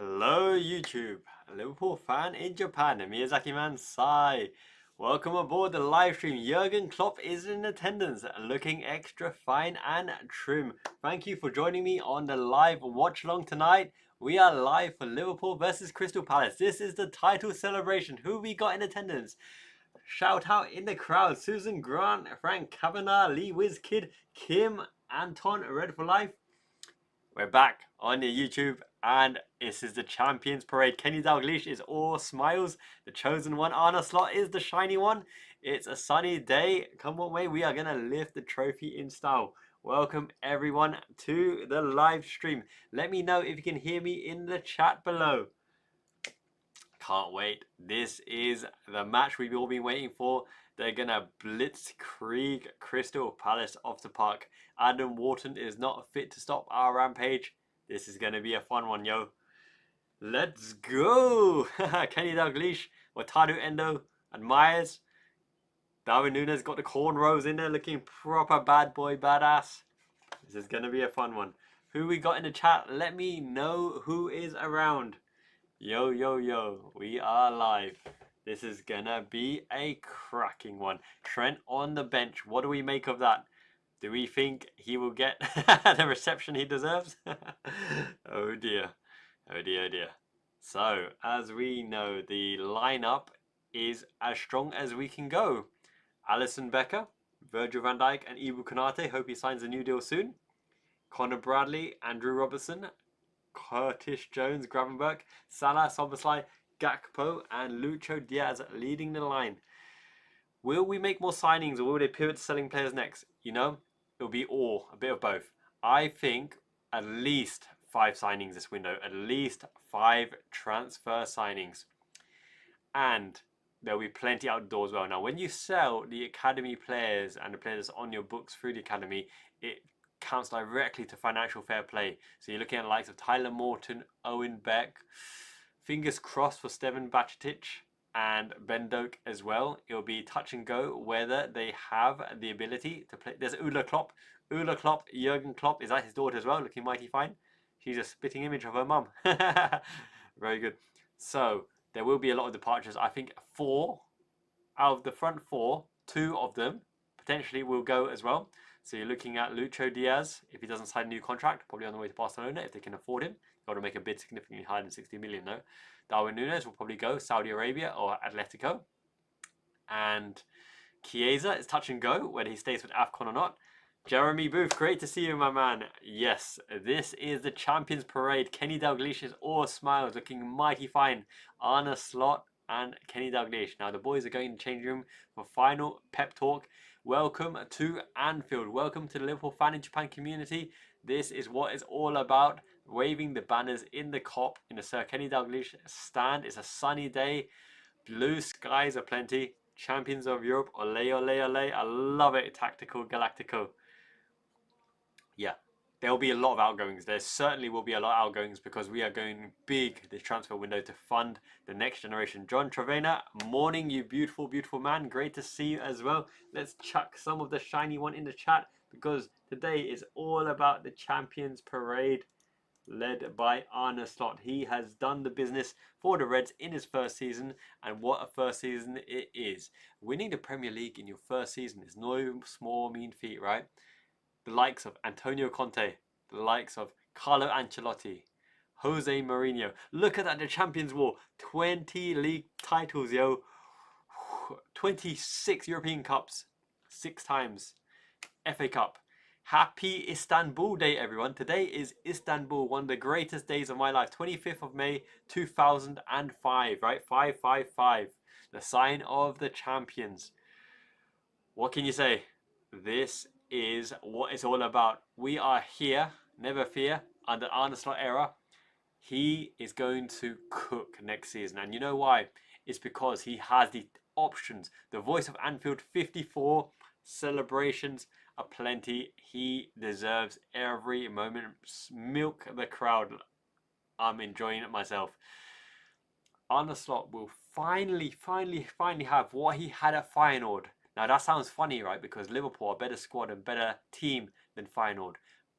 Hello YouTube, Liverpool fan in Japan, Miyazaki man Sai. Welcome aboard the live stream. Jurgen Klopp is in attendance, looking extra fine and trim. Thank you for joining me on the live watch along tonight. We are live for Liverpool versus Crystal Palace. This is the title celebration. Who we got in attendance? Shout out in the crowd: Susan Grant, Frank Kavanagh, Lee Wizkid, Kim, Anton, Red for Life. We're back on the YouTube, and this is the Champions Parade. Kenny Dalglish is all smiles. The chosen one, Arne Slot, is the shiny one. It's a sunny day. Come on, way, we are going to lift the trophy in style. Welcome everyone to the live stream. Let me know if you can hear me in the chat below. Can't wait. This is the match we've all been waiting for. They're going to blitzkrieg Crystal Palace off the park. Adam Wharton is not fit to stop our rampage. This is going to be a fun one, yo. Let's go. Kenny Dalglish, Wataru Endo, and Myers. Darwin Núñez got the cornrows in there, looking proper bad boy badass. This is going to be a fun one. Who we got in the chat? Let me know who is around. Yo, yo, yo. We are live. This is gonna be a cracking one. Trent on the bench. What do we make of that? Do we think he will get the reception he deserves? Oh dear. Oh dear, oh dear. So, as we know, the lineup is as strong as we can go. Alisson Becker, Virgil van Dijk, and Ibu Konate. Hope he signs a new deal soon. Connor Bradley, Andrew Robertson, Curtis Jones, Gravenberch, Salah, Szoboszlai, Gakpo, and Lucho Diaz leading the line. Will we make more signings, or will they pivot to selling players next? You know, it'll be all, a bit of both. I think at least 5 signings this window, at least 5 transfer signings. And there'll be plenty outdoors as well. Now, when you sell the academy players and the players on your books through the academy, it counts directly to financial fair play. So you're looking at the likes of Tyler Morton, Owen Beck. Fingers crossed for Steven Bajcetic and Ben Doak as well. It'll be touch and go whether they have the ability to play. There's Ula Klopp. Ula Klopp, Jurgen Klopp, is that his daughter as well? Looking mighty fine. She's a spitting image of her mum. Very good. So there will be a lot of departures. I think 4 out of the front 4, 2 of them potentially will go as well. So you're looking at Lucho Diaz, if he doesn't sign a new contract, probably on the way to Barcelona if they can afford him. Got to make a bid significantly higher than 60 million though. Darwin Núñez will probably go Saudi Arabia or Atletico. And Chiesa is touch and go whether he stays with AFCON or not. Jeremy Booth, great to see you, my man. Yes, this is the Champions Parade. Kenny Dalglish is all smiles, looking mighty fine. Arne Slot and Kenny Dalglish. Now the boys are going to the changing room for final pep talk. Welcome to Anfield. Welcome to the Liverpool Fan in Japan community. This is what it's all about. Waving the banners in the Kop in the Sir Kenny Dalglish stand. It's a sunny day. Blue skies are plenty. Champions of Europe. Ole, ole, ole. I love it. Tactical Galactico. Yeah, there will be a lot of outgoings. There certainly will be a lot of outgoings because we are going big this transfer window to fund the next generation. John Trevena, morning, you beautiful, beautiful man. Great to see you as well. Let's chuck some of the shiny one in the chat because today is all about the Champions Parade led by Arne Slot. He has done the business for the Reds in his first season, and what a first season it is. Winning the Premier League in your first season is no small mean feat, right? The likes of Antonio Conte, the likes of Carlo Ancelotti, Jose Mourinho. Look at that, the Champions War. 20 league titles, yo. 26 European Cups, 6 times. FA Cup. Happy Istanbul Day, everyone. Today is Istanbul, one of the greatest days of my life. 25th of May, 2005, right? 555. The sign of the champions. What can you say? This is what it's all about. We are here, never fear, under Arne Slot era. He is going to cook next season. And you know why? It's because he has the options. The voice of Anfield, 54 celebrations aplenty. He deserves every moment. Milk the crowd. I'm enjoying it myself. Arne Slot will finally have what he had at Feyenoord. Now that sounds funny, right? Because Liverpool are a better squad and better team than Feyenoord.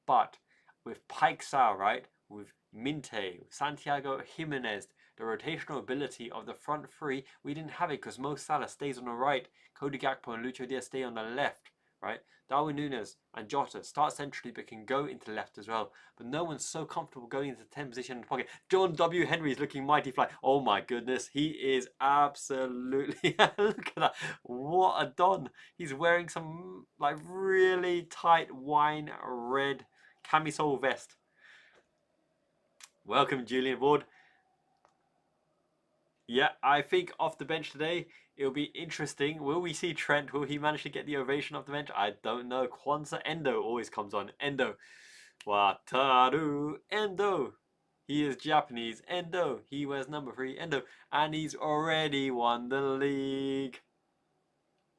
But with Pike Sal, right? with Minte, with Santiago Jimenez, the rotational ability of the front three, we didn't have it because Mo Salah stays on the right, Cody Gakpo and Lucho Diaz stay on the left, right? Darwin Núñez and Jota start centrally but can go into left as well. But no one's so comfortable going into 10 position in the pocket. John W. Henry is looking mighty fly. Oh my goodness, he is absolutely... Look at that. What a don. He's wearing some like really tight wine red camisole vest. Welcome, Julian Ward. Yeah, I think off the bench today, it'll be interesting. Will we see Trent? Will he manage to get the ovation off the bench? I don't know. Kwanzaa Endo always comes on. Endo. Wataru Endo. He is Japanese. Endo. He wears number 3. Endo. And he's already won the league.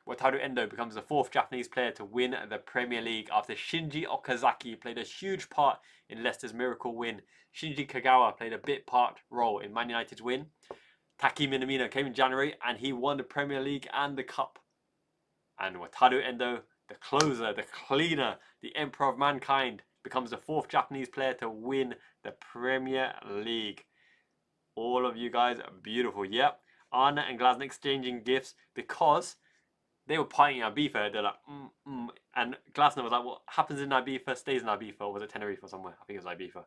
Wataru Endo becomes the 4th Japanese player to win the Premier League after Shinji Okazaki played a huge part in Leicester's miracle win. Shinji Kagawa played a bit part role in Man United's win. Taki Minamino came in January and he won the Premier League and the Cup. And Wataru Endo, the closer, the cleaner, the Emperor of Mankind, becomes the 4th Japanese player to win the Premier League. All of you guys are beautiful. Yep. Arne and Glasner exchanging gifts because they were partying in Ibiza. They're like, And Glasner was like, what happens in Ibiza stays in Ibiza. Or was it Tenerife or somewhere? I think it was Ibiza.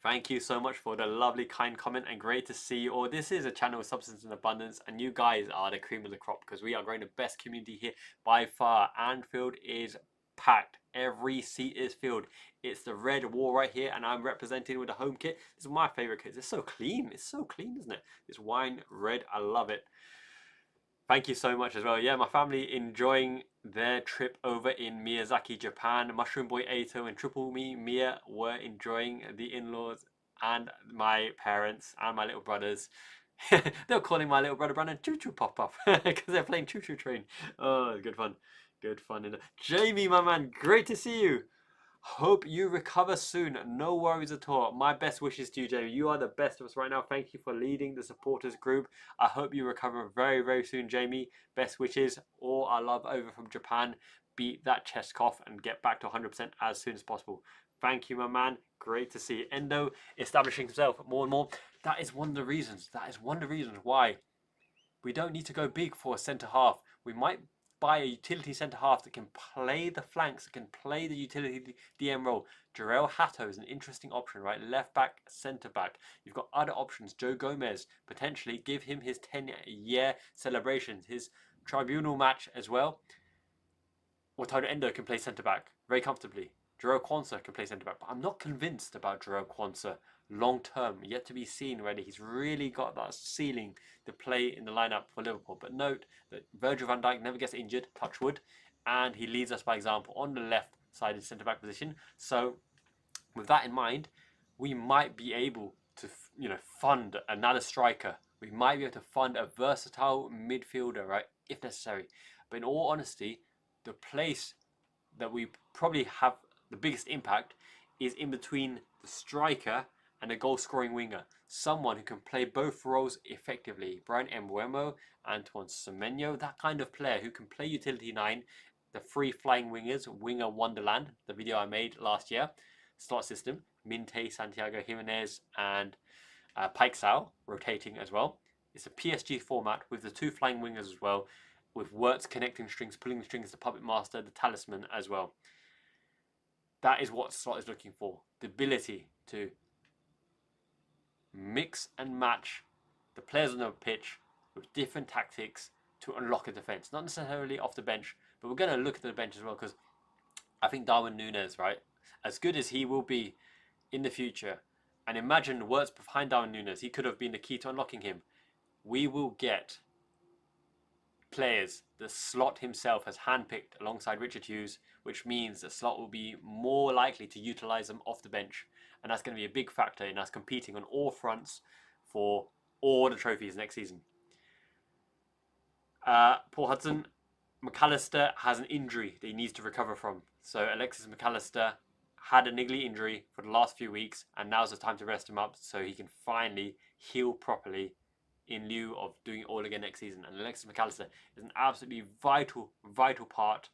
Thank you so much for the lovely, kind comment and great to see you all. This is a channel of substance and abundance and you guys are the cream of the crop because we are growing the best community here by far. Anfield is packed. Every seat is filled. It's the red wall right here and I'm representing with the home kit. This is my favourite kit. It's so clean. It's so clean, isn't it? This wine red. I love it. Thank you so much as well. Yeah, my family enjoying their trip over in Miyazaki, Japan. Mushroom Boy Ato and Triple Me Mia were enjoying the in-laws and my parents and my little brothers. They were calling my little brother Brandon Choo Choo Pop Up because they're playing Choo Choo Train. Oh, good fun. Good fun. Jamie, my man, great to see you. Hope you recover soon. No worries at all. My best wishes to you, Jamie. You are the best of us right now. Thank you for leading the supporters group. I hope you recover very, very soon, Jamie. Best wishes. All our love over from Japan. Beat that chest cough and get back to 100% as soon as possible. Thank you, my man. Great to see Endo establishing himself more and more. That is one of the reasons. That is one of the reasons why we don't need to go big for a centre half. We might buy a utility centre half that can play the flanks, that can play the utility DM role. Jarell Hatto is an interesting option, right? Left back, centre back. You've got other options. Joe Gomez, potentially give him his 10-year celebrations, his tribunal match as well. Wataru Endo can play centre back very comfortably. Jarell Kwanzaa can play centre back, but I'm not convinced about Jarell Kwanzaa long term. Yet to be seen whether he's really got that ceiling to play in the lineup for Liverpool. But note that Virgil van Dijk never gets injured, touch wood, and he leads us by example on the left sided centre back position. So with that in mind, we might be able to fund another striker. We might be able to fund a versatile midfielder, right, if necessary. But in all honesty, the place that we probably have the biggest impact is in between the striker and a goal-scoring winger. Someone who can play both roles effectively. Brian Mbeumo, Antoine Semenyo, that kind of player who can play utility 9, the free flying wingers, Winger Wonderland, the video I made last year, slot system, Minte, Santiago Jimenez, and Pikesau rotating as well. It's a PSG format with the 2 flying wingers as well, with Wirtz connecting strings, pulling strings, the puppet master, the talisman as well. That is what Slot is looking for. The ability to mix and match the players on the pitch with different tactics to unlock a defence. Not necessarily off the bench, but we're going to look at the bench as well because I think Darwin Núñez, right, as good as he will be in the future, and imagine Wirtz behind Darwin Núñez, he could have been the key to unlocking him. We will get players that Slot himself has handpicked alongside Richard Hughes, which means that Slot will be more likely to utilise them off the bench. And that's going to be a big factor in us competing on all fronts for all the trophies next season. Paul Hudson, McAllister has an injury that he needs to recover from. So Alexis McAllister had a niggly injury for the last few weeks, and now's the time to rest him up so he can finally heal properly in lieu of doing it all again next season. And Alexis McAllister is an absolutely vital, vital part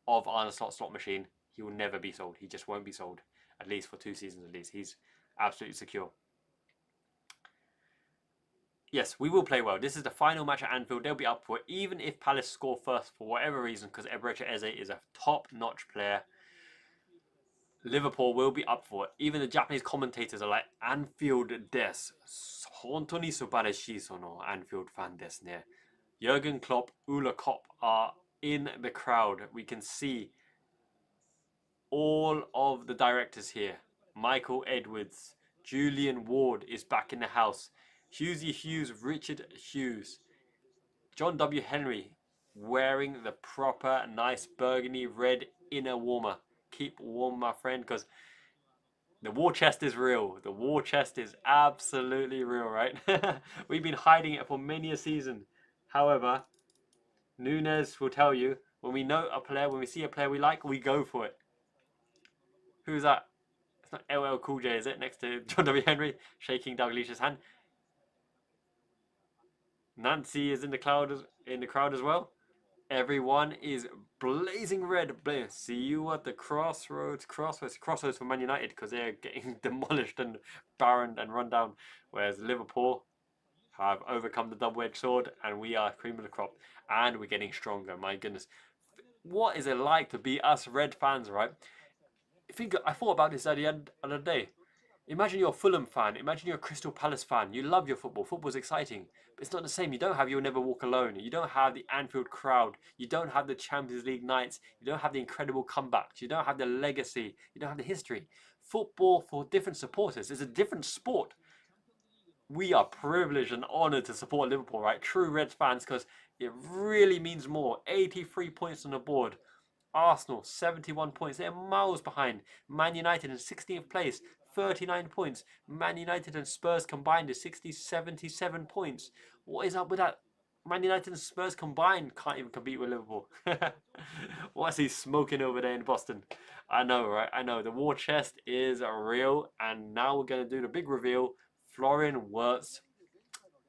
of Arne Slot's slot machine. He will never be sold. He just won't be sold. at least for 2 seasons at least. He's absolutely secure. Yes, we will play well. This is the final match at Anfield. They'll be up for it, even if Palace score first for whatever reason, because Eberechi Eze is a top-notch player. Liverpool will be up for it. Even the Japanese commentators are like, Anfield desu. Hontoni subareshi sono Anfield fan desu ne. Jurgen Klopp, Ula Kopp are in the crowd. We can see all of the directors here. Michael Edwards, Julian Ward is back in the house. Hughesy Hughes, Richard Hughes. John W. Henry wearing the proper nice burgundy red inner warmer. Keep warm, my friend, because the war chest is real. The war chest is absolutely real, right? We've been hiding it for many a season. However, Nunes will tell you, when we know a player, when we see a player we like, we go for it. Who's that? It's not LL Cool J, is it? Next to John W. Henry, shaking Dalglish's hand. Nancy is in the crowd as well. Everyone is blazing red. See you at the crossroads. Crossroads for Man United because they're getting demolished and barrened and run down. Whereas Liverpool have overcome the double-edged sword and we are cream of the crop. And we're getting stronger. My goodness. What is it like to be us Red fans, right? I thought about this at the end of the day. Imagine you're a Fulham fan. Imagine you're a Crystal Palace fan. You love your football. Football's exciting. But it's not the same. You don't have You'll Never Walk Alone. You don't have the Anfield crowd. You don't have the Champions League nights. You don't have the incredible comebacks. You don't have the legacy. You don't have the history. Football for different supporters is a different sport. We are privileged and honoured to support Liverpool, right? True Reds fans, because it really means more. 83 points on the board. Arsenal, 71 points. They're miles behind. Man United in 16th place, 39 points. Man United and Spurs combined is 77 points. What is up with that? Man United and Spurs combined can't even compete with Liverpool. What's he smoking over there in Boston? I know, right? I know. The war chest is real. And now we're going to do the big reveal. Florian Wirtz.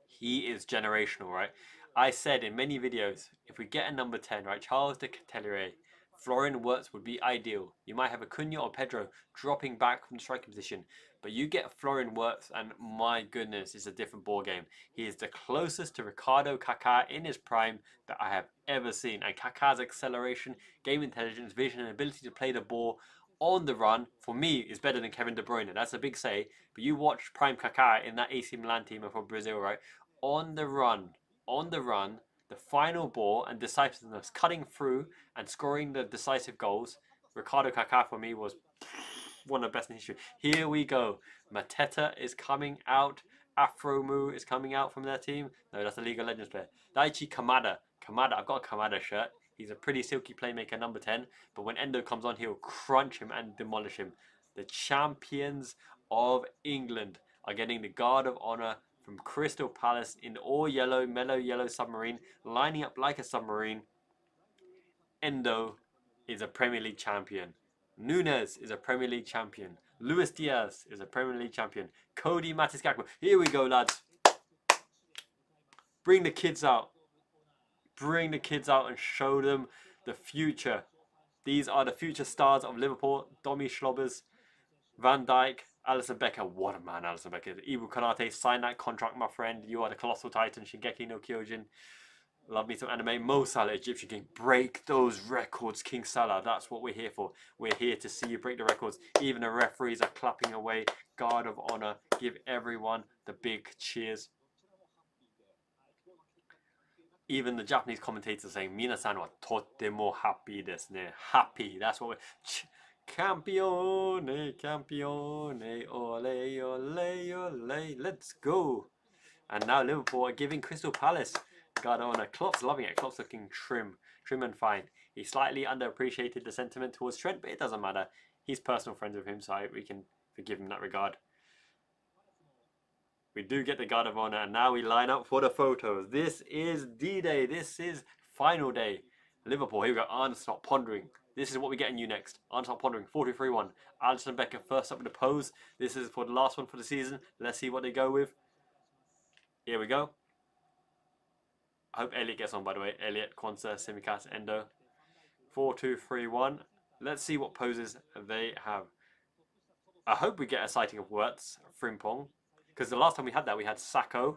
He is generational, right? I said in many videos, if we get a number 10, right? Charles de Ketelaere, Florian Wirtz would be ideal. You might have Acuna or Pedro dropping back from the striking position, but you get Florian Wirtz and my goodness, it's a different ball game. He is the closest to Ricardo Kaká in his prime that I have ever seen. And Kaká's acceleration, game intelligence, vision and ability to play the ball on the run, for me, is better than Kevin De Bruyne. That's a big say, but you watch prime Kaká in that AC Milan team for Brazil, right? On the run, the final ball and decisiveness, cutting through and scoring the decisive goals. Ricardo Kaká for me was one of the best in history. Here we go. Mateta is coming out. Afromu is coming out from their team. No, that's a League of Legends player. Daichi Kamada. I've got a Kamada shirt. He's a pretty silky playmaker, number 10. But when Endo comes on, he'll crunch him and demolish him. The champions of England are getting the Guard of Honor from Crystal Palace in all yellow, mellow yellow submarine, lining up like a submarine. Endo is a Premier League champion. Nunes is a Premier League champion. Luis Diaz is a Premier League champion. Cody Matiscacco. Here we go, lads. Bring the kids out. Bring the kids out and show them the future. These are the future stars of Liverpool. Domi Schlobbers, Van Dijk, Alisson Becker. What a man, Alisson Becker. Ibu Konate, sign that contract, my friend. You are the colossal titan. Shingeki no Kyojin. Love me some anime. Mo Salah, Egyptian King. Break those records, King Salah. That's what we're here for. We're here to see you break the records. Even the referees are clapping away. Guard of Honor. Give everyone the big cheers. Even the Japanese commentators are saying, Minasan wa totemo happy desu ne. Happy. That's what we're... Campione, campione, ole, ole, ole. Let's go. And now Liverpool are giving Crystal Palace Guard of Honor. Klopp's loving it. Klopp's looking trim and fine. He slightly underappreciated the sentiment towards Trent, but it doesn't matter. He's personal friends with him, so we can forgive him in that regard. We do get the Guard of Honor, and now we line up for the photos. This is D-Day. This is final day. Liverpool, here we go. Arne Slot pondering. This is what we're getting you next. Arne Slot pondering. 43-1. Alisson Becker first up with the pose. This is for the last one for the season. Let's see what they go with. Here we go. I hope Elliot gets on, by the way. Elliot, Kwanzaa, Simicast, Endo. 4-2-3-1. Let's see what poses they have. I hope we get a sighting of Wirtz, Frimpong, because the last time we had that, we had Sakho,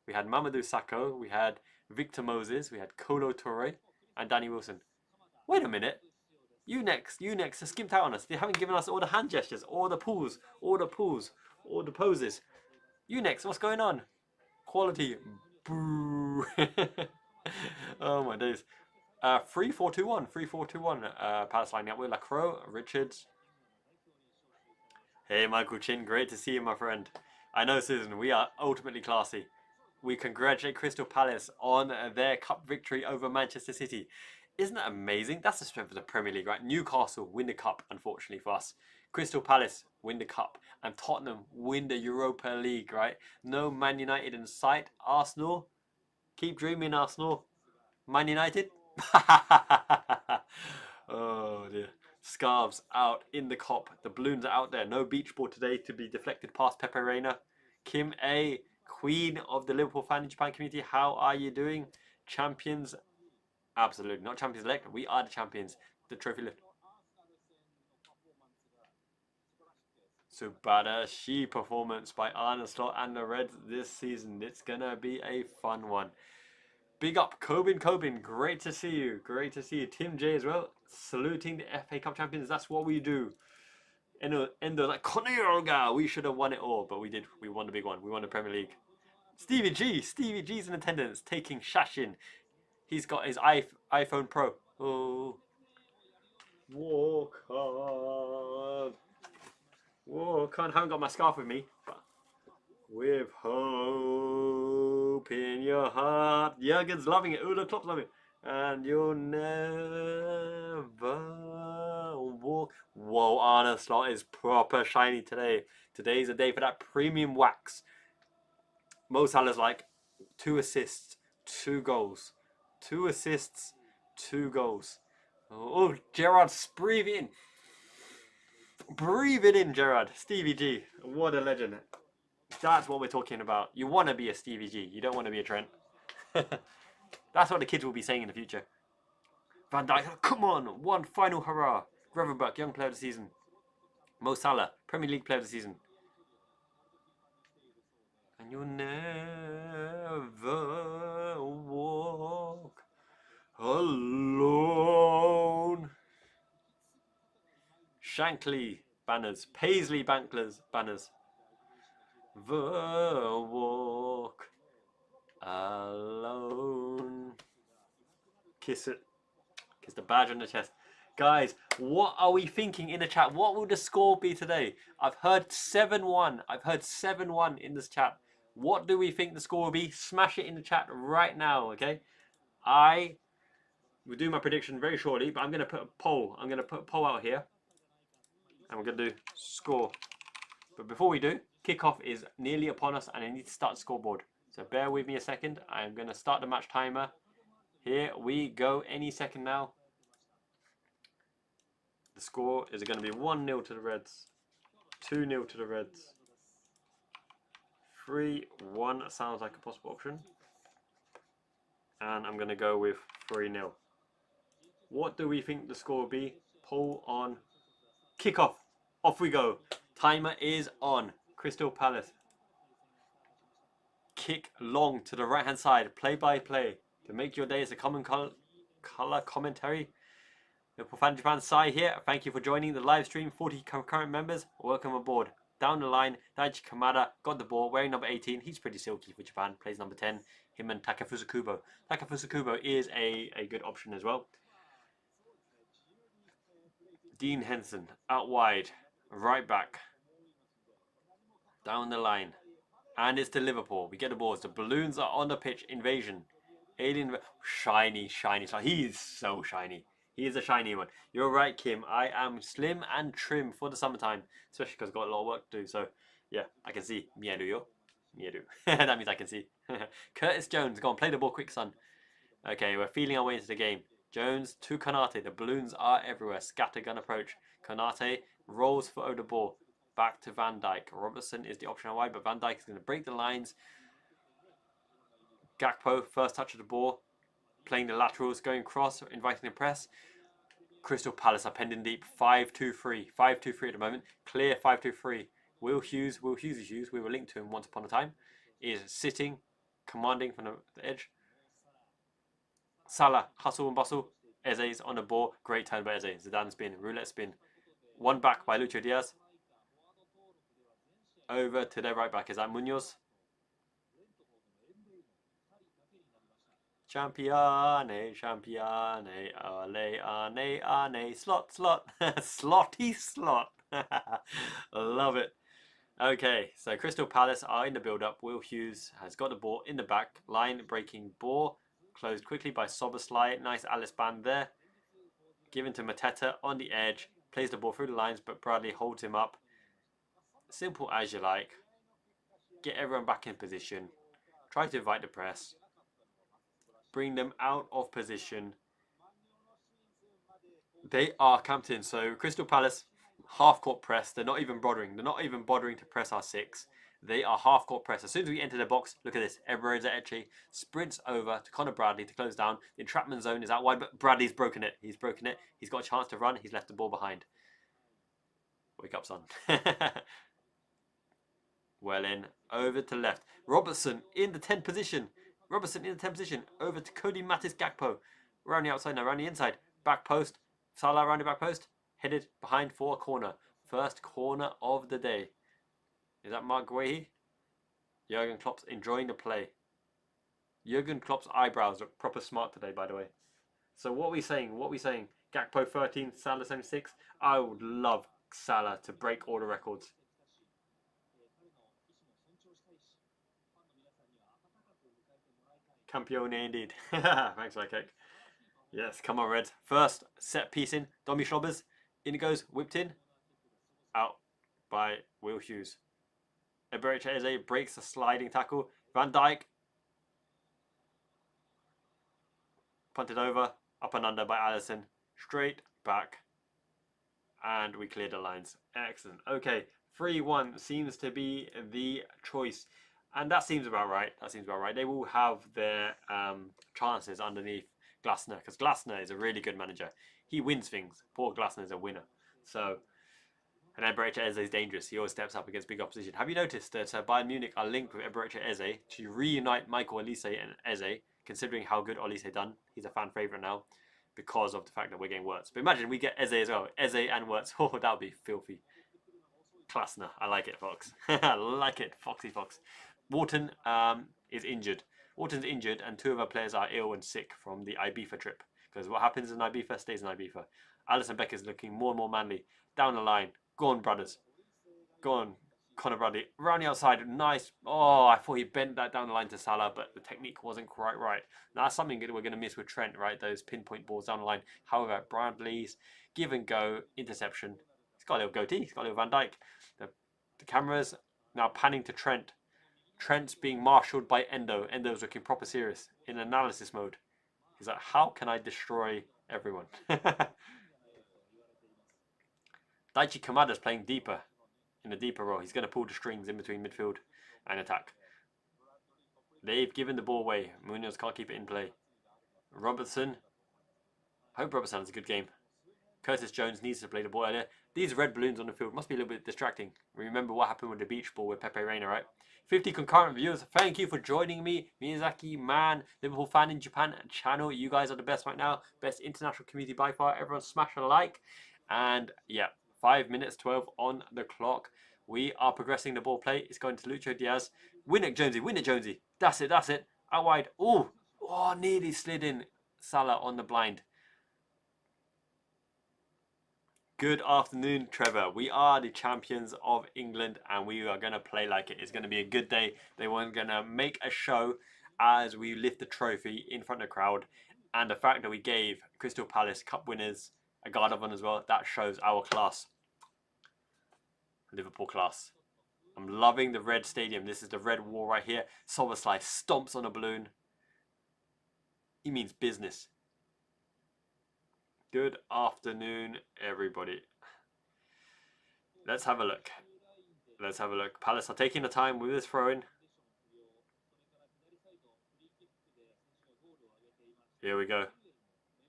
we had Mamadou Sakho, we had Victor Moses, we had Kolo Toure, and Danny Wilson. Wait a minute. You next have skimped out on us. They haven't given us all the hand gestures, all the pulls, all the poses. You next, what's going on? Quality. Boo. Oh my days. 3-4-2-1. 3-4-2-1. Palace lining up with Lacroix, Richards. Hey Michael Chin, great to see you, my friend. I know, Susan, we are ultimately classy. We congratulate Crystal Palace on their cup victory over Manchester City. Isn't that amazing? That's the strength of the Premier League, right? Newcastle win the cup, unfortunately for us. Crystal Palace win the cup. And Tottenham win the Europa League, right? No Man United in sight. Arsenal, keep dreaming, Arsenal. Man United? Oh dear. Scarves out in the cop. The balloons are out there. No beach ball today to be deflected past Pepe Reina. Kim A, Queen of the Liverpool Fan in Japan community. How are you doing? Champions? Absolutely. Not champions elect. We are the champions. The trophy lift. Subadashi performance by Arne Slot and the Reds this season. It's going to be a fun one. Big up, Cobin. Great to see you. Great to see you. Tim J as well. Saluting the FA Cup champions. That's what we do. Endo like Konyoga. We should have won it all, but we did. We won the big one. We won the Premier League. Stevie G's in attendance, taking Shashin. He's got his iPhone Pro. Oh, walk on. Walk on. Haven't got my scarf with me, but with hope in your heart. Jurgen's loving it. Udo Klopp's loving it. And you'll never walk. Whoa, Arne Slot is proper shiny today. Today's a day for that premium wax. Mo Salah's like 2 assists, 2 goals. 2 assists, 2 goals. Oh, Gerrard, breathe in. Breathe it in, Gerrard. Stevie G, what a legend. That's what we're talking about. You want to be a Stevie G. You don't want to be a Trent. That's what the kids will be saying in the future. Van Dijk, come on. One final hurrah. Gravenberch, young player of the season. Mo Salah, Premier League player of the season. And you'll never walk alone. Shankly banners. Paisley Banklers banners. The walk alone. Kiss it. Kiss the badge on the chest. Guys, what are we thinking in the chat? What will the score be today? I've heard 7-1. I've heard 7-1 in this chat. What do we think the score will be? Smash it in the chat right now, okay? I will do my prediction very shortly, but I'm going to put a poll. I'm going to put a poll out here. And we're going to do score. But before we do, kickoff is nearly upon us and I need to start the scoreboard. So bear with me a second. I'm going to start the match timer. Here we go. Any second now. The score is going to be 1-0 to the Reds. 2-0 to the Reds. 3-1 sounds like a possible option. And I'm going to go with 3-0. What do we think the score will be? Poll on kickoff. Off we go. Timer is on. Crystal Palace. Kick long to the right hand side. Play by play. To make your day as a common color commentary. Liverpool Fan Japan Sai here. Thank you for joining the live stream. 40 concurrent members. Welcome aboard. Down the line, Daichi Kamada got the ball, wearing number 18. He's pretty silky for Japan. Plays number 10. Him and Takefusa Kubo. Takefusa Kubo is a good option as well. Dean Henson out wide. Right back. Down the line. And it's to Liverpool. We get the balls. The balloons are on the pitch. Invasion. Alien. Shiny. He is so shiny. He is a shiny one. You're right, Kim. I am slim and trim for the summertime. Especially because I've got a lot of work to do. So, yeah, I can see. Miedu yo. Miedu. That means I can see. Curtis Jones. Go on, play the ball quick, son. Okay, we're feeling our way into the game. Jones to Konate. The balloons are everywhere. Scattergun approach. Konate rolls for the ball. Back to Van Dijk. Robertson is the option on wide, but Van Dijk is going to break the lines. Gakpo, first touch of the ball. Playing the laterals, going cross, inviting the press. Crystal Palace are pending deep. 5-2-3. 5-2-3 at the moment. Clear 5-2-3. Will Hughes is Hughes. We were linked to him once upon a time. Is sitting, commanding from the edge. Salah, hustle and bustle. Eze's on the ball. Great turn by Eze. Zidane spin. Roulette spin. One back by Lucho Diaz. Over to their right back. Is that Munoz? Champione, champione, ole, ane, ane, slot, slot, slotty slot. Love it. Okay, so Crystal Palace are in the build-up. Will Hughes has got the ball in the back. Line breaking ball. Closed quickly by Soboslai. Nice Alice band there. Given to Mateta on the edge. Plays the ball through the lines, but Bradley holds him up. Simple as you like. Get everyone back in position. Try to invite the press. Bring them out of position. They are camped in. So Crystal Palace, half-court press. They're not even bothering. They're not even bothering to press our 6. They are half-court press. As soon as we enter the box, look at this. Eberezer Eche sprints over to Conor Bradley to close down. The entrapment zone is out wide, but Bradley's broken it. He's broken it. He's got a chance to run. He's left the ball behind. Wake up, son. Well in. Over to left. Robertson in the 10th position. Robertson in the 10th position. Over to Cody Mattis Gakpo. Around the outside now. Around the inside. Back post. Salah around the back post. Headed behind for a corner. First corner of the day. Is that Mark Guehi? Jurgen Klopp's enjoying the play. Jurgen Klopp's eyebrows look proper smart today, by the way. So what are we saying? What are we saying? Gakpo 13, Salah 76. I would love Salah to break all the records. Campione indeed. Thanks, Lycake. Yes, come on, Reds. First set piece in. Domi Schlobbers. In it goes. Whipped in. Out by Will Hughes. Eberechi Eze breaks a sliding tackle. Van Dijk. Punted over. Up and under by Allison. Straight back. And we cleared the lines. Excellent. Okay. 3-1 seems to be the choice. And that seems about right. That seems about right. They will have their chances underneath Glasner. Because Glasner is a really good manager. He wins things. Poor Glasner is a winner. So, and Eberechi Eze is dangerous. He always steps up against big opposition. Have you noticed that Bayern Munich are linked with Eberechi Eze to reunite Michael Olise and Eze, considering how good Olise done? He's a fan favourite now because of the fact that we're getting Wirtz. But imagine we get Eze as well. Eze and Wirtz. Oh, that would be filthy. Glasner. I like it, Fox. I like it. Foxy Fox. Wharton is injured. Wharton's injured and 2 of our players are ill and sick from the Ibiza trip. Because what happens in Ibiza stays in Ibiza. Alisson Becker is looking more and more manly. Down the line. Go on, brothers. Go on, Conor Bradley. Around the outside. Nice. Oh, I thought he bent that down the line to Salah, but the technique wasn't quite right. Now, that's something that we're going to miss with Trent, right? Those pinpoint balls down the line. However, Bradley's give and go interception. He's got a little goatee. He's got a little Van Dijk. The camera's now panning to Trent. Trent's being marshalled by Endo. Endo's looking proper serious in analysis mode. He's like, how can I destroy everyone? Daichi Kamada's playing deeper, in a deeper role. He's going to pull the strings in between midfield and attack. They've given the ball away. Munoz can't keep it in play. Robertson. I hope Robertson has a good game. Curtis Jones needs to play the ball earlier. These red balloons on the field must be a little bit distracting. Remember what happened with the beach ball with Pepe Reina, right? 50 concurrent viewers. Thank you for joining me. Miyazaki, man, Liverpool fan in Japan channel. You guys are the best right now. Best international community by far. Everyone smash a like. And yeah, 5 minutes 12 on the clock. We are progressing the ball play. It's going to Lucho Diaz. Win it, Jonesy. Win it, Jonesy. That's it. That's it. Out wide. Oh, nearly slid in. Salah on the blind. Good afternoon, Trevor. We are the champions of England and we are going to play like it. It's going to be a good day. They were going to make a show as we lift the trophy in front of the crowd. And the fact that we gave Crystal Palace Cup winners a guard of honour as well, that shows our class. Liverpool class. I'm loving the red stadium. This is the red wall right here. Soboslai stomps on a balloon. He means business. Good afternoon, everybody. Let's have a look. Let's have a look. Palace are taking the time with this throw-in. Here we go.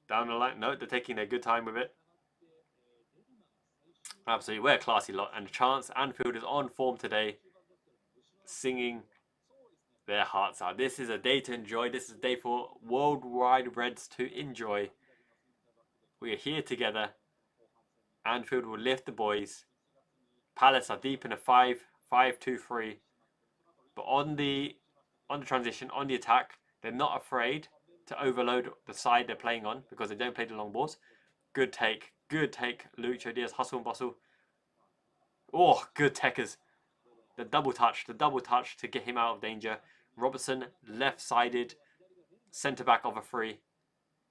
Down the line. No, they're taking their good time with it. Absolutely, we're a classy lot. And Chance Anfield is on form today, singing their hearts out. This is a day to enjoy. This is a day for worldwide Reds to enjoy. We are here together. Anfield will lift the boys. Palace are deep in a 5-5-2-3. But on the transition, on the attack, they're not afraid to overload the side they're playing on because they don't play the long balls. Good take. Good take. Lucho Diaz, hustle and bustle. Oh, good techers. The double touch to get him out of danger. Robertson, left-sided, centre-back of a free.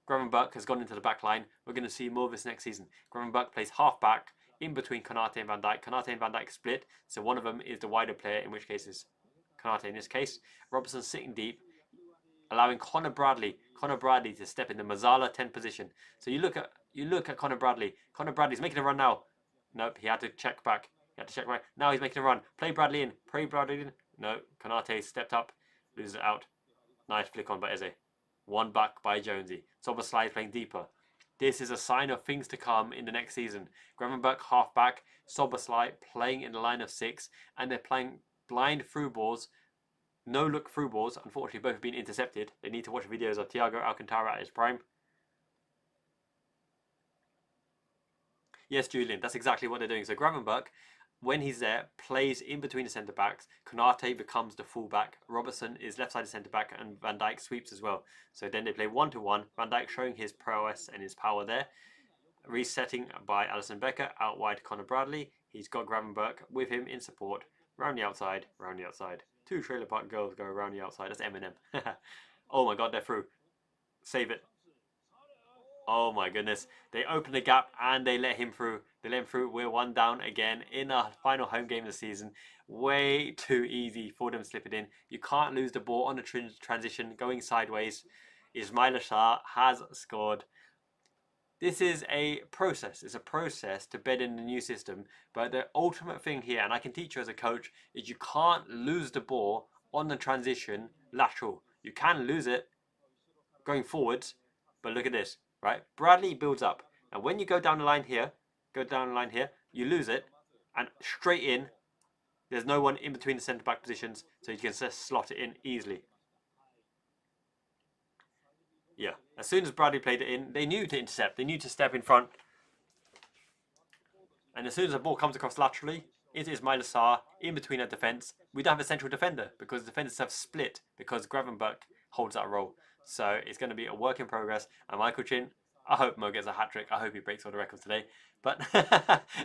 Gravenberch has gone into the back line. We're going to see more of this next season. Gravenberch plays half-back in between Konate and Van Dijk. Konate and Van Dijk split, so one of them is the wider player, in which case is Konate in this case. Robertson sitting deep, allowing Connor Bradley to step in the Mazzala 10 position. So you look at Connor Bradley. Connor Bradley's making a run now. Nope, he had to check back. Now he's making a run. Play Bradley in. No, Konate stepped up, loses it out. Nice flick on by Eze. One back by Jonesy. Szoboszlai playing deeper. This is a sign of things to come in the next season. Gravenberch half back, Szoboszlai playing in the line of 6, and they're playing blind through balls, no look through balls. Unfortunately, both have been intercepted. They need to watch videos of Thiago Alcantara at his prime. Yes, Julian, that's exactly what they're doing. So Gravenberch, when he's there, plays in between the centre backs. Konate becomes the full back. Robertson is left-sided centre back, and Van Dijk sweeps as well. So then they play 1-1. Van Dijk showing his prowess and his power there. Resetting by Alisson Becker out wide to Connor Bradley. He's got Gravenberch with him in support. Round the outside, round the outside. 2 trailer park girls go around the outside. That's Eminem. Oh my god, they're through. Save it. Oh my goodness. They open the gap and they let him through. We're 1 down again in our final home game of the season. Way too easy for them to slip it in. You can't lose the ball on the transition going sideways. Ismail Assar has scored. This is a process. It's a process to bed in the new system. But the ultimate thing here, and I can teach you as a coach, is you can't lose the ball on the transition lateral. You can lose it going forwards, but look at this. Right, Bradley builds up, and when you go down the line here, you lose it, and straight in. There's no one in between the centre back positions, so you can just slot it in easily. Yeah, as soon as Bradley played it in, they knew to intercept. They knew to step in front, and as soon as the ball comes across laterally, it is Ismail Assar in between our defence. We don't have a central defender because the defenders have split because Gravenberch holds that role. So it's going to be a work in progress. And Michael Chin, I hope Mo gets a hat-trick. I hope he breaks all the records today. But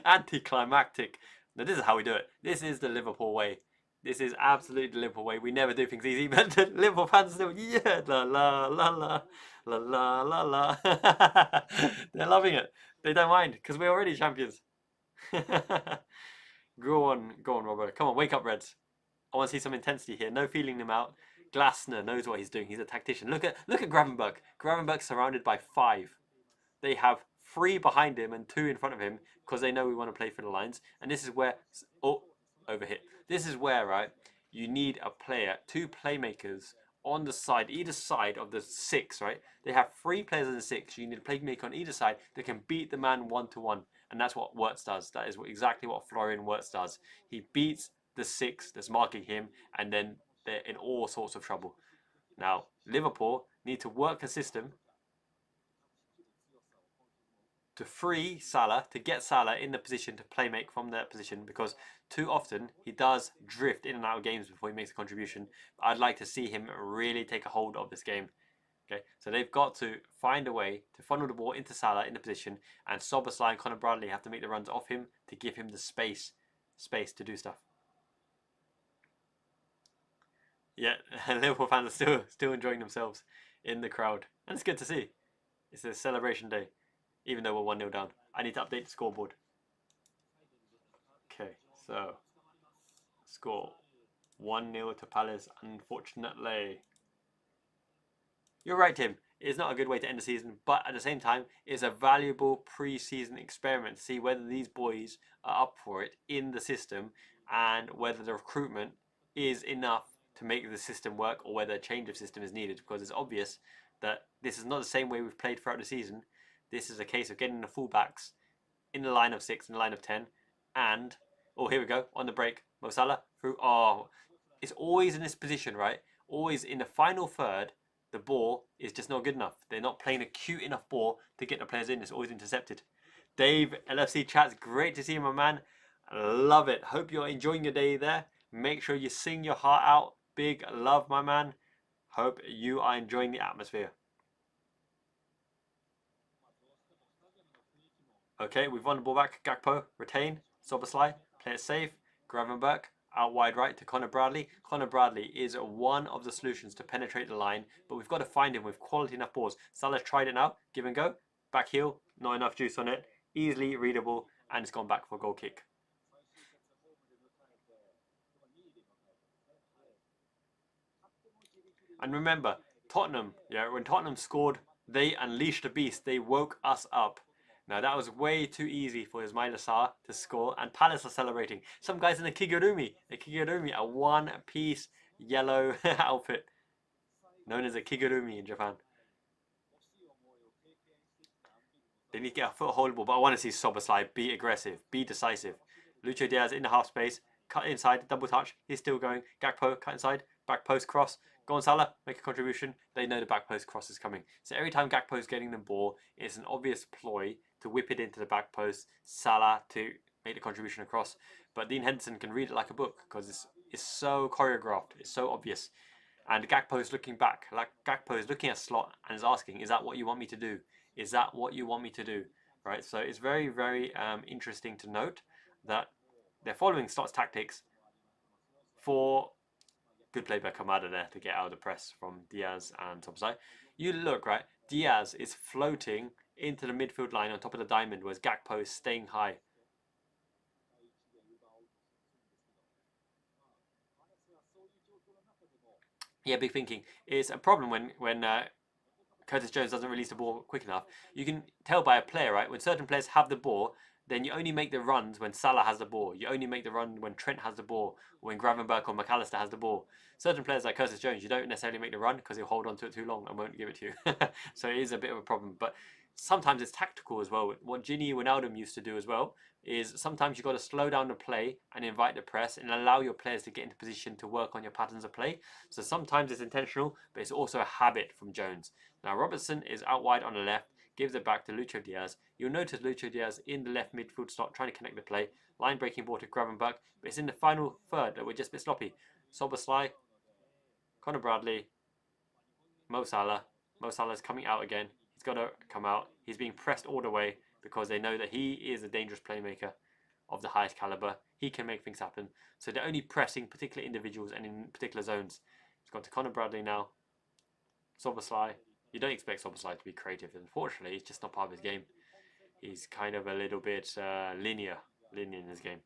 anticlimactic. Now this is how we do it. This is the Liverpool way. This is absolutely the Liverpool way. We never do things easy, but the Liverpool fans still, yeah, la la la la, la la la la. They're loving it. They don't mind because we're already champions. Go on, Robert. Come on, wake up, Reds. I want to see some intensity here. No feeling them out. Glasner knows what he's doing. He's a tactician. Look at Gravenberch. Gravenberch surrounded by 5. They have 3 behind him and 2 in front of him because they know we want to play for the lines. And this is where overhit. This is where, right, you need a player, 2 playmakers on the side, either side of the 6, right? They have 3 players in the 6. You need a playmaker on either side that can beat the man 1-to-1. And that's what Wirtz does. That is exactly what Florian Wirtz does. He beats the 6 that's marking him, and then they're in all sorts of trouble. Now, Liverpool need to work a system to free Salah, to get Salah in the position to play make from that position, because too often he does drift in and out of games before he makes a contribution. I'd like to see him really take a hold of this game. Okay, so they've got to find a way to funnel the ball into Salah in the position, and Szoboszlai and Connor Bradley have to make the runs off him to give him the space to do stuff. Yeah, Liverpool fans are still enjoying themselves in the crowd, and it's good to see. It's a celebration day, even though we're 1-0 down. I need to update the scoreboard. Okay, so score 1-0 to Palace, unfortunately. You're right, Tim. It's not a good way to end the season, but at the same time, it's a valuable pre-season experiment to see whether these boys are up for it in the system and whether the recruitment is enough to make the system work or whether a change of system is needed, because it's obvious that this is not the same way we've played throughout the season. This is a case of getting the fullbacks in the line of 6, in the line of 10, And, oh, here we go, on the break. Mo Salah through, oh, it's always in this position, right? Always in the final third, the ball is just not good enough. They're not playing a cute enough ball to get the players in. It's always intercepted. Dave, LFC chats, great to see you, my man. Love it. Hope you're enjoying your day there. Make sure you sing your heart out. Big love, my man. Hope you are enjoying the atmosphere. Okay, we've won the ball back. Gakpo, retain. Soboslai, play it safe. Gravenberch, out wide right to Connor Bradley. Connor Bradley is one of the solutions to penetrate the line, but we've got to find him with quality enough balls. Salah's tried it now. Give and go. Back heel. Not enough juice on it. Easily readable, and it's gone back for a goal kick. And remember, Tottenham, when Tottenham scored, they unleashed the beast. They woke us up. Now, that was way too easy for Ismail Assar to score, and Palace are celebrating. Some guys in a Kigurumi, a one-piece yellow outfit, known as a Kigurumi in Japan. They need to get a foot holdable, but I want to see Soboslai be aggressive, be decisive. Lucho Diaz in the half space, cut inside, double touch. He's still going. Gakpo, cut inside, back post cross. Go on Salah, make a contribution. They know the back post cross is coming. So every time Gakpo's getting the ball, it's an obvious ploy to whip it into the back post. Salah to make the contribution across. But Dean Henderson can read it like a book because it's so choreographed. It's so obvious. And Gakpo's looking back. Like Gakpo is looking at Slot and is asking, is that what you want me to do? Is that what you want me to do? Right. So it's very, very interesting to note that they're following Slot's tactics for good play by Kamada there to get out of the press from Diaz and Topside. You look, right, Diaz is floating into the midfield line on top of the diamond, whereas Gakpo is staying high. Yeah, big thinking. It's a problem when Curtis Jones doesn't release the ball quick enough. You can tell by a player, right? When certain players have the ball, then you only make the runs when Salah has the ball. You only make the run when Trent has the ball, or when Gravenberch or McAllister has the ball. Certain players like Curtis Jones, you don't necessarily make the run because he'll hold on to it too long and won't give it to you. So it is a bit of a problem. But sometimes it's tactical as well. What Gini Wijnaldum used to do as well is sometimes you've got to slow down the play and invite the press and allow your players to get into position to work on your patterns of play. So sometimes it's intentional, but it's also a habit from Jones. Now Robertson is out wide on the left, gives it back to Lucho Diaz. You'll notice Lucho Diaz in the left midfield slot trying to connect the play. Line breaking ball to Gravenberch, but it's in the final third that we're just a bit sloppy. Soboslai, Connor Bradley, Mo Salah. Mo Salah's coming out again. He's got to come out. He's being pressed all the way because they know that he is a dangerous playmaker of the highest caliber. He can make things happen. So they're only pressing particular individuals and in particular zones. It's gone to Connor Bradley now. Soboslai. You don't expect Soboslai to be creative. Unfortunately, it's just not part of his game. He's kind of a little bit linear in his game.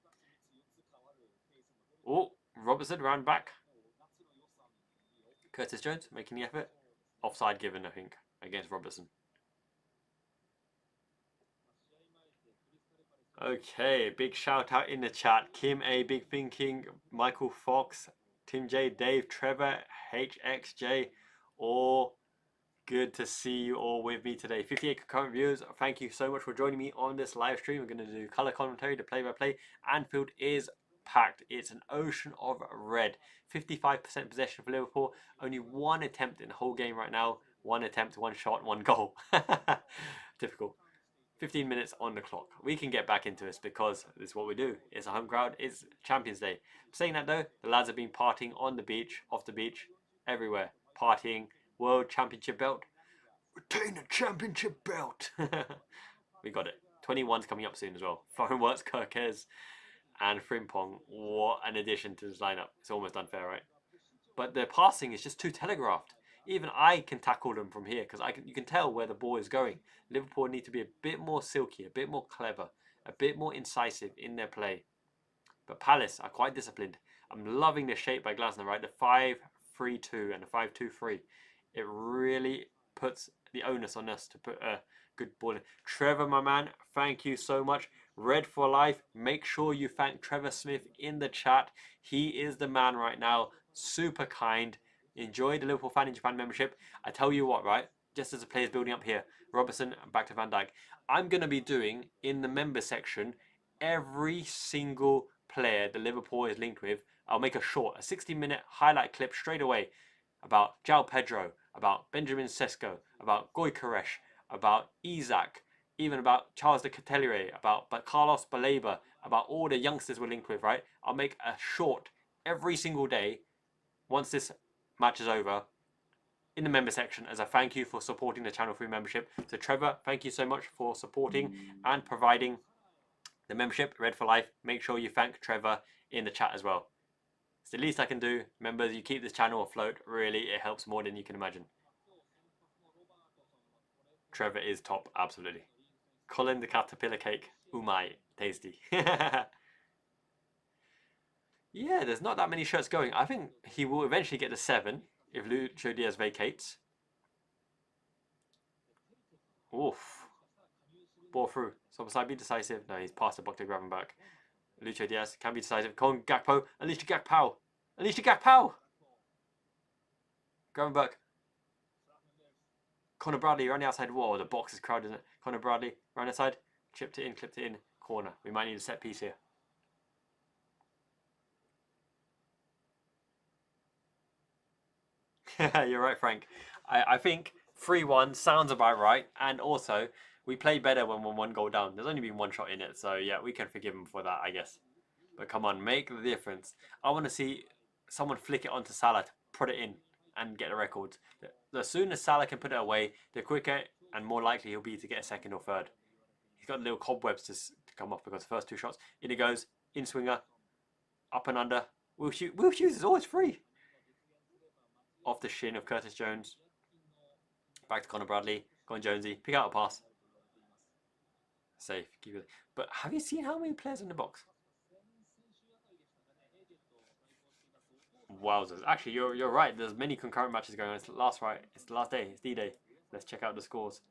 Oh, Robertson round back. Curtis Jones making the effort. Offside given, I think, against Robertson. Okay, big shout out in the chat. Kim A, Big Thinking, Michael Fox, Tim J, Dave, Trevor, HXJ, all good to see you all with me today. 58 concurrent viewers, thank you so much for joining me on this live stream. We're going to do colour commentary, the play-by-play. Anfield is packed. It's an ocean of red. 55% possession for Liverpool. Only one attempt in the whole game right now. One attempt, one shot, one goal. Difficult. 15 minutes on the clock. We can get back into this because this is what we do. It's a home crowd. It's Champions Day. Saying that though, the lads have been partying on the beach, off the beach, everywhere. Partying. World Championship belt. Retain a championship belt. We got it. 21's coming up soon as well. Foreign Works, Kirkez, and Frimpong. What an addition to this lineup. It's almost unfair, right? But the passing is just too telegraphed. Even I can tackle them from here because you can tell where the ball is going. Liverpool need to be a bit more silky, a bit more clever, a bit more incisive in their play. But Palace are quite disciplined. I'm loving the shape by Glasner, right? The 5-3-2 and the 5-2-3. It really puts the onus on us to put a good ball in. Trevor, my man, thank you so much. Red for life. Make sure you thank Trevor Smith in the chat. He is the man right now. Super kind. Enjoy the Liverpool Fan in Japan membership. I tell you what, right? Just as the players building up here, Robertson back to Van Dijk. I'm going to be doing in the member section every single player that Liverpool is linked with. I'll make a 60-minute highlight clip straight away about João Pedro, about Benjamin Sesko, about Goykaresh, about Isak, even about Charles de Ketelaere, about Carlos Baleba, about all the youngsters we're linked with, right? I'll make a short every single day once this match is over in the member section as a thank you for supporting the channel through membership. So Trevor, thank you so much for supporting and providing the membership, Red for Life. Make sure you thank Trevor in the chat as well. It's the least I can do. Members, you keep this channel afloat. Really, it helps more than you can imagine. Trevor is top, absolutely. Colin the Caterpillar Cake, umai, tasty. Yeah, there's not that many shirts going. I think he will eventually get to 7 if Lucho Diaz vacates. Oof. Ball through. Sobosai be decisive. No, he's passed the buck to Gravenberch. Lucho Diaz can be decisive. Con Gakpo. Alicia Gakpo. Alicia Gakpo. Gravenberch. Conor Bradley, you're on the outside wall. The box is crowded, isn't it? Conor Bradley, round the side. Chipped it in, clipped it in. Corner. We might need a set piece here. You're right, Frank. I think 3-1 sounds about right. And also, we play better when we're 1 goal down. There's only been 1 shot in it. So, yeah, we can forgive him for that, I guess. But come on, make the difference. I want to see someone flick it onto Salah to put it in and get the record. The sooner Salah can put it away, the quicker and more likely he'll be to get a 2nd or 3rd. He's got little cobwebs to come off because the first 2 shots. In it goes, in swinger, up and under. Will Hughes is always free. Off the shin of Curtis Jones. Back to Conor Bradley. Go on Jonesy. Pick out a pass. Safe. Keep it. But have you seen how many players in the box? Wowzers. Actually, you're right. There's many concurrent matches going on. It's the last day. It's D-Day. Let's check out the scores.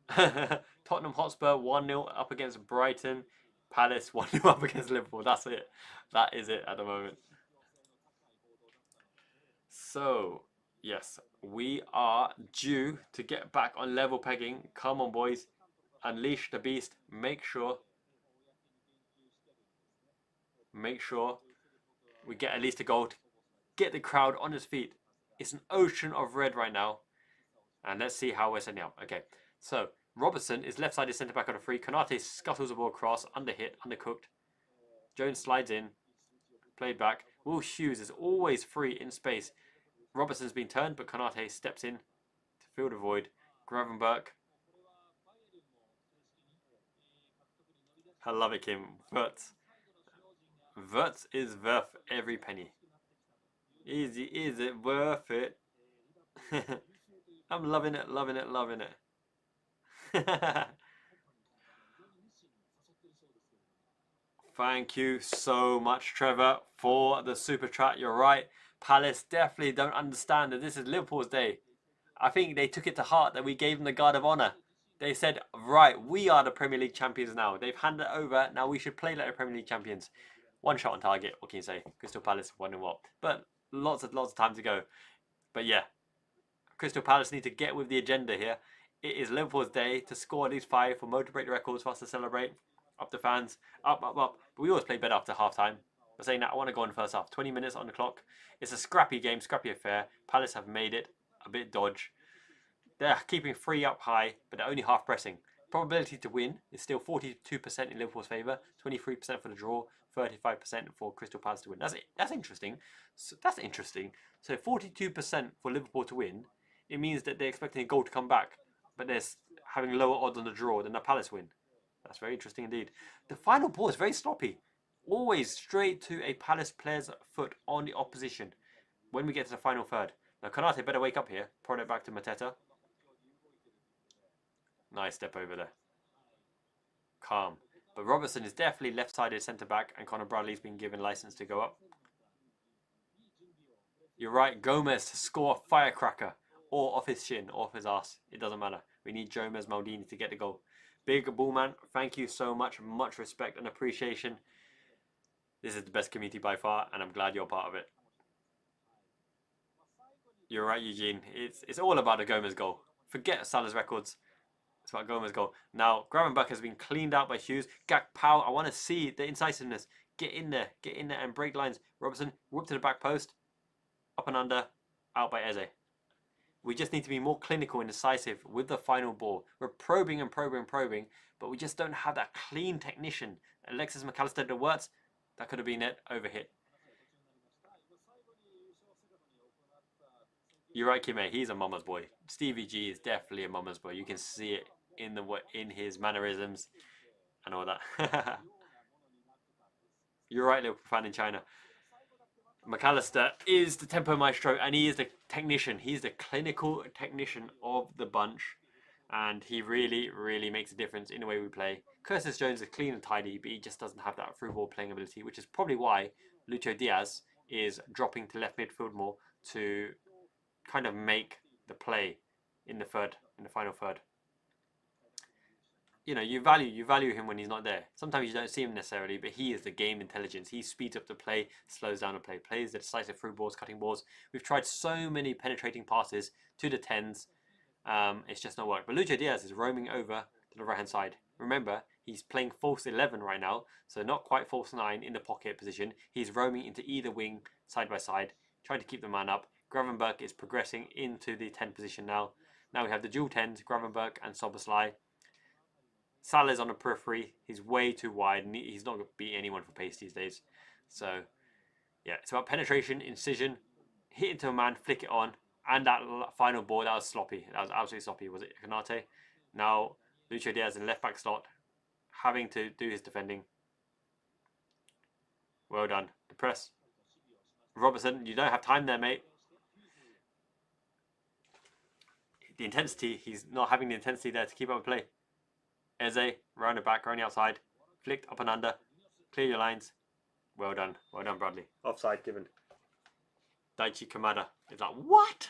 Tottenham Hotspur 1-0 up against Brighton. Palace 1-0 up against Liverpool. That's it. That is it at the moment. So, yes, we are due to get back on level pegging. Come on, boys. Unleash the beast. Make sure we get at least a goal to get the crowd on its feet. It's an ocean of red right now. And let's see how we're setting up. Okay, so Robertson is left-sided centre-back on a free. Konate scuttles the ball across, underhit, undercooked. Jones slides in, played back. Will Hughes is always free in space. Robertson's been turned, but Konate steps in to fill the void. Gravenberch. I love it, Kim. Wirtz is worth every penny. Is it worth it? I'm loving it, loving it, loving it. Thank you so much, Trevor, for the super chat. You're right. Palace definitely don't understand that this is Liverpool's day. I think they took it to heart that we gave them the guard of honour. They said, right, we are the Premier League champions now. They've handed it over. Now we should play like the Premier League champions. 1 shot on target. What can you say? Crystal Palace 1-1. But lots of time to go. But yeah, Crystal Palace need to get with the agenda here. It is Liverpool's day to score at least 5 for Mo to break the records for us to celebrate. Up the fans. Up. But we always play better after half-time. I'm saying that I want to go in first half. 20 minutes on the clock. It's a scrappy game, scrappy affair. Palace have made it a bit dodge. They're keeping 3 up high, but they're only half pressing. Probability to win is still 42% in Liverpool's favour, 23% for the draw, 35% for Crystal Palace to win. That's interesting. So that's interesting. So 42% for Liverpool to win. It means that they're expecting a goal to come back, but they're having lower odds on the draw than the Palace win. That's very interesting indeed. The final ball is very sloppy. Always straight to a Palace player's foot on the opposition when we get to the final third. Now Konate better wake up here. Prod it back to Mateta. Nice step over there. Calm. But Robertson is definitely left-sided centre-back and Conor Bradley's been given licence to go up. You're right, Gomez to score a firecracker. Or off his shin, or off his ass. It doesn't matter. We need Gomez Maldini to get the goal. Big Bullman, thank you so much. Much respect and appreciation. This is the best community by far, and I'm glad you're part of it. You're right, Eugene. It's all about the Gomez goal. Forget Salah's records. It's about Gomez's goal. Now, Gravenberch has been cleaned out by Hughes. Gakpo, I want to see the incisiveness. Get in there and break lines. Robertson, whoop to the back post. Up and under, out by Eze. We just need to be more clinical and decisive with the final ball. We're probing and probing and probing, but we just don't have that clean technician. Alexis McAllister, the words, that could have been it, overhit. You're right, Kime. He's a mama's boy. Stevie G is definitely a mama's boy. You can see it in his mannerisms and all that. You're right, Liverpool fan in China. McAllister is the tempo maestro, and he is the technician. He's the clinical technician of the bunch, and he really, really makes a difference in the way we play. Curtis Jones is clean and tidy, but he just doesn't have that through ball playing ability, which is probably why Lucho Diaz is dropping to left midfield more to kind of make the play in the final third. You know, you value him when he's not there. Sometimes you don't see him necessarily, but he is the game intelligence. He speeds up the play, slows down the play, plays the decisive through balls, cutting balls. We've tried so many penetrating passes to the 10s. It's just not worked. But Lucho Diaz is roaming over to the right-hand side. Remember, he's playing false 11 right now, so not quite false 9 in the pocket position. He's roaming into either wing, side by side, trying to keep the man up. Gravenberch is progressing into the 10 position now. Now we have the dual 10s, Gravenberch and Szoboszlai. Salah's on the periphery. He's way too wide, and he's not going to beat anyone for pace these days. So, yeah, it's about penetration, incision, hit into a man, flick it on, and that final ball, that was sloppy. That was absolutely sloppy. Was it Konate? Now, Lucho Diaz in left-back slot, having to do his defending. Well done. The press. Robertson, you don't have time there, mate. The intensity, he's not having the intensity there to keep up with play. Eze, round the back, round the outside, flicked up and under, clear your lines. Well done, Bradley. Offside given. Daichi Kamada is like, what?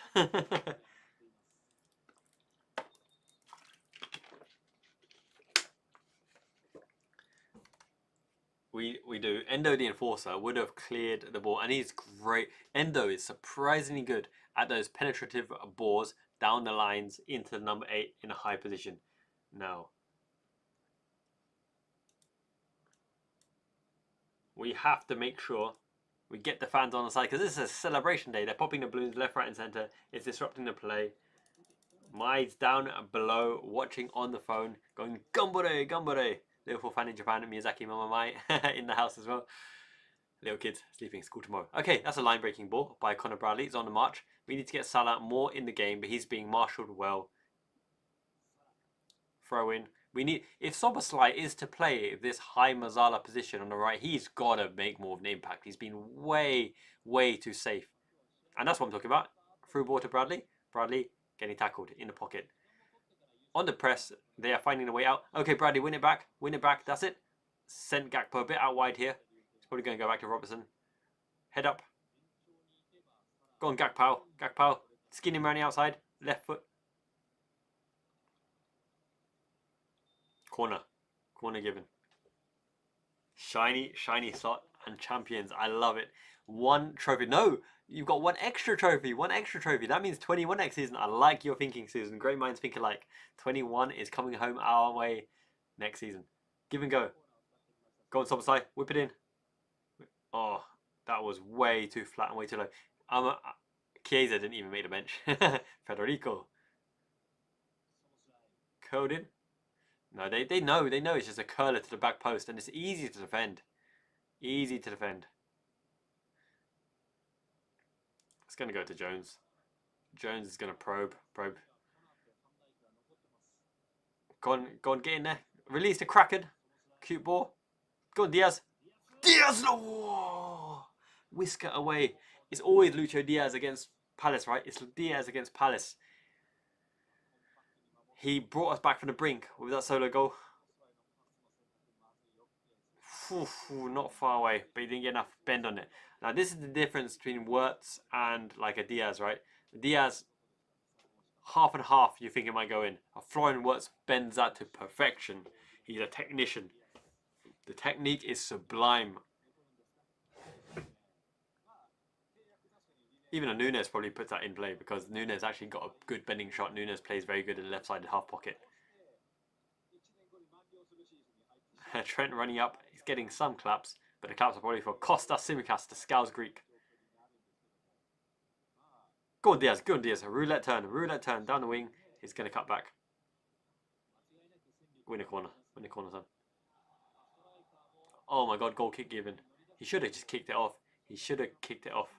we do. Endo the enforcer would have cleared the ball, and he's great. Endo is surprisingly good at those penetrative balls down the lines into the number 8 in a high position. Now, we have to make sure we get the fans on the side, because this is a celebration day. They're popping the balloons left, right and centre. It's disrupting the play. Mai's down below, watching on the phone, going, Gambare, Gambare. Liverpool fan in Japan, Miyazaki Mama Mai in the house as well. Little kids sleeping, school tomorrow. Okay, that's a line-breaking ball by Conor Bradley. It's on the march. We need to get Salah more in the game, but he's being marshalled well. Throw in. We need, if Szoboszlai is to play this high Mazzala position on the right, he's got to make more of an impact. He's been way, way too safe. And that's what I'm talking about. Through ball to Bradley. Bradley getting tackled in the pocket. On the press, they are finding a way out. Okay, Bradley, win it back. Win it back. That's it. Sent Gakpo a bit out wide here. He's probably going to go back to Robertson. Head up. Go on, Gakpo. Gakpo. Skin him around the outside. Left foot. Corner. Corner given. Shiny, shiny slot and champions. I love it. One trophy. No, you've got one extra trophy. One extra trophy. That means 21 next season. I like your thinking, Susan. Great minds think alike. 21 is coming home our way next season. Give and go. Go on, Szoboszlai. Whip it in. Oh, that was way too flat and way too low. Chiesa didn't even make the bench. Federico. Curled in. No, they know it's just a curler to the back post, and it's easy to defend. Easy to defend. It's going to go to Jones. Jones is going to probe. Go on, get in there. Release the Kraken. Cute ball. Go on, Diaz. Diaz! Oh! Whisker away. It's always Lucho Diaz against Palace, right? It's Diaz against Palace. He brought us back from the brink with that solo goal. Not far away, but he didn't get enough bend on it. Now, this is the difference between Wirtz and like a Diaz, right? Diaz, half and half, you think it might go in. A Florian Wirtz bends that to perfection. He's a technician. The technique is sublime. Even a Nunes probably puts that in play, because Nunes actually got a good bending shot. Nunes plays very good in the left-sided half pocket. Trent running up. He's getting some claps, but the claps are probably for Costa Simicas, the Scouse Greek. Go on Diaz, go on Diaz. Roulette turn down the wing. He's going to cut back. Win a corner, son. Oh my god, goal kick given. He should have just kicked it off. He should have kicked it off.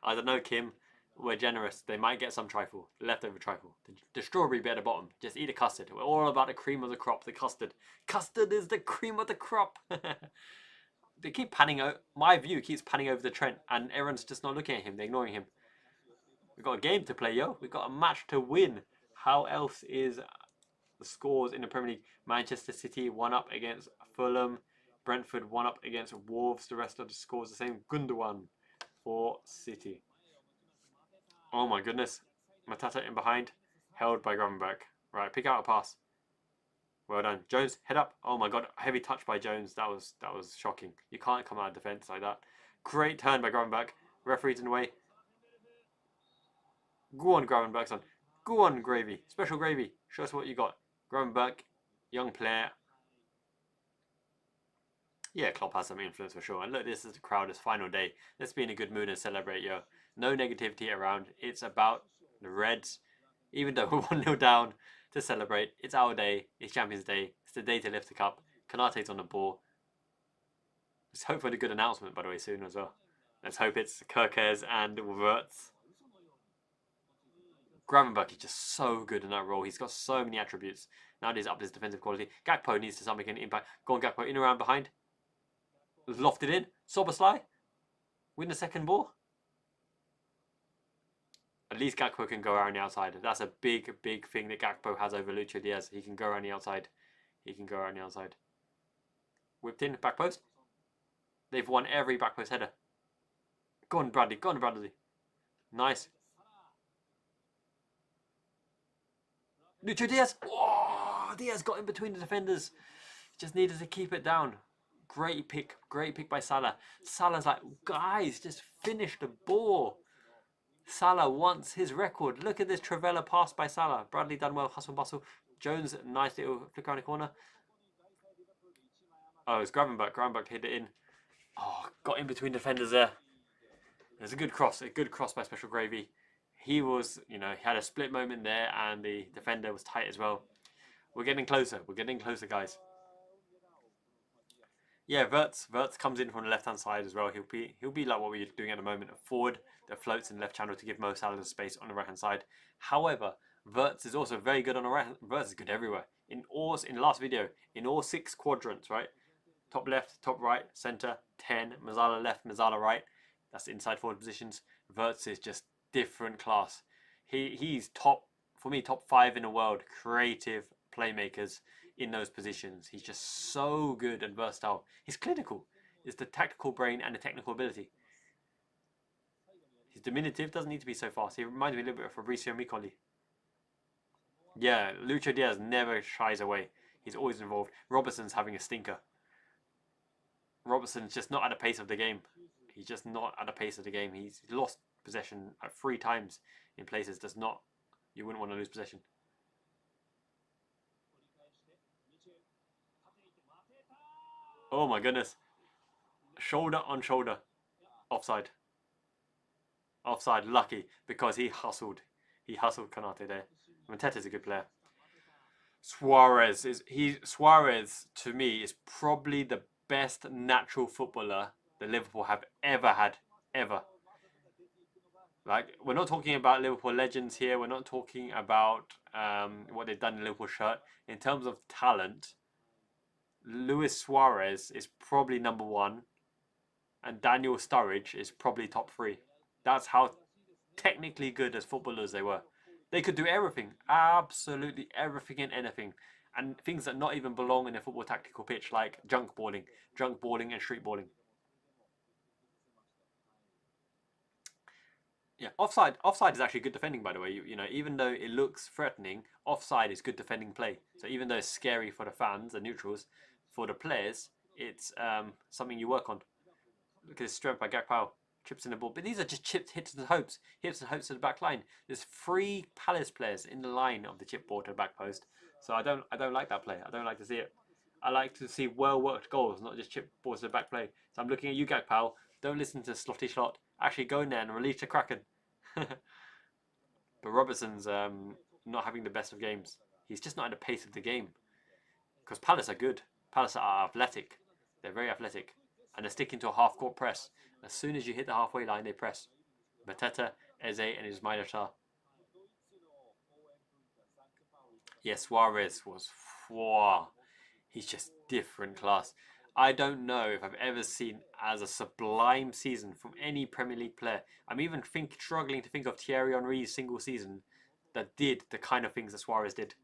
I don't know, Kim. We're generous. They might get some trifle. Leftover trifle. The strawberry bit at the bottom. Just eat a custard. We're all about the cream of the crop. The custard. Custard is the cream of the crop. They keep panning out. My view keeps panning over the Trent, and everyone's just not looking at him. They're ignoring him. We've got a game to play, yo. We've got a match to win. How else is the scores in the Premier League? Manchester City 1-up against Fulham. Brentford 1-up against Wolves. The rest of the scores the same. Gundogan for City. Oh my goodness. Matata in behind. Held by Gravenberch. Right, pick out a pass. Well done. Jones, head up. Oh my god, heavy touch by Jones. That was shocking. You can't come out of defence like that. Great turn by Gravenberch. Referee's in the way. Go on, Gravenberch, son. Go on, Gravy. Special Gravy. Show us what you got. Gravenberch, young player. Yeah, Klopp has some influence for sure. And look, this is the crowd. It's final day. Let's be in a good mood and celebrate, yo. No negativity around. It's about the Reds. Even though we're 1-0 down, to celebrate. It's our day. It's Champions Day. It's the day to lift the cup. Konate's on the ball. Let's hope for a good announcement, by the way, soon as well. Let's hope it's Kirkes and Wirtz. Gravenberch is just so good in that role. He's got so many attributes. Now he's up his defensive quality. Gakpo needs to start making an impact. Go on, Gakpo. In and around behind. Lofted in. Soberslai. Win the second ball. At least Gakpo can go around the outside. That's a big, big thing that Gakpo has over Lucho Diaz. He can go around the outside. Whipped in. Back post. They've won every back post header. Go on, Bradley. Nice. Lucho Diaz. Oh, Diaz got in between the defenders. Just needed to keep it down. Great pick by Salah. Salah's like, guys, just finish the ball. Salah wants his record. Look at this Travella pass by Salah. Bradley done well, hustle bustle. Jones, nice little flick around the corner. Oh, it's Gravenberch. Gravenberch hit it in. Oh, got in between defenders there. There's a good cross by Special Gravy. He was, he had a split moment there, and the defender was tight as well. We're getting closer, guys. Yeah, Wirtz comes in from the left-hand side as well. He'll be like what we're doing at the moment, a forward that floats in the left channel to give Mo Salah the space on the right-hand side. However, Wirtz is also very good on the right. Wirtz is good everywhere. In the last video, in all 6 quadrants, right? Top left, top right, centre, 10. Mazzala left, Mazzala right. That's the inside forward positions. Wirtz is just different class. He's top 5 in the world. Creative playmakers in those positions. He's just so good and versatile. He's clinical. It's the tactical brain and the technical ability. He's diminutive, doesn't need to be so fast. He reminds me a little bit of Fabrizio Micoli. Yeah, Lucho Diaz never shies away. He's always involved. Robertson's having a stinker. Robertson's just not at the pace of the game. He's just not at the pace of the game. He's lost possession 3 times in places you wouldn't want to lose possession. Oh my goodness. Shoulder on shoulder. Offside. Lucky, because he hustled. He hustled Konate there. Mateta's a good player. Suarez to me is probably the best natural footballer that Liverpool have ever had. Ever. Like, we're not talking about Liverpool legends here. We're not talking about what they've done in Liverpool shirt. In terms of talent, Luis Suarez is probably number 1, and Daniel Sturridge is probably top 3. That's how technically good as footballers they were. They could do everything, absolutely everything and anything, and things that not even belong in a football tactical pitch, like junk balling and street balling. Yeah, offside is actually good defending, by the way. Even though it looks threatening, offside is good defending play. So even though it's scary for the fans, the neutrals, for the players, it's something you work on. Look at his strength by Gakpo. Chips in the ball. But these are just chipped hits and hopes to the back line. There's 3 Palace players in the line of the chip ball to the back post. So I don't like that play. I don't like to see it. I like to see well worked goals, not just chip balls to the back play. So I'm looking at you, Gag pal. Don't listen to Slotty Slot. Actually go in there and release the Kraken. But Robertson's not having the best of games. He's just not at the pace of the game. Because Palace are good. Palace are athletic. They're very athletic. And they're sticking to a half-court press. As soon as you hit the halfway line, they press. Mateta, Eze, and Ismail Shah. Yeah, Suarez was... Wow. He's just different class. I don't know if I've ever seen as a sublime season from any Premier League player. I'm even struggling to think of Thierry Henry's single season that did the kind of things that Suarez did.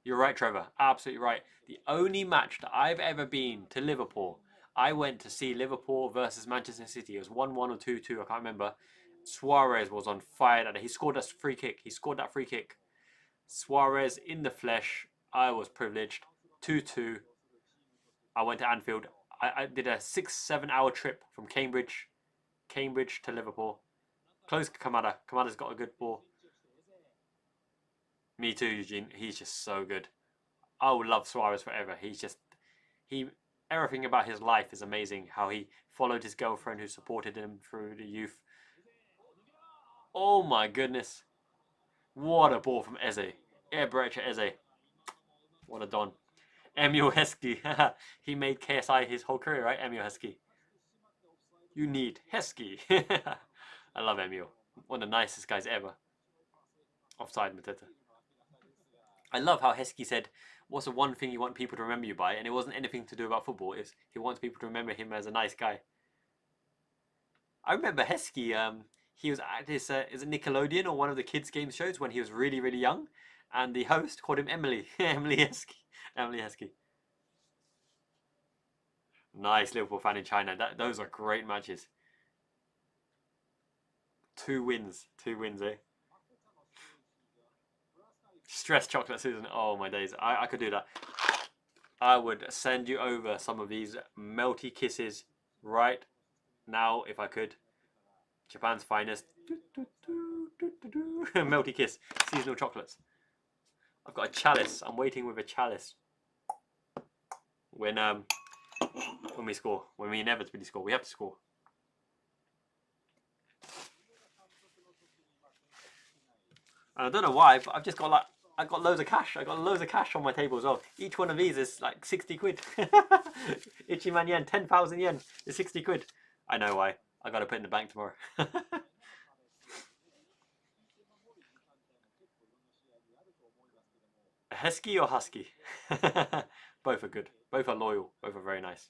You're right, Trevor. Absolutely right. The only match that I've ever been to Liverpool, I went to see Liverpool versus Manchester City. It was 1-1 or 2-2, I can't remember. Suarez was on fire that day. He scored that free kick. Suarez in the flesh. I was privileged. 2-2. I went to Anfield. I did a 6-7 hour trip from Cambridge to Liverpool. Close to Kamada. Kamada's got a good ball. Me too, Eugene. He's just so good. I will love Suarez forever. Everything about his life is amazing. How he followed his girlfriend who supported him through the youth. Oh my goodness. What a ball from Eze. Airbreacher Eze. What a don. Emil Heskey. He made KSI his whole career, right? Emil Heskey. You need Heskey. I love Emil. One of the nicest guys ever. Offside Mateta. I love how Heskey said, what's the one thing you want people to remember you by? And it wasn't anything to do about football. He wants people to remember him as a nice guy. I remember Heskey, he was at this, is it Nickelodeon or one of the kids' game shows when he was really, really young. And the host called him Emily. Emily Heskey. Nice Liverpool fan in China. Those are great matches. 2 wins, eh? Stress chocolate, Susan. Oh my days. I could do that. I would send you over some of these melty kisses right now if I could. Japan's finest. Melty kiss. Seasonal chocolates. I've got a chalice. I'm waiting with a chalice. When we score. When we inevitably score. We have to score. And I don't know why, but I've just got like, I've got loads of cash. I've got loads of cash on my table as well. Each one of these is like 60 quid. Ichiman yen, 10,000 yen is 60 quid. I know why. I got to put it in the bank tomorrow. Heskey or Husky? Both are good. Both are loyal. Both are very nice.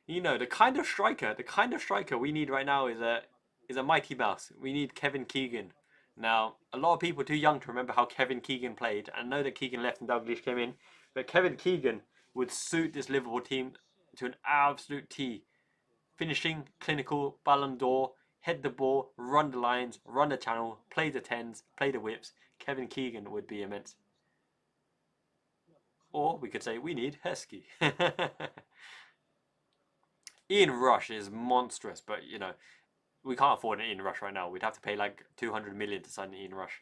You know, the kind of striker we need right now is a mighty mouse. We need Kevin Keegan. Now, a lot of people are too young to remember how Kevin Keegan played. I know that Keegan left and Dalglish came in, but Kevin Keegan would suit this Liverpool team to an absolute T. Finishing, clinical, Ballon d'Or, head the ball, run the lines, run the channel, play the tens, play the whips. Kevin Keegan would be immense. Or we could say we need Heskey. Ian Rush is monstrous, but you know, we can't afford an Ian Rush right now. We'd have to pay like 200 million to sign Ian Rush.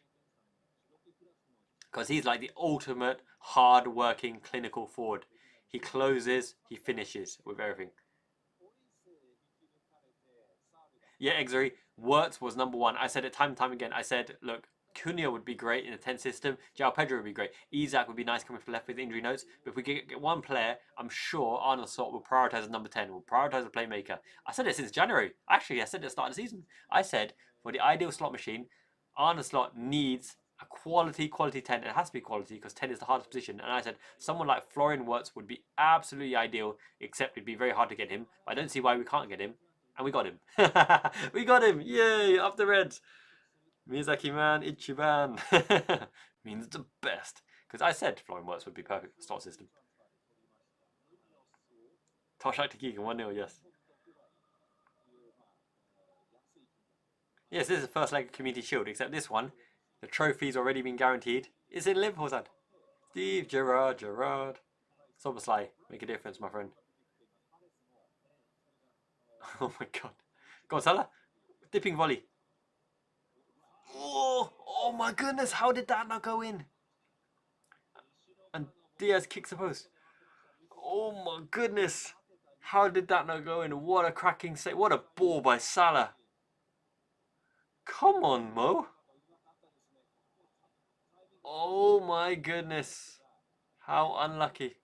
Because he's like the ultimate hard-working clinical forward. He closes, he finishes with everything. Yeah, Exery, Wirtz was number 1. I said it time and time again. I said, look, Cunha would be great in a 10 system. João Pedro would be great. Isak would be nice coming from left with injury notes. But if we get one player, I'm sure Arne Slot will prioritise a number 10. Will prioritise a playmaker. I said it since January. Actually, I said it at the start of the season. I said, for the ideal slot machine, Arne Slot needs a quality 10. It has to be quality because 10 is the hardest position. And I said, someone like Florian Wirtz would be absolutely ideal, except it'd be very hard to get him. But I don't see why we can't get him. And we got him. We got him. Yay, up the Reds. Miyazaki man, Ichiban. Means the best. Because I said Florian Wirtz would be perfect for the slot system. Toshak to Keegan, 1-0, yes. Yes, this is the first leg of Community Shield, except this one, the trophy's already been guaranteed. It's in Liverpool's hand. Steve Gerrard. Soberslay, make a difference, my friend. Oh my god. Go on, Salah. Dipping volley. Oh, oh my goodness, how did that not go in? And Diaz kicks the post. Oh my goodness. How did that not go in? What a cracking save. What a ball by Salah. Come on, Mo. Oh my goodness. How unlucky.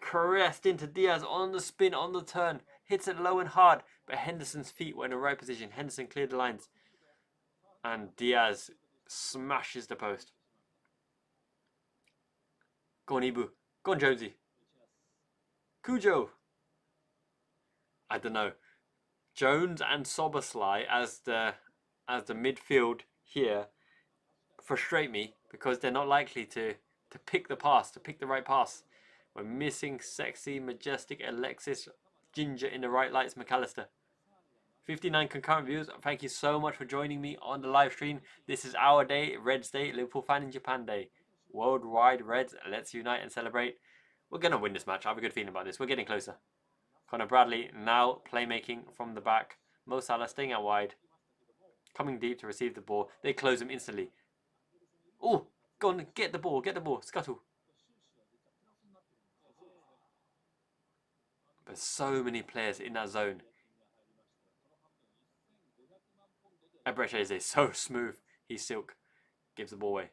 Caressed into Diaz on the spin, on the turn. Hits it low and hard. But Henderson's feet were in the right position. Henderson cleared the lines. And Diaz smashes the post. Go on, Ibu. Go on, Jonesy. Cujo. I don't know. Jones and Soberslai as the midfield here frustrate me because they're not likely to pick the pass, to pick the right pass. We're missing sexy, majestic Alexis Ginger in the right lights, McAllister. 59 concurrent views. Thank you so much for joining me on the live stream. This is our day, Reds Day, Liverpool Fan in Japan Day. Worldwide Reds, let's unite and celebrate. We're going to win this match. I have a good feeling about this. We're getting closer. Conor Bradley now playmaking from the back. Mo Salah staying out wide. Coming deep to receive the ball. They close him instantly. Oh, go on, get the ball, scuttle. There's so many players in that zone. Ebreche is so smooth. He's silk. Gives the ball away.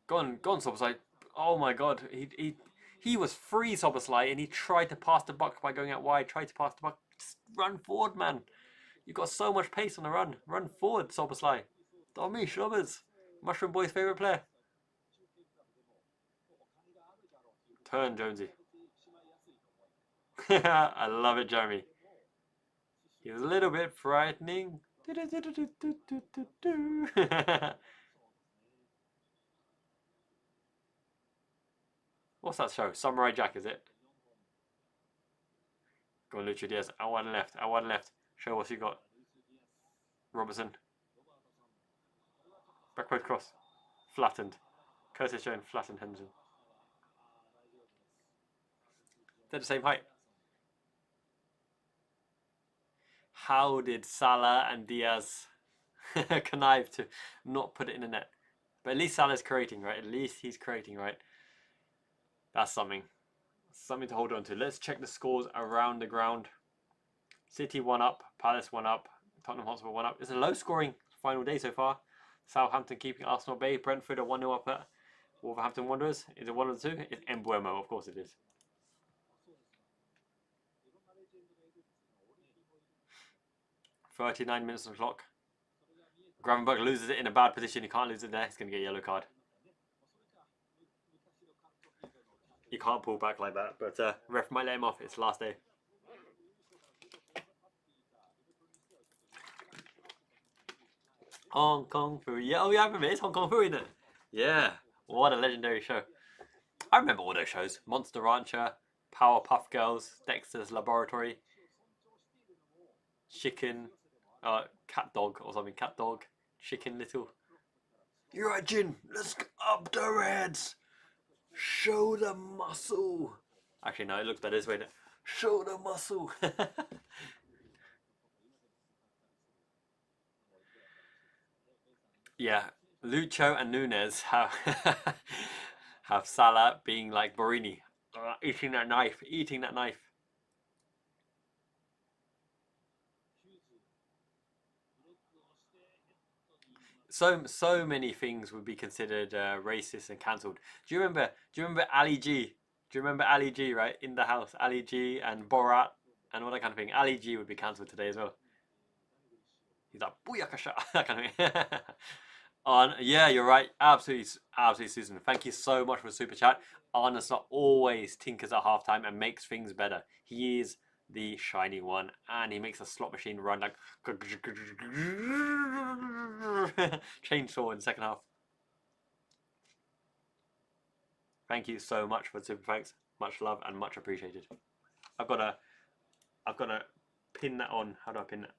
Go on, Soberslai. Oh my god. He was free, Soberslai, and he tried to pass the buck by going out wide. Tried to pass the buck. Just run forward, man. You've got so much pace on the run. Run forward, Soberslai. Tommy Schlubbers. Mushroom Boy's favourite player. Turn, Jonesy. I love it, Jeremy. He was a little bit frightening. What's that show? Samurai Jack, is it? Go on, Lucho Diaz. Out wide and left. Out wide and left. Show what you got. Robertson. Backward cross. Flattened. Curtis Jones flattened Henderson. They're the same height. How did Salah and Diaz connive to not put it in the net? But at least Salah's creating, right? At least he's creating, right? That's something. Something to hold on to. Let's check the scores around the ground. City 1 up. Palace 1 up. Tottenham Hotspur 1 up. It's a low scoring final day so far. Southampton keeping Arsenal at bay. Brentford are 1-0 up at Wolverhampton Wanderers. Is it 1 or 2? It's Mbuemo, of course it is. 39 minutes on the clock. Gravenberch loses it in a bad position. He can't lose it there. He's going to get a yellow card. You can't pull back like that, but ref might let him off. It's the last day. Hong Kong Fu. Yeah, oh yeah, I remember it. It's Hong Kong Fu, isn't it? Yeah, what a legendary show. I remember all those shows. Monster Rancher, Powerpuff Girls, Dexter's Laboratory, Chicken, Cat Dog or something. Cat Dog, Chicken Little. You're right, Jin. Let's up their heads. Show the muscle. Actually, no, it looks better this way. Show the muscle. Yeah, Lucho and Nunez have have Salah being like Borini, eating that knife, So many things would be considered racist and cancelled. Do you remember Ali G? Do you remember Ali G? Right, in the house, Ali G and Borat and all that kind of thing. Ali G would be cancelled today as well. He's like booyakasha, that kind of thing. Yeah, you're right. Absolutely, Susan. Thank you so much for the super chat. Arne Slot always tinkers at halftime and makes things better. He is the shiny one, and he makes a slot machine run like chainsaw in the second half. Thank you so much for the super thanks. Much love and much appreciated. I've got to pin that on. How do I pin that?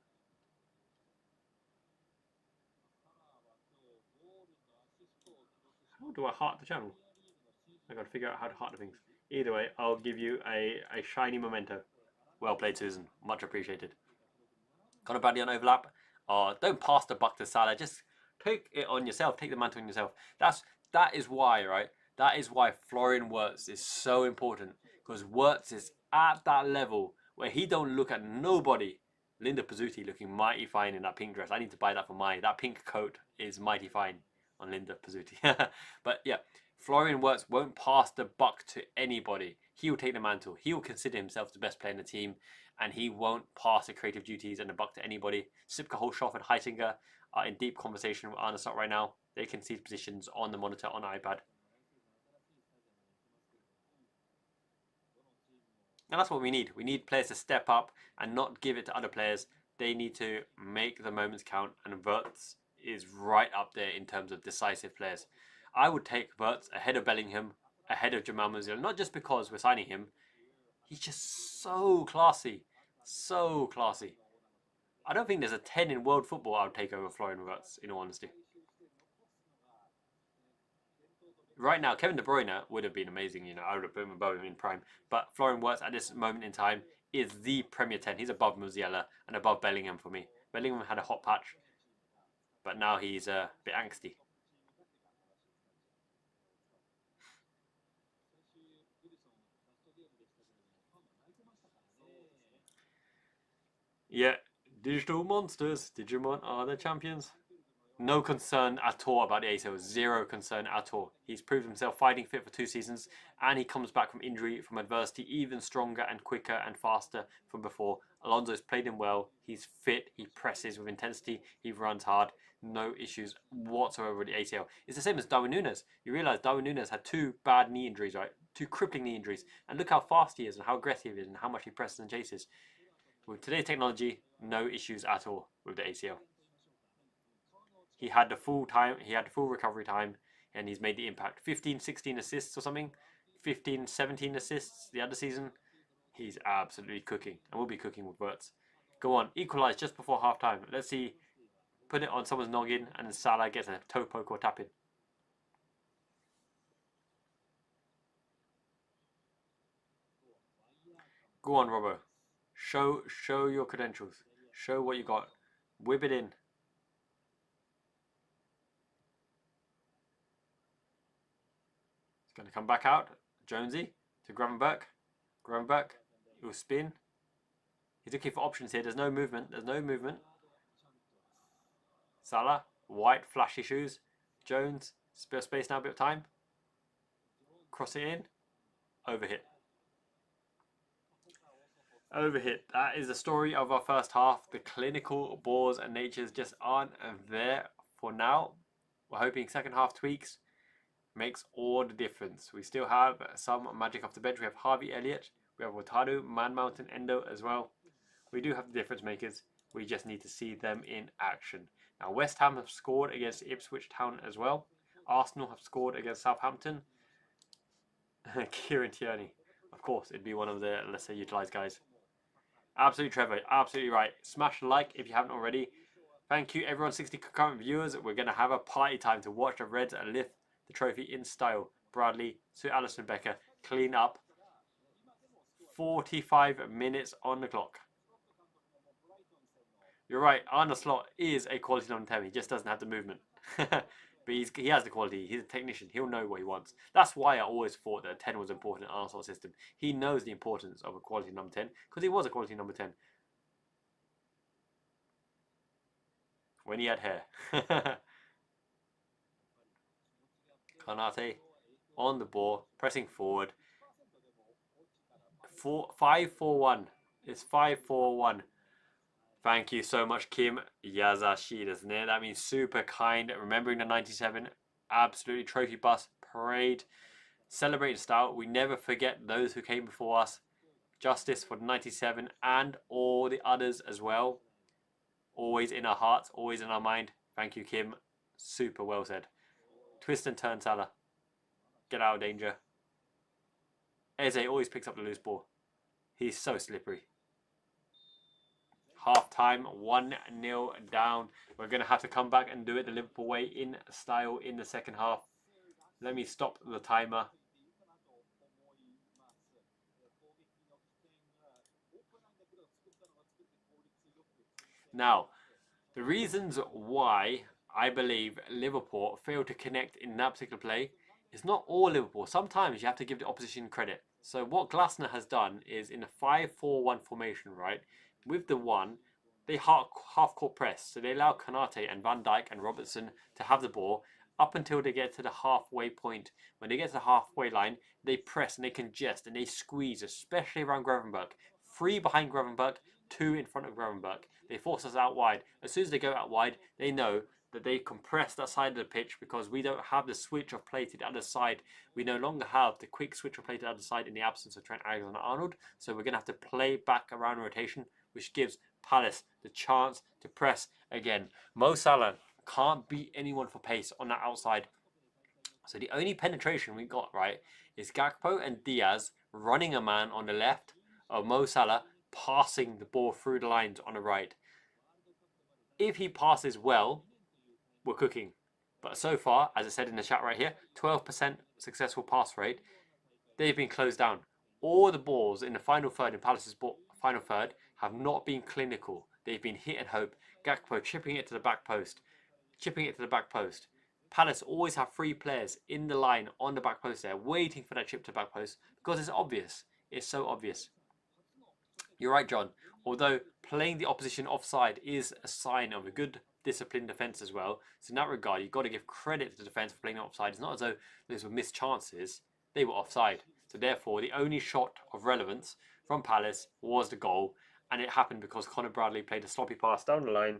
How do I heart the channel? I got to figure out how to heart the things. Either way, I'll give you a shiny memento. Well played, Susan. Much appreciated. Got a baddie on overlap. Don't pass the buck to Salah. Just take it on yourself. Take the mantle on yourself. That is why, right? That is why Florian Wirtz is so important. Because Wirtz is at that level where he don't look at nobody. Linda Pizzuti looking mighty fine in that pink dress. I need to buy that for mine. That pink coat is mighty fine on Linda Pizzuti. But yeah, Florian Wirtz won't pass the buck to anybody. He will take the mantle. He will consider himself the best player in the team, and he won't pass the creative duties and the buck to anybody. Sipka, Holshoff, and Heitinger are in deep conversation with Arne Slot right now. They can see positions on the monitor on iPad. And that's what we need. We need players to step up and not give it to other players. They need to make the moments count, and Wirtz is right up there in terms of decisive players. I would take Wirtz ahead of Bellingham, ahead of Jamal Musiala, not just because we're signing him. He's just so classy. So classy. I don't think there's a 10 in world football I would take over Florian Wirtz, in all honesty. Right now, Kevin De Bruyne would have been amazing. I would have put him above him in prime. But Florian Wirtz at this moment in time is the Premier 10. He's above Musiala and above Bellingham for me. Bellingham had a hot patch, but now he's a bit angsty. Yeah, digital monsters. Digimon are the champions. No concern at all about the ACL. Zero concern at all. He's proved himself fighting fit for 2 seasons, and he comes back from injury, from adversity, even stronger and quicker and faster from before. Alonso's played him well. He's fit. He presses with intensity. He runs hard. No issues whatsoever with the ACL. It's the same as Darwin Núñez. You realise Darwin Núñez had 2 bad knee injuries, right? 2 crippling knee injuries. And look how fast he is and how aggressive he is and how much he presses and chases. With today's technology, no issues at all with the ACL. He had the full time. He had the full recovery time, and he's made the impact. 15, 16 assists or something. 15, 17 assists the other season. He's absolutely cooking, and will be cooking with Wirtz. Go on, equalise just before half time. Let's see. Put it on someone's noggin, and then Salah gets a toe poke or tap in. Go on, Robbo. Show your credentials. Show what you got. Whip it in. It's going to come back out. Jonesy to Gravenberch. Gravenberch. He'll spin. He's looking for options here. There's no movement. There's no movement. Salah. White flashy shoes. Jones. Spare space now. A bit of time. Cross it in. Overhit. Overhit. That is the story of our first half. The clinical balls and natures just aren't there for now. We're hoping second half tweaks makes all the difference. We still have some magic off the bench. We have Harvey Elliott. We have Wataru, Man Mountain, Endo as well. We do have the difference makers. We just need to see them in action. Now, West Ham have scored against Ipswich Town as well. Arsenal have scored against Southampton. Kieran Tierney. Of course, it'd be one of the lesser utilised guys. Absolutely, Trevor. Absolutely right. Smash like if you haven't already. Thank you, everyone. 60 concurrent viewers. We're going to have a party time to watch the Reds lift the trophy in style. Bradley, Sir Alison Becker, clean up. 45 minutes on the clock. You're right, Arne Slot is a quality number 10. He just doesn't have the movement. But he has the quality. He's a technician. He'll know what he wants. That's why I always thought that 10 was important in Arne Slot's system. He knows the importance of a quality number 10 because he was a quality number 10. When he had hair. Kanate on the ball, pressing forward. 5-4-1. It's 5-4-1. Thank you so much, Kim Yazashi, doesn't it? That means super kind. Remembering the 97, absolutely trophy bus parade. Celebrating style. We never forget those who came before us. Justice for the 97 and all the others as well. Always in our hearts, always in our mind. Thank you, Kim. Super well said. Twist and turn, Salah. Get out of danger. Eze always picks up the loose ball. He's so slippery. Half time, 1-0 down. We're going to have to come back and do it the Liverpool way in style in the second half. Let me stop the timer. Now, the reasons why I believe Liverpool failed to connect in that particular play is not all Liverpool. Sometimes you have to give the opposition credit. So what Glasner has done is in a 5-4-1 formation, right? With the one, they half court press. So they allow Konate and Van Dijk and Robertson to have the ball up until they get to the halfway point. When they get to the halfway line, they press and they congest and they squeeze, especially around Gravenberch. 3 behind Gravenberch, 2 in front of Gravenberch. They force us out wide. As soon as they go out wide, they know that they compress that side of the pitch because we don't have the switch of play to the other side. We no longer have the quick switch of play to the other side in the absence of Trent Alexander-Arnold. So we're going to have to play back around rotation, which gives Palace the chance to press again. Mo Salah can't beat anyone for pace on that outside. So the only penetration we got, right, is Gakpo and Diaz running a man on the left of Mo Salah passing the ball through the lines on the right. If he passes well, we're cooking. But so far, as I said in the chat right here, 12% successful pass rate. They've been closed down. All the balls in the final third, in Palace's final third, have not been clinical. They've been hit and hope. Gakpo chipping it to the back post. Chipping it to the back post. Palace always have 3 players in the line on the back post there, waiting for that chip to the back post because it's obvious. It's so obvious. You're right, John. Although playing the opposition offside is a sign of a good disciplined defence as well. So in that regard, you've got to give credit to the defence for playing offside. It's not as though those were missed chances. They were offside. So therefore, the only shot of relevance from Palace was the goal. And it happened because Conor Bradley played a sloppy pass down the line.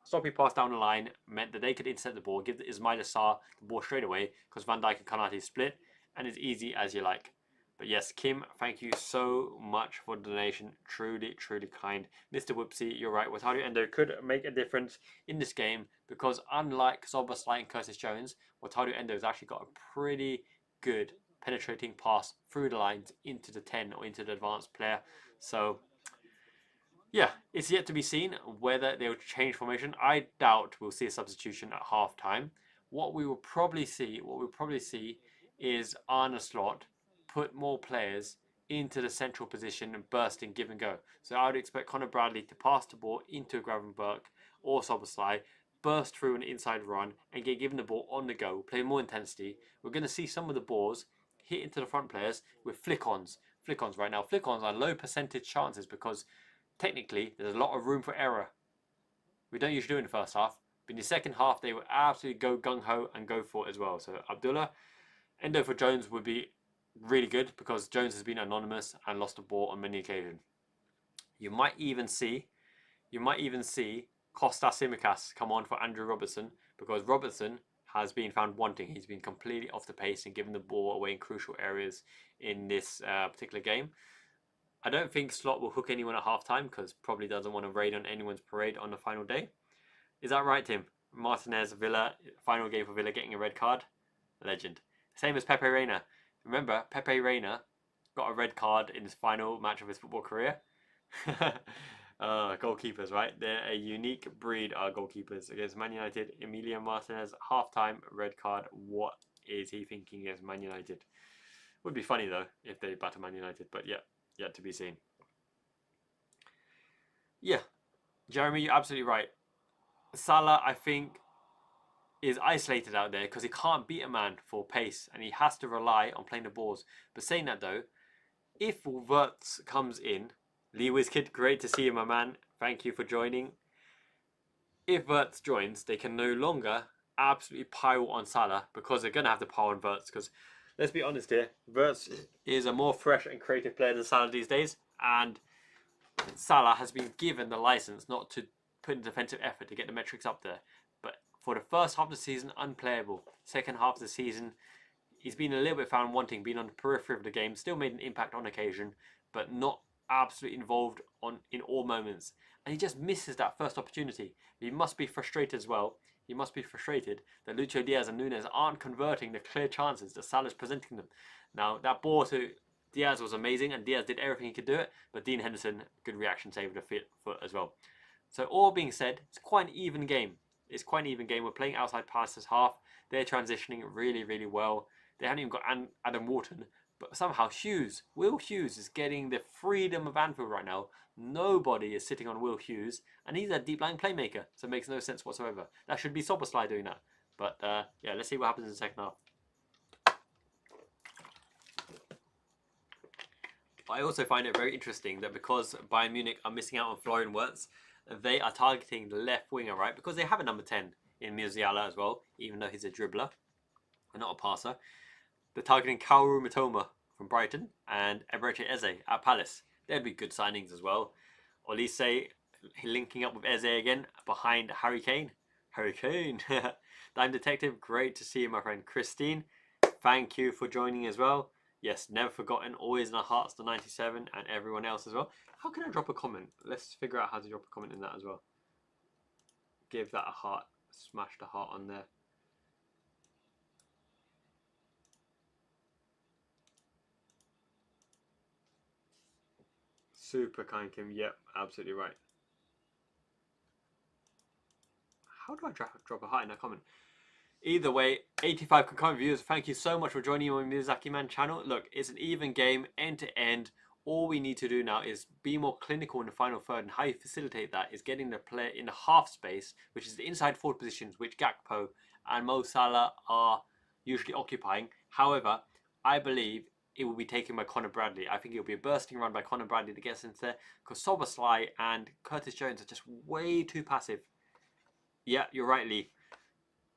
Sloppy pass down the line meant that they could intercept the ball, give Ismaila Sarr the ball straight away because Van Dijk and Konate split. And it's easy as you like. But yes, Kim, thank you so much for the donation. Truly, truly kind. Mr. Whoopsie, you're right. Wataru Endo could make a difference in this game because unlike Szoboszlai and Curtis Jones, Wataru Endo has actually got a pretty good penetrating pass through the lines into the 10 or into the advanced player. So, yeah, it's yet to be seen whether they will change formation. I doubt we'll see a substitution at half time. What we will probably see is Arne Slot put more players into the central position and burst in give and go. So I would expect Conor Bradley to pass the ball into Gravenberch or Szoboszlai, burst through an inside run and get given the ball on the go, play more intensity. We're going to see some of the balls hit into the front players with flick-ons. Flick-ons right now. Flick-ons are low percentage chances because technically there's a lot of room for error. We don't usually do it in the first half. But in the second half, they would absolutely go gung-ho and go for it as well. So Abdullah, Endo for Jones would be really good because Jones has been anonymous and lost the ball on many occasions. You might even see Kostas Tsimikas come on for Andrew Robertson because Robertson has been found wanting. He's been completely off the pace and given the ball away in crucial areas in this particular game. I don't think Slot will hook anyone at halftime because probably doesn't want to raid on anyone's parade on the final day. Is that right, Tim? Martinez, Villa, final game for Villa getting a red card? Legend. Same as Pepe Reina. Remember, Pepe Reina got a red card in his final match of his football career. Goalkeepers, right? They're a unique breed, our goalkeepers. Against Man United, Emilio Martinez, half-time, red card. What is he thinking against Man United? Would be funny, though, if they batter Man United. But yeah, yet to be seen. Yeah, Jeremy, you're absolutely right. Salah, I think, is isolated out there because he can't beat a man for pace and he has to rely on playing the balls. But saying that though, if Wirtz comes in, Lee Wizkid, great to see you, my man. Thank you for joining. If Wirtz joins, they can no longer absolutely pile on Salah because they're going to have to pile on Wirtz because, let's be honest here, Wirtz is a more fresh and creative player than Salah these days, and Salah has been given the license not to put in defensive effort to get the metrics up there. But for the first half of the season, unplayable. Second half of the season, he's been a little bit found wanting, been on the periphery of the game, still made an impact on occasion, but not absolutely involved in all moments. And he just misses that first opportunity. He must be frustrated as well. He must be frustrated that Lucho Diaz and Nunes aren't converting the clear chances that Salah's presenting them. Now, that ball to Diaz was amazing, and Diaz did everything he could do it, but Dean Henderson, good reaction save with the foot as well. So all being said, it's quite an even game. It's quite an even game. We're playing outside Palace's half. They're transitioning really, really well. They haven't even got Adam Wharton, but somehow Will Hughes is getting the freedom of Anfield right now. Nobody is sitting on Will Hughes, and he's a deep line playmaker, so it makes no sense whatsoever. That should be Soboslai doing that. But yeah, let's see what happens in the second half. I also find it very interesting that because Bayern Munich are missing out on Florian Wirtz, they are targeting the left winger, right? Because they have a number 10 in Musiala as well, even though he's a dribbler and not a passer. They're targeting Kaoru Mitoma from Brighton and Eberechi Eze at Palace. They'd be good signings as well. Olise linking up with Eze again behind Harry Kane. Harry Kane. Dime Detective, great to see you, my friend. Christine, thank you for joining as well. Yes, never forgotten, always in our hearts, the 97, and everyone else as well. How can I drop a comment? Let's figure out how to drop a comment in that as well. Give that a heart. Smash the heart on there. Super kind, Kim. Yep, absolutely right. How do I drop a heart in that comment? Either way, 85 concurrent viewers, thank you so much for joining me on Miyazaki Man channel. Look, it's an even game, end to end. All we need to do now is be more clinical in the final third, and how you facilitate that is getting the player in the half space, which is the inside forward positions, which Gakpo and Mo Salah are usually occupying. However, I believe it will be taken by Conor Bradley. I think it will be a bursting run by Conor Bradley to get us into there, because Soboslai and Curtis Jones are just way too passive. Yeah, you're right, Lee.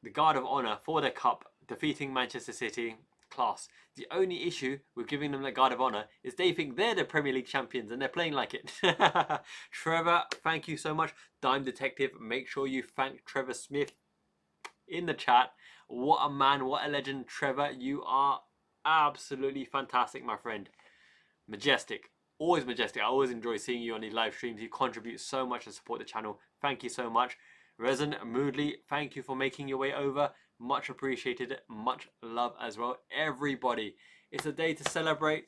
The Guard of Honour for their cup, defeating Manchester City, class. The only issue with giving them the Guard of Honour is they think they're the Premier League champions and they're playing like it. Trevor, thank you so much. Dime Detective, make sure you thank Trevor Smith in the chat. What a man, what a legend. Trevor, you are absolutely fantastic, my friend. Majestic. Always majestic. I always enjoy seeing you on these live streams. You contribute so much to support the channel. Thank you so much. Resin Moodley, thank you for making your way over. Much appreciated. Much love as well. Everybody, it's a day to celebrate.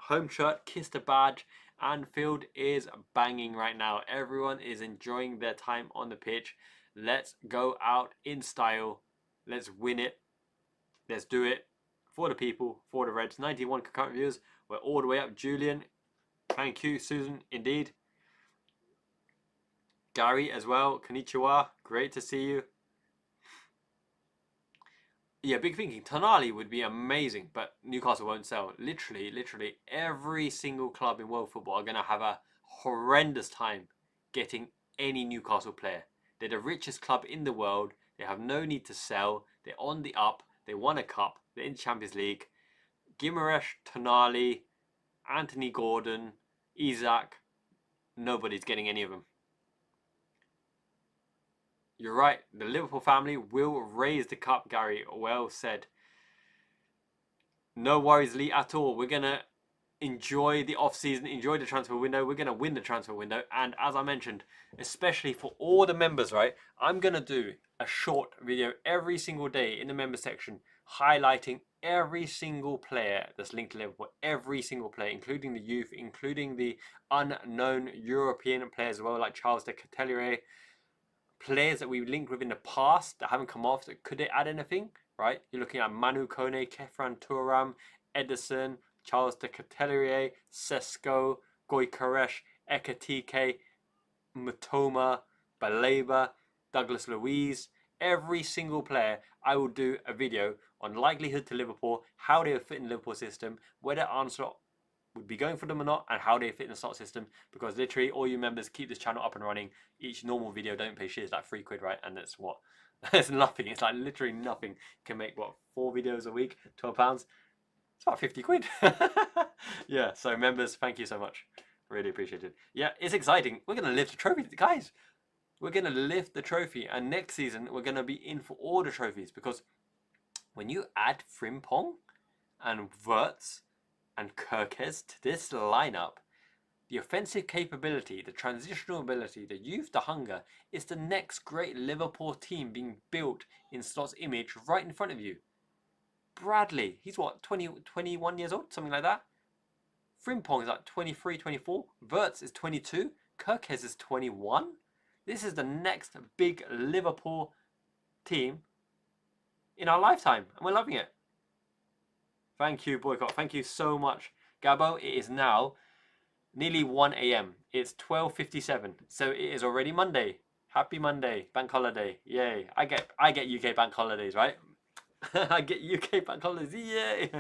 Home shirt, kiss the badge. Anfield is banging right now. Everyone is enjoying their time on the pitch. Let's go out in style. Let's win it. Let's do it. For the people, for the Reds. 91 concurrent viewers. We're all the way up. Julian, thank you. Susan, indeed. Gary as well, konnichiwa, great to see you. Yeah, big thinking, Tonali would be amazing, but Newcastle won't sell. Literally every single club in world football are going to have a horrendous time getting any Newcastle player. They're the richest club in the world, they have no need to sell, they're on the up, they won a cup, they're in Champions League. Gimaresh, Tonali, Anthony Gordon, Isaac, nobody's getting any of them. You're right. The Liverpool family will raise the cup, Gary. Well said. No worries, Lee, at all. We're going to enjoy the off-season, enjoy the transfer window. We're going to win the transfer window. And as I mentioned, especially for all the members, right, I'm going to do a short video every single day in the member section highlighting every single player that's linked to Liverpool. Every single player, including the youth, including the unknown European players as well, like Charles de Ketelaere. Players that we linked with in the past that haven't come off, that could they add anything, right? You're looking at Manu Kone, Kefran Turam, Edison, Charles de Ketelaere, Sesko, Goykaresh, Ekatike, Matoma, Baleba, Douglas Luiz. Every single player, I will do a video on likelihood to Liverpool, how they would fit in the Liverpool system, whether Arne Slot would be going for them or not, and how they fit in the slot system, because literally all you members keep this channel up and running. Each normal video don't pay shit, it's like £3 right, and it's what? It's nothing. It's like literally nothing. You can make what, 4 videos a week, £12. It's about 50 quid. Yeah, so members, thank you so much. Really appreciate it. Yeah, it's exciting. We're gonna lift the trophy, guys. We're gonna lift the trophy, and next season we're gonna be in for all the trophies, because when you add Frimpong and Wirtz and Kirkes to this lineup, the offensive capability, the transitional ability, the youth, the hunger, is the next great Liverpool team being built in Slot's image right in front of you. Bradley, he's what, 21 years old, something like that. Frimpong is like 23, 24. Wirtz is 22. Kirkes is 21. This is the next big Liverpool team in our lifetime, and we're loving it. Thank you, Boycott. Thank you so much. Gabo, it is now nearly 1 a.m. It's 12:57, so it is already Monday. Happy Monday, bank holiday, yay! I get UK bank holidays, right? I get UK bank holidays, yay!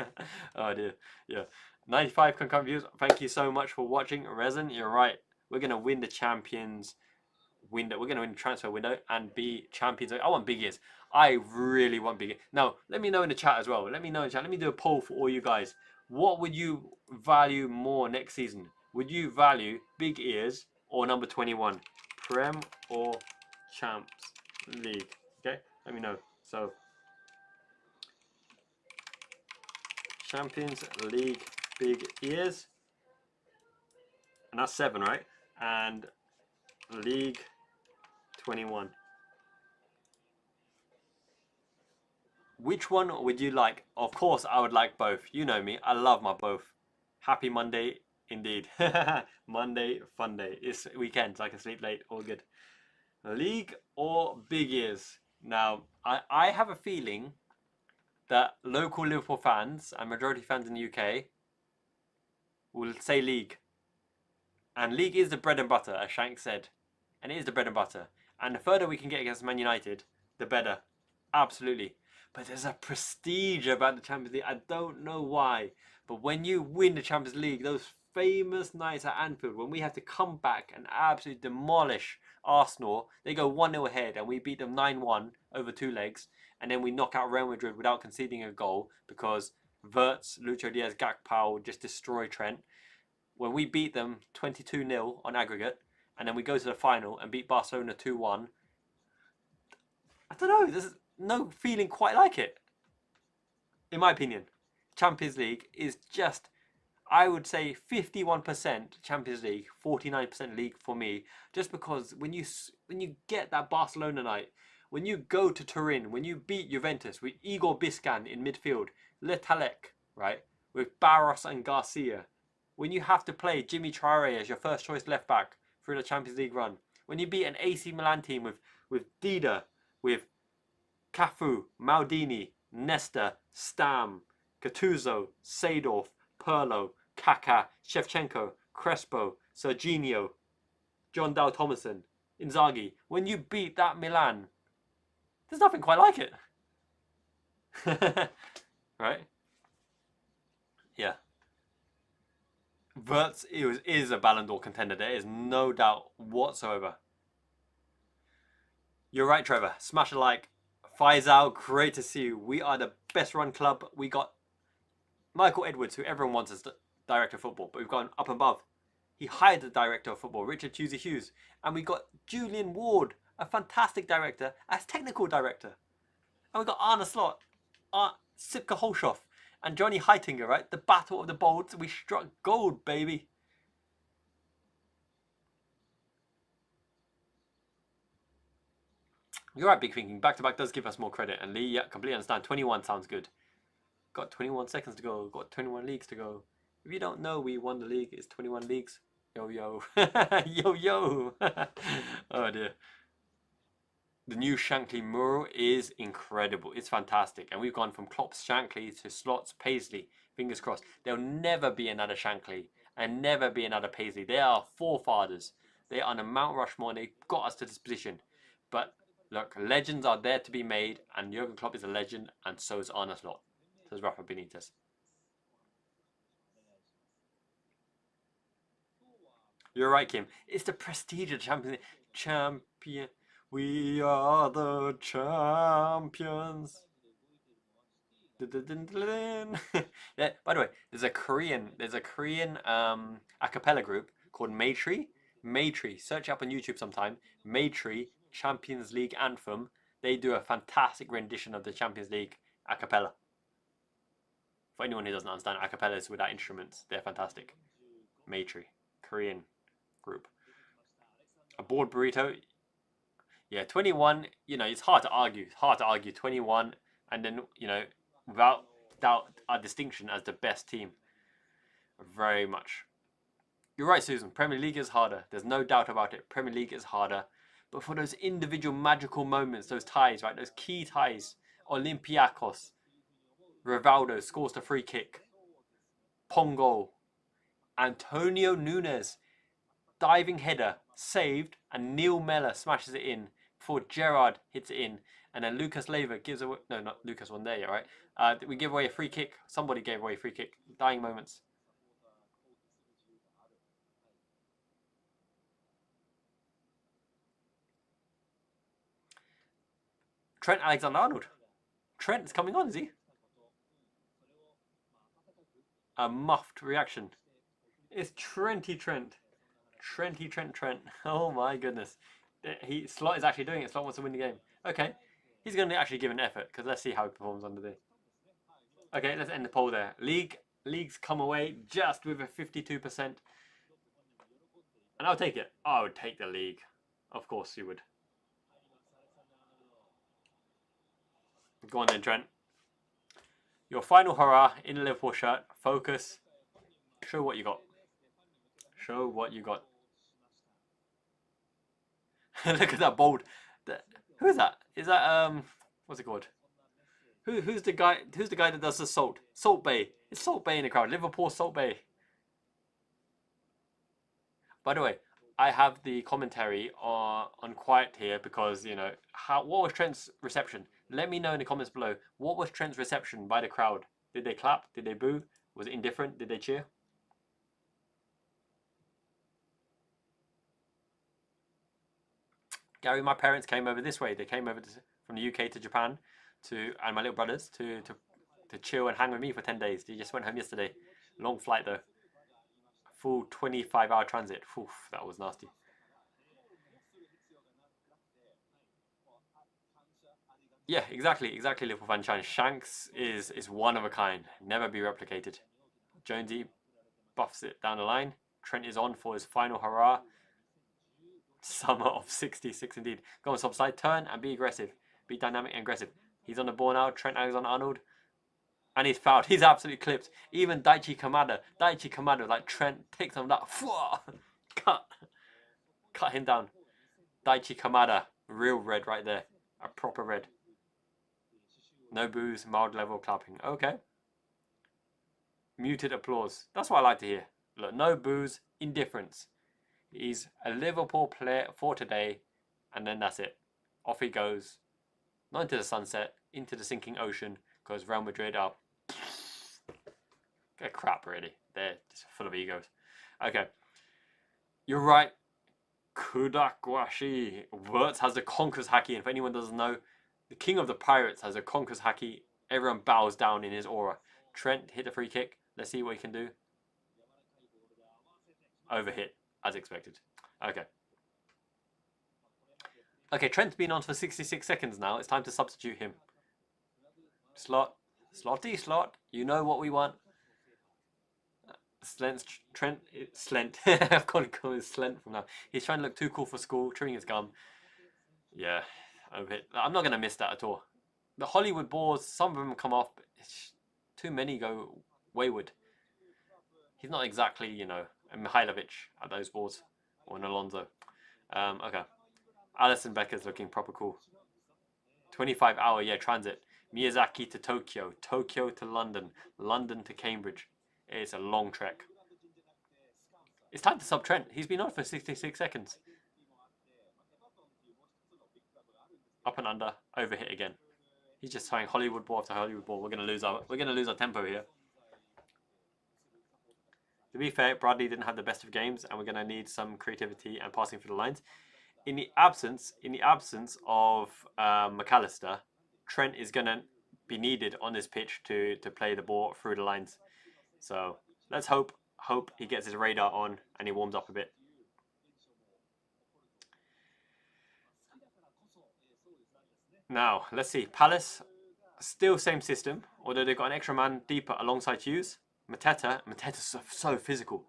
Oh dear, yeah. 95 concurrent views. Thank you so much for watching, Resin. You're right. We're gonna win the champions window. We're gonna win the transfer window and be champions. I want big ears. I really want big ears. Now, let me know in the chat as well. Let me know in the chat. Let me do a poll for all you guys. What would you value more next season? Would you value big ears or number 21? Prem or Champs League? Okay, let me know. So, Champions League big ears. And that's 7, right? And League 21. Which one would you like? Of course, I would like both. You know me. I love my both. Happy Monday indeed. Monday, fun day. It's weekend, so I can sleep late. All good. League or big ears? Now, I have a feeling that local Liverpool fans and majority fans in the UK will say league. And league is the bread and butter, as Shank said. And it is the bread and butter. And the further we can get against Man United, the better. Absolutely. But there's a prestige about the Champions League. I don't know why. But when you win the Champions League, those famous nights at Anfield, when we have to come back and absolutely demolish Arsenal, they go 1-0 ahead and we beat them 9-1 over 2 legs. And then we knock out Real Madrid without conceding a goal because Wirtz, Lucho Diaz, Gakpo just destroy Trent. When we beat them 22-0 on aggregate, and then we go to the final and beat Barcelona 2-1, I don't know, there's no feeling quite like it. In my opinion, Champions League is just, I would say 51% Champions League, 49% league for me, just because when you get that Barcelona night, when you go to Turin, when you beat Juventus with Igor Biscan in midfield, Letalek, right, with Barros and Garcia, when you have to play Jimmy Traore as your first choice left back through the Champions League run, when you beat an AC Milan team with Dida, with Cafu, Maldini, Nesta, Stam, Gattuso, Seedorf, Pirlo, Kaká, Shevchenko, Crespo, Serginho, John Dal Thomason, Inzaghi, when you beat that Milan, there's nothing quite like it. Right? Yeah. Wirtz is a Ballon d'Or contender. There is no doubt whatsoever. You're right, Trevor. Smash a like. Faisal, great to see you. We are the best run club. We got Michael Edwards, who everyone wants as the director of football, but we've gone up above. He hired the director of football, Richard Husey Hughes. And we got Julian Ward, a fantastic director, as technical director. And we got Arne Slot, Sipka Holshoff, and Johnny Heitinger, right? The battle of the bolts. We struck gold, baby. You're right, Big Thinking. Back-to-back does give us more credit. And Lee, yeah, completely understand. 21 sounds good. Got 21 seconds to go. Got 21 leagues to go. If you don't know, we won the league. It's 21 leagues. Yo, yo. Yo, yo. Oh, dear. The new Shankly mural is incredible. It's fantastic. And we've gone from Klopp's Shankly to Slot's Paisley. Fingers crossed. There'll never be another Shankly and never be another Paisley. They are forefathers. They are on a Mount Rushmore and they got us to this position. But look, legends are there to be made, and Jurgen Klopp is a legend, and so is Arne Slot. So is Rafa Benitez. You're right, Kim. It's the prestige of Champions League. Champion. We are the champions. Yeah, by the way, there's a Korean a cappella group called Maytree. Maytree. Search it up on YouTube sometime. Maytree Champions League anthem. They do a fantastic rendition of the Champions League a cappella. For anyone who doesn't understand, a cappellas without instruments, they're fantastic. Maytree, Korean group. A board burrito. Yeah, 21, you know, it's hard to argue. It's hard to argue 21 and then, you know, without doubt our distinction as the best team. Very much. You're right, Susan. Premier League is harder. There's no doubt about it. Premier League is harder. But for those individual magical moments, those ties, right? Those key ties. Olympiacos. Rivaldo scores the free kick. Pongo. Antonio Nunes. Diving header. Saved. And Neil Mellor smashes it in before Gerrard hits it in. And then Lucas Leiva gives away... No, not Lucas one there, right? We give away a free kick. Somebody gave away a free kick. Dying moments. Trent Alexander-Arnold. Trent's coming on, is he? A muffed reaction. It's Trenty Trent. Trenty Trent. Oh my goodness. Slot is actually doing it. Slot wants to win the game. Okay. He's going to actually give an effort because let's see how he performs under there. Okay, let's end the poll there. Leagues come away just with a 52%. And I'll take it. I would take the league. Of course you would. Go on then, Trent. Your final hurrah in a Liverpool shirt. Focus. Show what you got. Show what you got. Look at that bold. Who is that? Is that what's it called? Who's the guy? Who's the guy that does the Salt? Salt Bay. It's Salt Bay in the crowd. Liverpool Salt Bay. By the way, I have the commentary on quiet here because you know what was Trent's reception? Let me know in the comments below. What was Trent's reception by the crowd? Did they clap? Did they boo? Was it indifferent? Did they cheer? Gary, my parents came over this way. They came over from the UK to Japan and my little brothers to chill and hang with me for 10 days. They just went home yesterday. Long flight though. Full 25-hour transit. Oof, that was nasty. Yeah, exactly, Liverpool fan shine. Shanks is one of a kind. Never be replicated. Jonesy buffs it down the line. Trent is on for his final hurrah. Summer of 66 indeed. Go on subside, turn and be aggressive. Be dynamic and aggressive. He's on the ball now. Trent Alexander-Arnold. And he's fouled. He's absolutely clipped. Even Daichi Kamada, like Trent takes him that. Cut him down. Daichi Kamada. Real red right there. A proper red. No boos, mild level clapping. Okay. Muted applause. That's what I like to hear. Look, no boos, indifference. He's a Liverpool player for today, and then that's it. Off he goes. Not into the sunset, into the sinking ocean, because Real Madrid are crap really. They're just full of egos. Okay. You're right. Kudakwashi. Wirtz has the Conqueror's Haki, and if anyone doesn't know, the King of the Pirates has a Conqueror's Haki. Everyone bows down in his aura. Trent hit the free kick. Let's see what he can do. Overhit. As expected. Okay. Okay, Trent's been on for 66 seconds now. It's time to substitute him. Slot. You know what we want. Trent. Slent. I've got to call him Slent from now. He's trying to look too cool for school, chewing his gum. Yeah. Overhit. I'm not going to miss that at all. The Hollywood balls, some of them come off. Too many go wayward. He's not exactly, you know, a Mihailovic at those balls, or an Alonso. Okay. Alisson Becker's looking proper cool. 25-hour, transit. Miyazaki to Tokyo. Tokyo to London. London to Cambridge. It's a long trek. It's time to sub Trent. He's been on for 66 seconds. Up and under. Overhit again. He's just throwing Hollywood ball after Hollywood ball. We're gonna lose our tempo here. To be fair, Bradley didn't have the best of games, and we're going to need some creativity and passing through the lines. In the absence of McAllister, Trent is going to be needed on this pitch to play the ball through the lines. So let's hope he gets his radar on and he warms up a bit. Now let's see. Palace, still same system, although they've got an extra man deeper alongside Hughes. Mateta's so physical.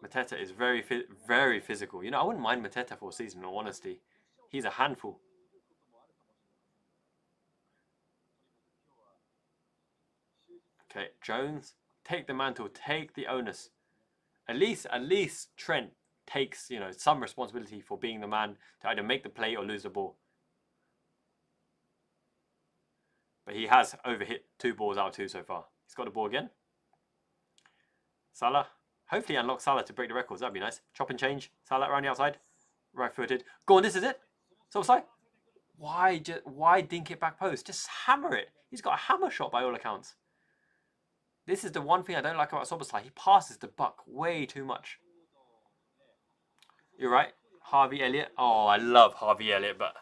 Mateta is very physical. You know, I wouldn't mind Mateta for a season, in all honesty. He's a handful. Okay, Jones, take the mantle, take the onus. At least Trent takes, you know, some responsibility for being the man to either make the play or lose the ball. But he has overhit 2 balls out of 2 so far. He's got the ball again. Salah. Hopefully unlock Salah to break the records. That'd be nice. Chop and change. Salah around the outside. Right-footed. Go on, this is it. Szoboszlai. Why dink it back post? Just hammer it. He's got a hammer shot by all accounts. This is the one thing I don't like about Szoboszlai. He passes the buck way too much. You're right. Harvey Elliott. Oh, I love Harvey Elliott, but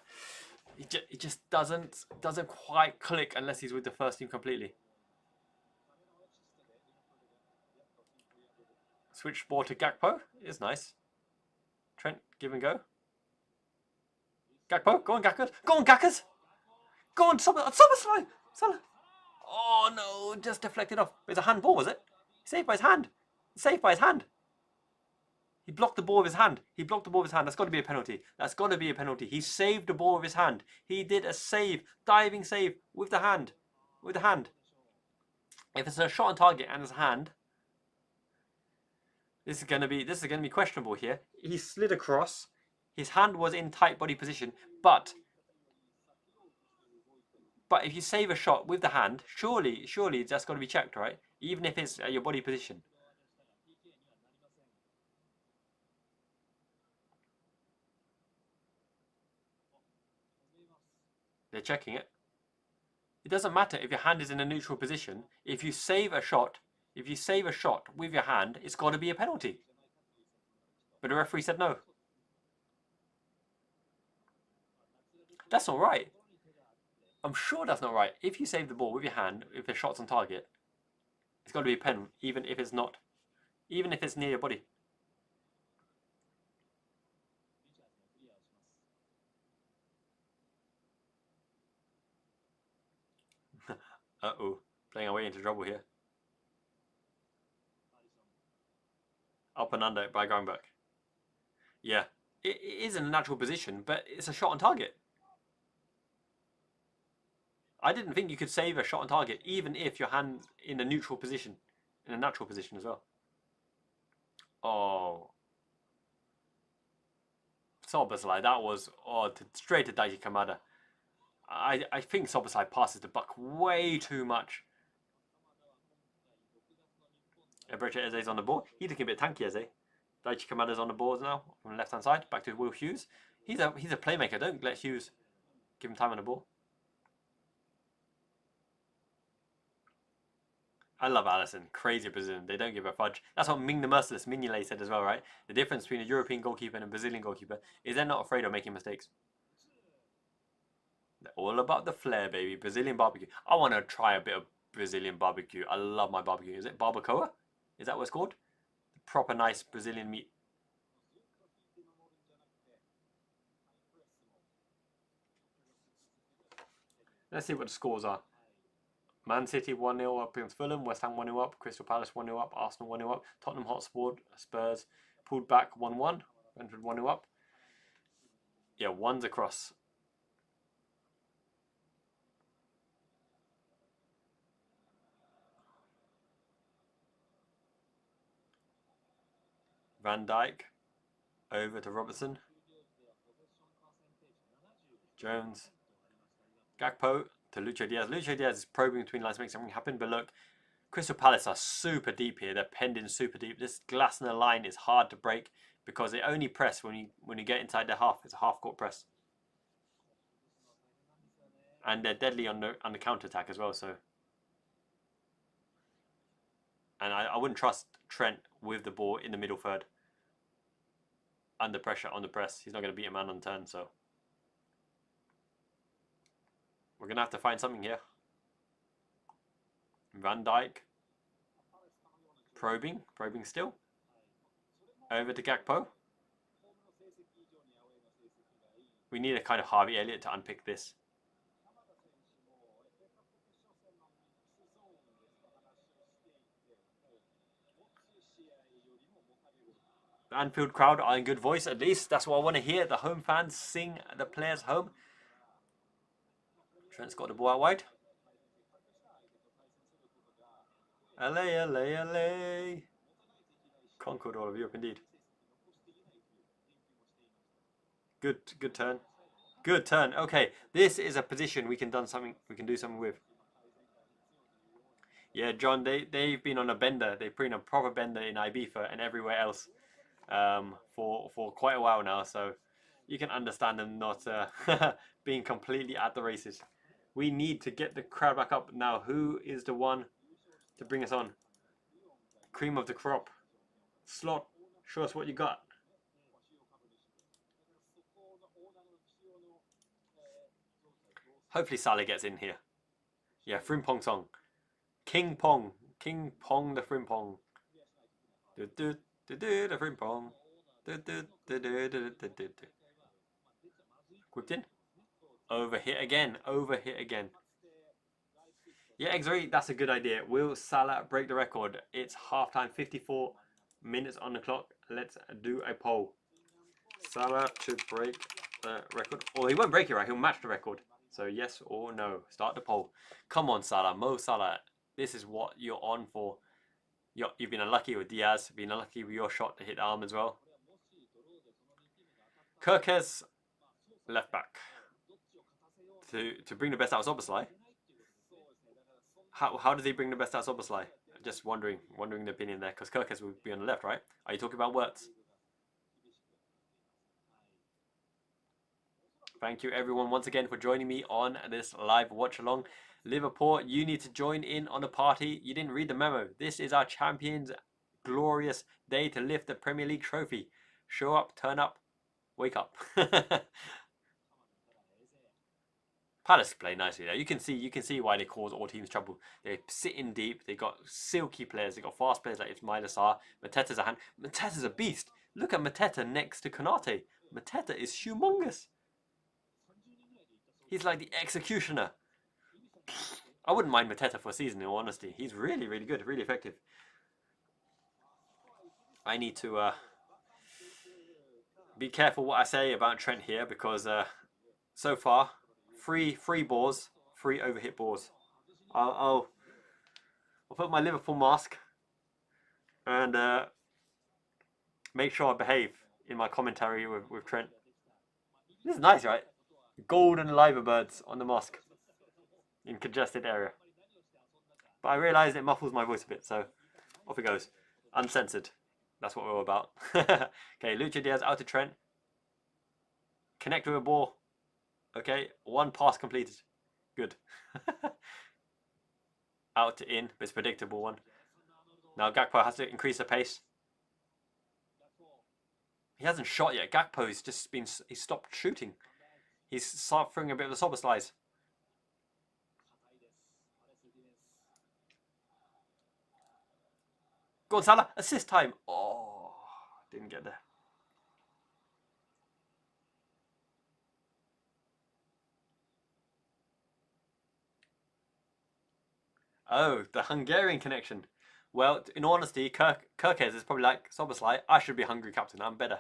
it just doesn't quite click unless he's with the first team completely. Switch ball to Gakpo is nice. Trent, give and go. Gakpo, go on Gackers. Go on Gackers. Go on Szoboszlai. Salah. Oh no, just deflected off. It's a handball, was it? Saved by his hand. Saved by his hand. He blocked the ball with his hand. He blocked the ball with his hand. That's got to be a penalty. That's got to be a penalty. He saved the ball with his hand. He did a save, diving save with the hand. With the hand. If it's a shot on target and his hand, this is gonna be questionable here. He slid across. His hand was in tight body position, but if you save a shot with the hand, surely that's got to be checked, right? Even if it's at your body position. They're checking it. It doesn't matter if your hand is in a neutral position. If you save a shot with your hand, it's got to be a penalty. But the referee said no. That's not right. I'm sure that's not right. If you save the ball with your hand, if the shot's on target, it's got to be a pen, even if it's not. Even if it's near your body. Uh-oh. Playing our way into trouble here. Up and under by going back. Yeah. It is in a natural position, but it's a shot on target. I didn't think you could save a shot on target, even if your hand's in a neutral position. In a natural position as well. Oh. Szoboszlai, that was straight to Dijk Kamada. I think Szoboszlai passes the buck way too much. Eberechi Eze's on the ball. He's looking a bit tanky, Eze. Dijk Kamada's on the ball now from the left hand side. Back to Will Hughes. He's a playmaker. Don't let Hughes give him time on the ball. I love Alisson. Crazy Brazilian. They don't give a fudge. That's what Ming the Merciless Mignolet said as well, right? The difference between a European goalkeeper and a Brazilian goalkeeper is they're not afraid of making mistakes. They're all about the flair, baby. Brazilian barbecue. I want to try a bit of Brazilian barbecue. I love my barbecue. Is it barbacoa? Is that what it's called? The proper nice Brazilian meat. Let's see what the scores are. Man City 1-0 up against Fulham, West Ham 1-0 up, Crystal Palace 1-0 up, Arsenal 1-0 up, Tottenham Hotspur, Spurs pulled back 1-1, Brentford 1-0 up. Yeah, one's across. Van Dijk over to Robertson. Jones. Gakpo to Lucho Diaz. Lucho Diaz is probing between lines to make something happen, but look, Crystal Palace are super deep here. They're penned in super deep. This Glasner line is hard to break because they only press when you get inside their half. It's a half-court press. And they're deadly on the counter-attack as well, so. And I wouldn't trust Trent with the ball in the middle third. Under pressure, on the press. He's not going to beat a man on turn, so. We're going to have to find something here. Van Dijk. Probing still. Over to Gakpo. We need a kind of Harvey Elliott to unpick this. The Anfield crowd are in good voice, at least. That's what I want to hear. The home fans sing the players home. Trent's got the ball out wide. LA, LA, LA. Conquered all of Europe, indeed. Good turn. Good turn. Okay, this is a position we can do something with. Yeah, John, they've been on a bender. They've been on a proper bender in Ibiza and everywhere else for quite a while now. So you can understand them not being completely at the races. We need to get the crowd back up now. Who is the one to bring us on? Cream of the crop. Slot, show us what you got. Hopefully Salah gets in here. Yeah, Frimpong song. King Pong. King Pong the Frimpong. Do do do do the Frimpong. Do do do do do do do. Whipped in. Over hit again. Over hit again. Yeah, X3, that's a good idea. Will Salah break the record? It's halftime, 54 minutes on the clock. Let's do a poll. Salah to break the record. Or he won't break it, right? He'll match the record. So yes or no. Start the poll. Come on, Salah. Mo Salah. This is what you're on for. You've been unlucky with Diaz. Been unlucky with your shot to hit the arm as well. Kirkes, left back. To bring the best out of Szoboszlai. How does he bring the best out of Szoboszlai? Just wondering the opinion there, because Kirkes will be on the left, right? Are you talking about Wirtz? Thank you everyone once again for joining me on this live watch along. Liverpool, you need to join in on the party. You didn't read the memo. This is our champions' glorious day to lift the Premier League trophy. Show up, turn up, wake up. Palace play nicely there. You can see why they cause all teams trouble. They sit in deep. They got silky players. They got fast players like Ismail Assar. Mateta's a hand. Mateta's a beast. Look at Mateta next to Konate. Mateta is humongous. He's like the executioner. I wouldn't mind Mateta for a season, in all honesty. He's really, really good, really effective. I need to be careful what I say about Trent here, because so far, three balls, 3 overhit balls. I'll put my Liverpool mask and make sure I behave in my commentary with Trent. This is nice, right? Golden liver birds on the mosque in congested area. But I realise it muffles my voice a bit, so off it goes. Uncensored. That's what we're all about. Okay, Lucha Diaz out to Trent. Connect with a ball. Okay, 1 pass completed. Good. Out to in, but it's a predictable one. Now Gakpo has to increase the pace. He hasn't shot yet. Gakpo has just he's stopped shooting. He's suffering a bit of the Szoboszlais. Go on, Salah. Assist time. Oh, didn't get there. Oh, the Hungarian connection. Well, in honesty, Kirkes is probably like Szoboszlai. I should be Hungary captain. I'm better.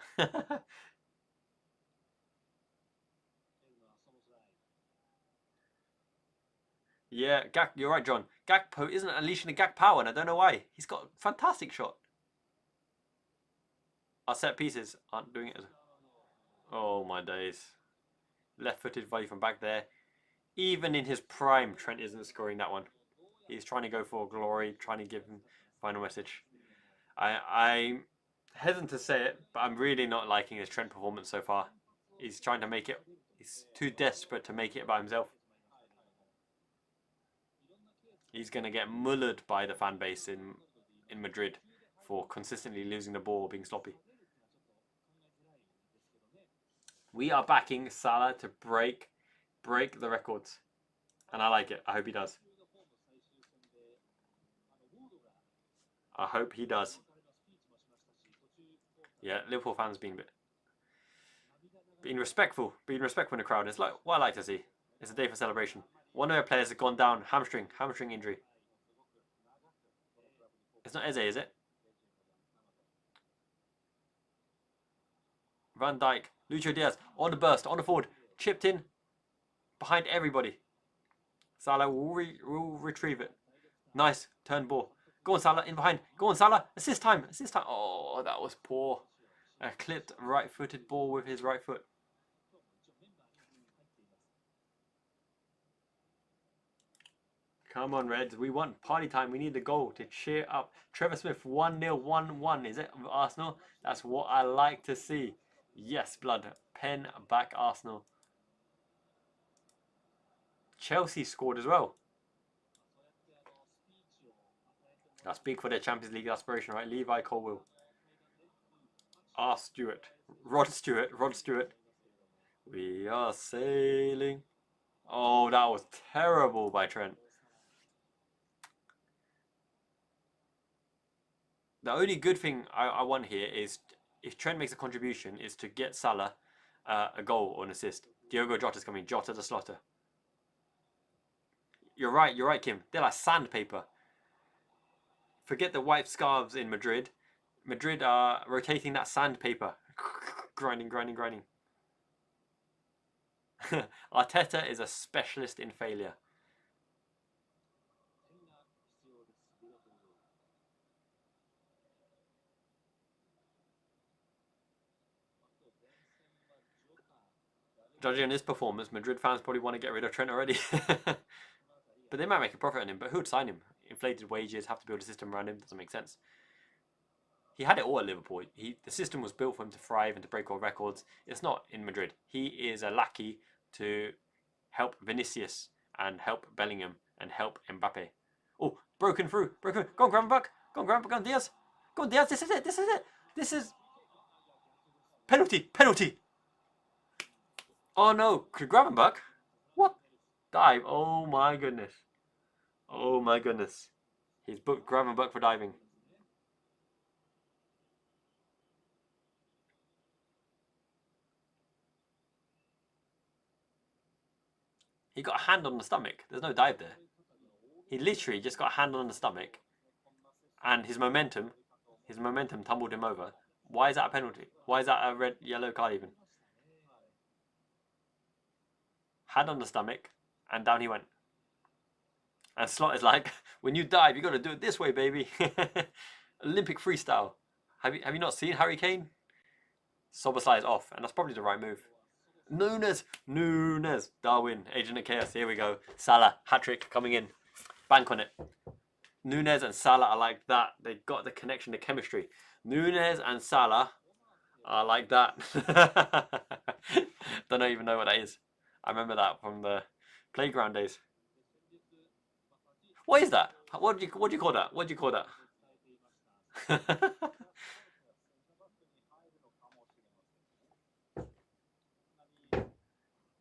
Yeah, you're right, John. Gakpo isn't unleashing the Gak power, and I don't know why. He's got a fantastic shot. Our set pieces aren't doing it. Oh my days. Left-footed volley from back there. Even in his prime, Trent isn't scoring that one. He's trying to go for glory, trying to give him final message. I'm hesitant to say it, but I'm really not liking his Trent performance so far. He's trying to make it. He's too desperate to make it by himself. He's going to get mullered by the fan base in Madrid for consistently losing the ball, being sloppy. We are backing Salah to break the records. And I like it. I hope he does. I hope he does. Yeah, Liverpool fans being respectful in the crowd. It's like what I like to see. It's a day for celebration. One of their players has gone down, hamstring injury. It's not Eze, is it? Van Dijk, Lucho Diaz on the burst, on the forward, chipped in behind everybody. Salah will retrieve it. Nice turn ball. Go on, Salah, in behind. Go on, Salah. Assist time. Oh, that was poor. A clipped right-footed ball with his right foot. Come on, Reds. We want party time. We need the goal to cheer up. Trevor Smith, 1-0, 1-1. Is it Arsenal? That's what I like to see. Yes, blood. Pen back Arsenal. Chelsea scored as well. That's big for their Champions League aspiration, right? Levi Colwill. Stewart. Rod Stewart. We are sailing. Oh, that was terrible by Trent. The only good thing I want here is if Trent makes a contribution is to get Salah a goal or an assist. Diogo Jota's coming. Jota the Slotter. You're right, Kim. They're like sandpaper. Forget the white scarves in Madrid. Madrid are rotating that sandpaper. Grinding. Arteta is a specialist in failure. Judging on his performance, Madrid fans probably want to get rid of Trent already. But they might make a profit on him. But who would sign him? Inflated wages, have to build a system around him. Doesn't make sense. He had it all at Liverpool. The system was built for him to thrive and to break all records. It's not in Madrid. He is a lackey to help Vinicius and help Bellingham and help Mbappe. Oh, broken through. Go on, Gravenberch. Go on, Diaz. Go on, Diaz. This is it. This is penalty. Oh no, Gravenberch. What? Dive. Oh my goodness. He's booked Gravenberch for diving. He got a hand on the stomach. There's no dive there. He literally just got a hand on the stomach, and his momentum tumbled him over. Why is that a penalty? Why is that a yellow card even? Hand on the stomach, and down he went. And Slot is like, when you dive, you got to do it this way, baby. Olympic freestyle. Have you not seen Harry Kane? Soboslai is off, and that's probably the right move. Nunes, Darwin, Agent of Chaos. Here we go. Salah, hat-trick coming in. Bank on it. Nunes and Salah are like that. They got the connection, the chemistry. Nunes and Salah are like that. Don't even know what that is. I remember that from the playground days. What is that? What do you call that? What do you call that?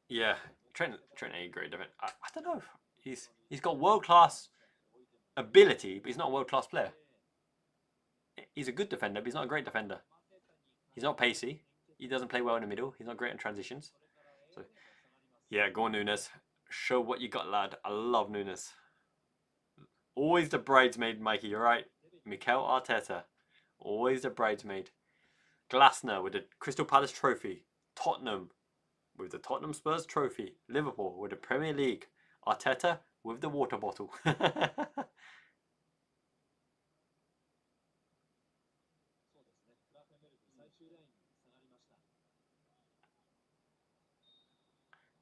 Yeah, Trent ain't a great defender. I don't know. He's got world class ability, but he's not a world class player. He's a good defender, but he's not a great defender. He's not pacey. He doesn't play well in the middle. He's not great in transitions. So, yeah, go on, Nunes. Show what you got, lad. I love Nunes. Always the bridesmaid, Mikey. You're right. Mikel Arteta. Always the bridesmaid. Glasner with the Crystal Palace trophy. Tottenham with the Tottenham Spurs trophy. Liverpool with the Premier League. Arteta with the water bottle.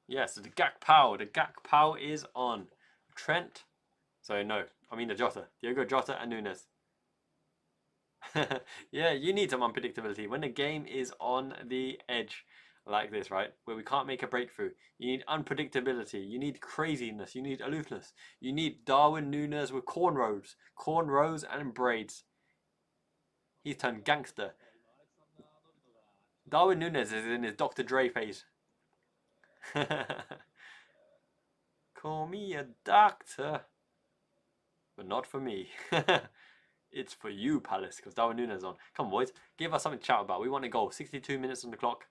Yes, the Gakpow is on. Trent. So no, I mean the Jota. Diogo Jota and Nunes. Yeah, you need some unpredictability. When the game is on the edge like this, right? Where we can't make a breakthrough. You need unpredictability. You need craziness. You need aloofness. You need Darwin Nunes with cornrows. Cornrows and braids. He's turned gangster. Darwin Nunes is in his Dr. Dre phase. Call me a doctor. But not for me. It's for you, Palace, because Darwin Nunes is on. Come on, boys. Give us something to chat about. We want a goal. 62 minutes on the clock.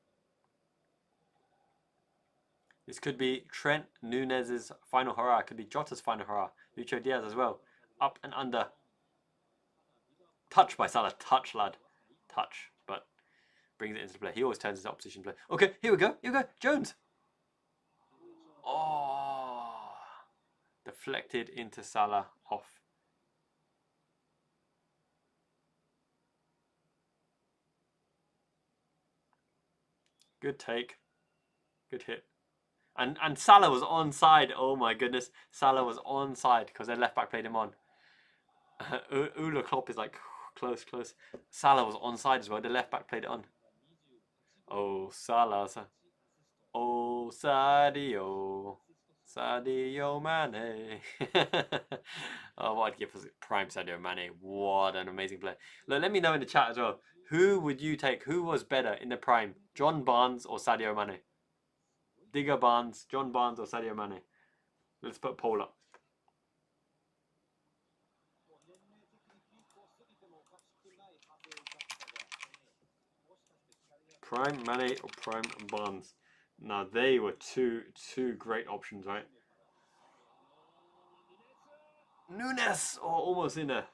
This could be Trent Nunes' final hurrah. It could be Jota's final hurrah. Lucho Diaz as well. Up and under. Touch by Salah. Touch, lad. Touch. But brings it into play. He always turns his opposition play. Okay, here we go. Jones. Oh. Deflected into Salah. Off. Good take. Good hit. And Salah was onside. Oh my goodness, Salah was onside because their left back played him on. Ula Klopp is like close. Salah was onside as well. The left back played it on. Oh Salah, oh Sadio, Sadio Mane. Oh, what I'd give for prime Sadio Mane. What an amazing player. Look, let me know in the chat as well. Who would you take? Who was better in the prime? John Barnes or Sadio Mane? Digger Barnes, John Barnes or Sadio Mane? Let's put a poll up. Prime Mane or Prime Barnes? Now they were two great options, right? Nunes, or almost in there.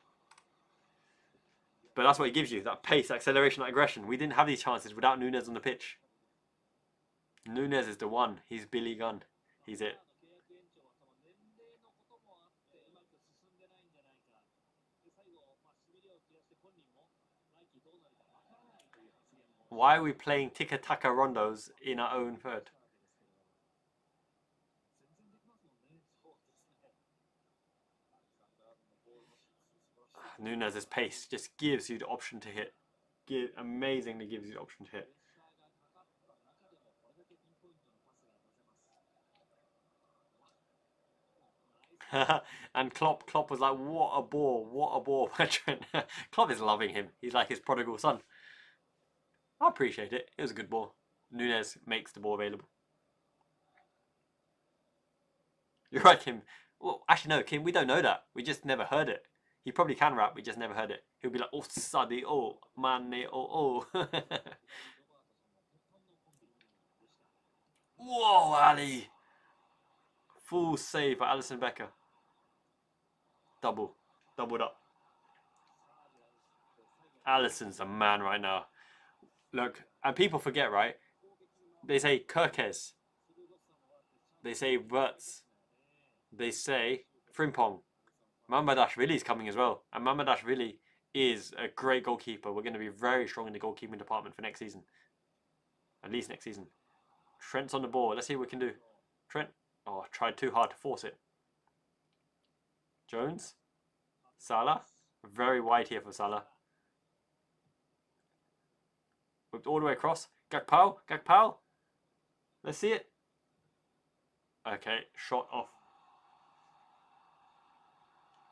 But that's what he gives you, that pace, acceleration, that aggression. We didn't have these chances without Nunes on the pitch. Nunes is the one. He's Billy Gunn. He's it. Why are we playing tiki-taka rondos in our own third? Nunes' pace just gives you the option to hit. Amazingly gives you the option to hit. And Klopp was like, what a ball, Trent. Klopp is loving him. He's like his prodigal son. I appreciate it. It was a good ball. Nunes makes the ball available. You're right, Kim. Well, actually, no, Kim, we don't know that. We just never heard it. He probably can rap, we just never heard it. He'll be like, oh, Sadi, oh, Mane, oh. Whoa, Ali. Full save for Alisson Becker. Doubled up. Alisson's a man right now. Look, and people forget, right? They say Kirkes. They say Wirtz. They say Frimpong. Mamadashvili is coming as well. And Mamadashvili is a great goalkeeper. We're going to be very strong in the goalkeeping department for next season. At least next season. Trent's on the ball. Let's see what we can do. Trent. Oh, tried too hard to force it. Jones. Salah. Very wide here for Salah. Whipped all the way across. Gakpo. Let's see it. Okay, shot off.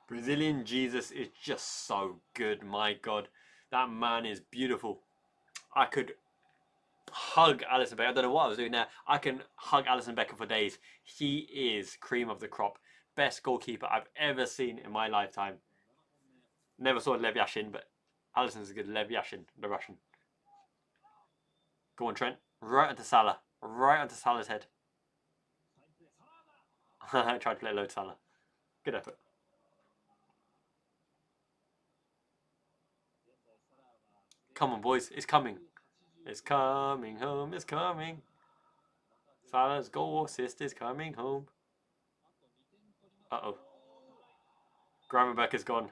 Brazilian Jesus is just so good, my God. That man is beautiful. I could hug Alisson Becker. I don't know what I was doing there. I can hug Alisson Becker for days. He is cream of the crop. Best goalkeeper I've ever seen in my lifetime. Never saw Lev Yashin, but Alisson's a good Lev Yashin, the Russian. Go on, Trent. Right onto Salah. Right onto Salah's head. I tried to play low to Salah. Good effort. Come on, boys. It's coming. It's coming home. It's coming. Salah's goal assist is coming home. Uh-oh. Gravenberch is gone.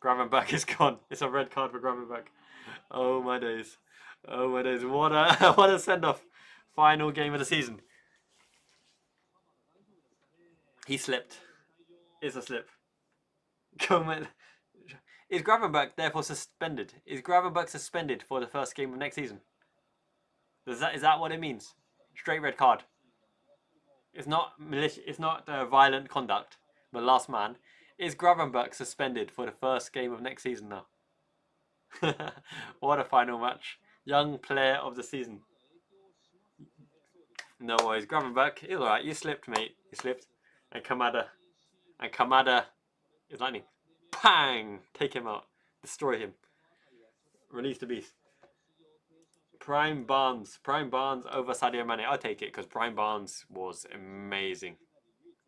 Gravenberch is gone. It's a red card for Gravenberch. Oh my days. Oh my days. What a send-off. Final game of the season. He slipped. It's a slip. Come on. Is Gravenberch therefore suspended? Is Gravenberch suspended for the first game of next season? Is that what it means? Straight red card. It's not malicious. It's not violent conduct. The last man. Is Gravenberch suspended for the first game of next season now? What a final match. Young player of the season. No worries. Gravenberch, it's alright. You slipped, mate. You slipped. And Kamada is lightning. Pang! Take him out. Destroy him. Release the beast. Prime Barnes over Sadio Mane. I'll take it because Prime Barnes was amazing.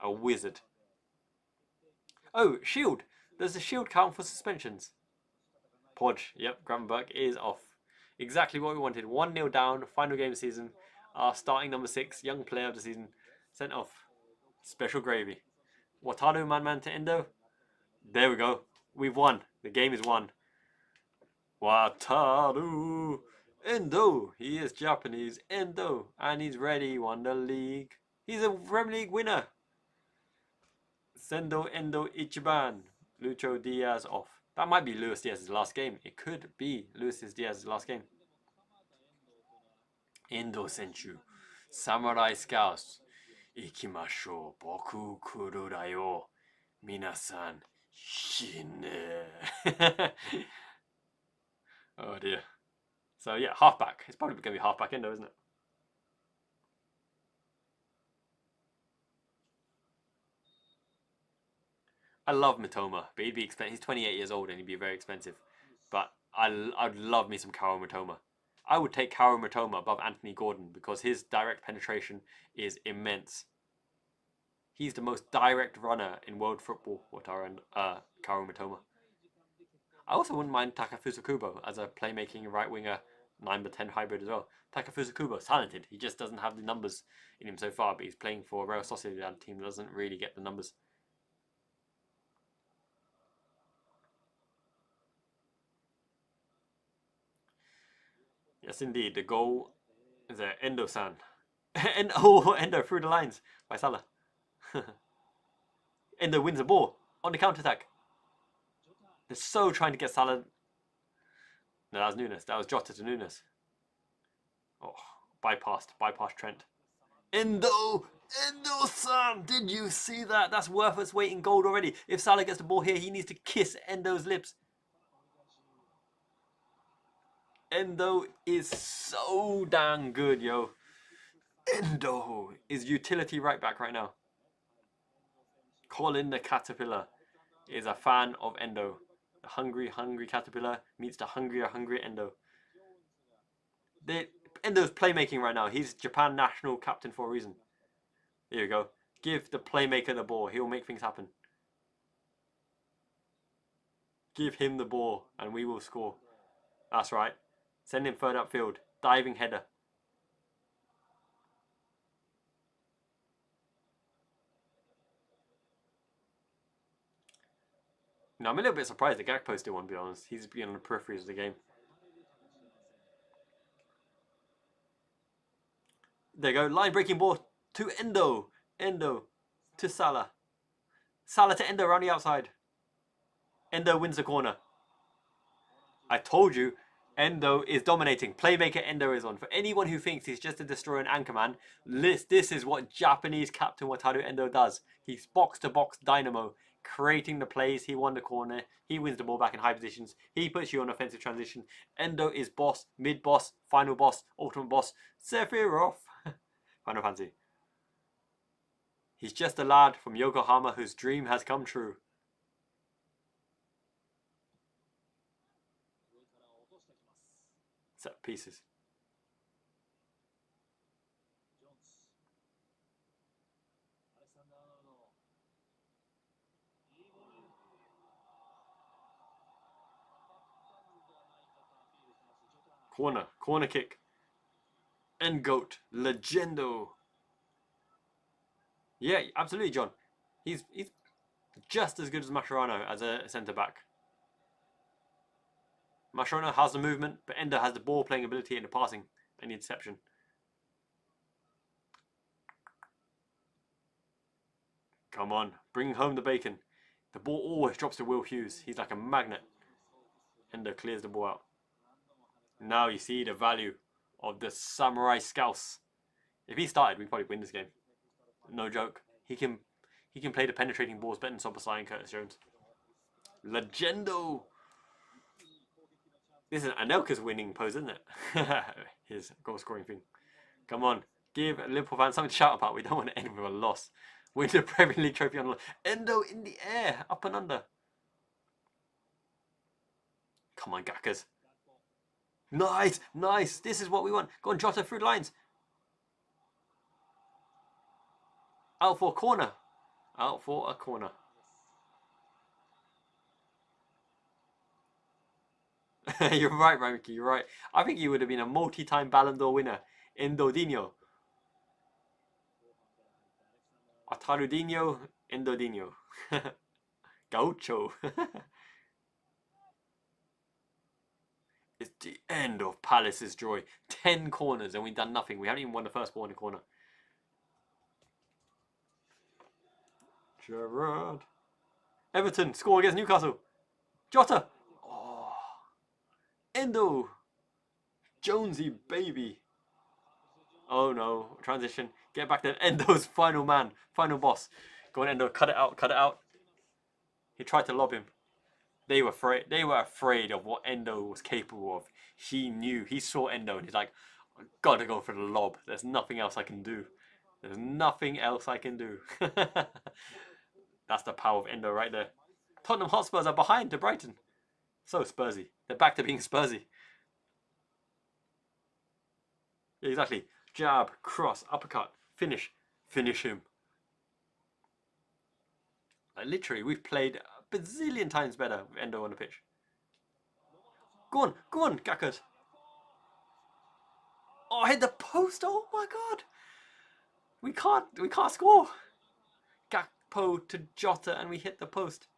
A wizard. Oh, shield. Does the shield count for suspensions? Podge. Yep, Gravenberch is off. Exactly what we wanted. 1-0 down. Final game of the season. Our starting number 6, young player of the season, sent off. Special gravy. Wataru man to Endo. There we go. We've won. The game is won. Wataru. Endo, he is Japanese. Endo, and he's ready. Won the league. He's a Premier League winner. Sendo Endo Ichiban. Lucho Diaz off. That might be Luis Diaz's last game. It could be Luis Diaz's last game. Endo Senchu. Samurai Scouts. Ikimashou. Boku kuru da yo. Minasan. Shine. Oh dear. So yeah, halfback. It's probably going to be halfback Endo, isn't it? I love Matoma, but he'd be expensive. He's 28 years old and he'd be very expensive. But I'd love me some Karo Matoma. I would take Karo Matoma above Anthony Gordon because his direct penetration is immense. He's the most direct runner in world football, Karo Matoma. I also wouldn't mind Takafusa Kubo as a playmaking right winger, 9x10 hybrid as well. Takafusa Kubo's talented. He just doesn't have the numbers in him so far, but he's playing for a Real Sociedad team that doesn't really get the numbers. Yes, indeed. The goal is Endo-san. Endo through the lines by Salah. Endo wins the ball on the counter-attack. They're so trying to get Salah. No, that was Nunes. That was Jota to Nunes. Oh, bypassed Trent. Endo-san! Did you see that? That's worth its weight in gold already. If Salah gets the ball here, he needs to kiss Endo's lips. Endo is so damn good, yo. Endo is utility right back right now. Colin the Caterpillar is a fan of Endo. The hungry Caterpillar meets the hungry Endo. Endo's playmaking right now. He's Japan national captain for a reason. Here we go. Give the playmaker the ball. He'll make things happen. Give him the ball and we will score. That's right. Send him further upfield. Diving header. No, I'm a little bit surprised that Gakpo still won, to be honest. He's been on the peripheries of the game. There you go. Line breaking ball to Endo. Endo to Salah. Salah to Endo around the outside. Endo wins the corner. I told you, Endo is dominating. Playmaker Endo is on. For anyone who thinks he's just a destroyer and anchorman, this is what Japanese captain Wataru Endo does. He's box-to-box dynamo, creating the plays. He won the corner. He wins the ball back in high positions. He puts you on offensive transition. Endo is boss, mid-boss, final boss, ultimate boss. Sephiroth. Final Fantasy. He's just a lad from Yokohama whose dream has come true. Set pieces. Corner kick. And goat, Legendo. Yeah, absolutely, John. He's just as good as Mascherano as a centre back. Mascherano has the movement, but Endo has the ball playing ability and the passing and the interception. Come on, bring home the bacon. The ball always drops to Will Hughes. He's like a magnet. Endo clears the ball out. Now you see the value of the Samurai Scouse. If he started, we'd probably win this game. No joke. He can play the penetrating balls better than Sobosai and Curtis Jones. Legendo! This is Anelka's winning pose, isn't it? His goal scoring thing. Come on. Give Liverpool fans something to shout about. We don't want to end with a loss. Win the Premier League trophy on Endo in the air. Up and under. Come on, Gackers. Nice. This is what we want. Go on, Jota through the lines. Out for a corner. You're right, Ramiki. You're right. I think you would have been a multi-time Ballon d'Or winner. Endodinho. Atarudinho. Endodinho. Gaucho. It's the end of Palace's joy. 10 corners and we've done nothing. We haven't even won the first ball in the corner. Gerrard. Everton score against Newcastle. Jota. Oh. Endo. Jonesy baby. Oh no. Transition. Get back there. Endo's final man. Final boss. Go on, Endo. Cut it out. Cut it out. He tried to lob him. They were afraid of what Endo was capable of. He knew. He saw Endo and he's like, I've got to go for the lob. There's nothing else I can do. There's nothing else I can do. That's the power of Endo right there. Tottenham Hotspurs are behind to Brighton. So Spursy. They're back to being Spursy. Yeah, exactly. Jab, cross, uppercut, finish. Finish him. Like, literally, we've played a bazillion times better with Endo on the pitch. Go on, Gackers. Oh, I hit the post. Oh my god. We can't score. Gakpo to Jota and we hit the post.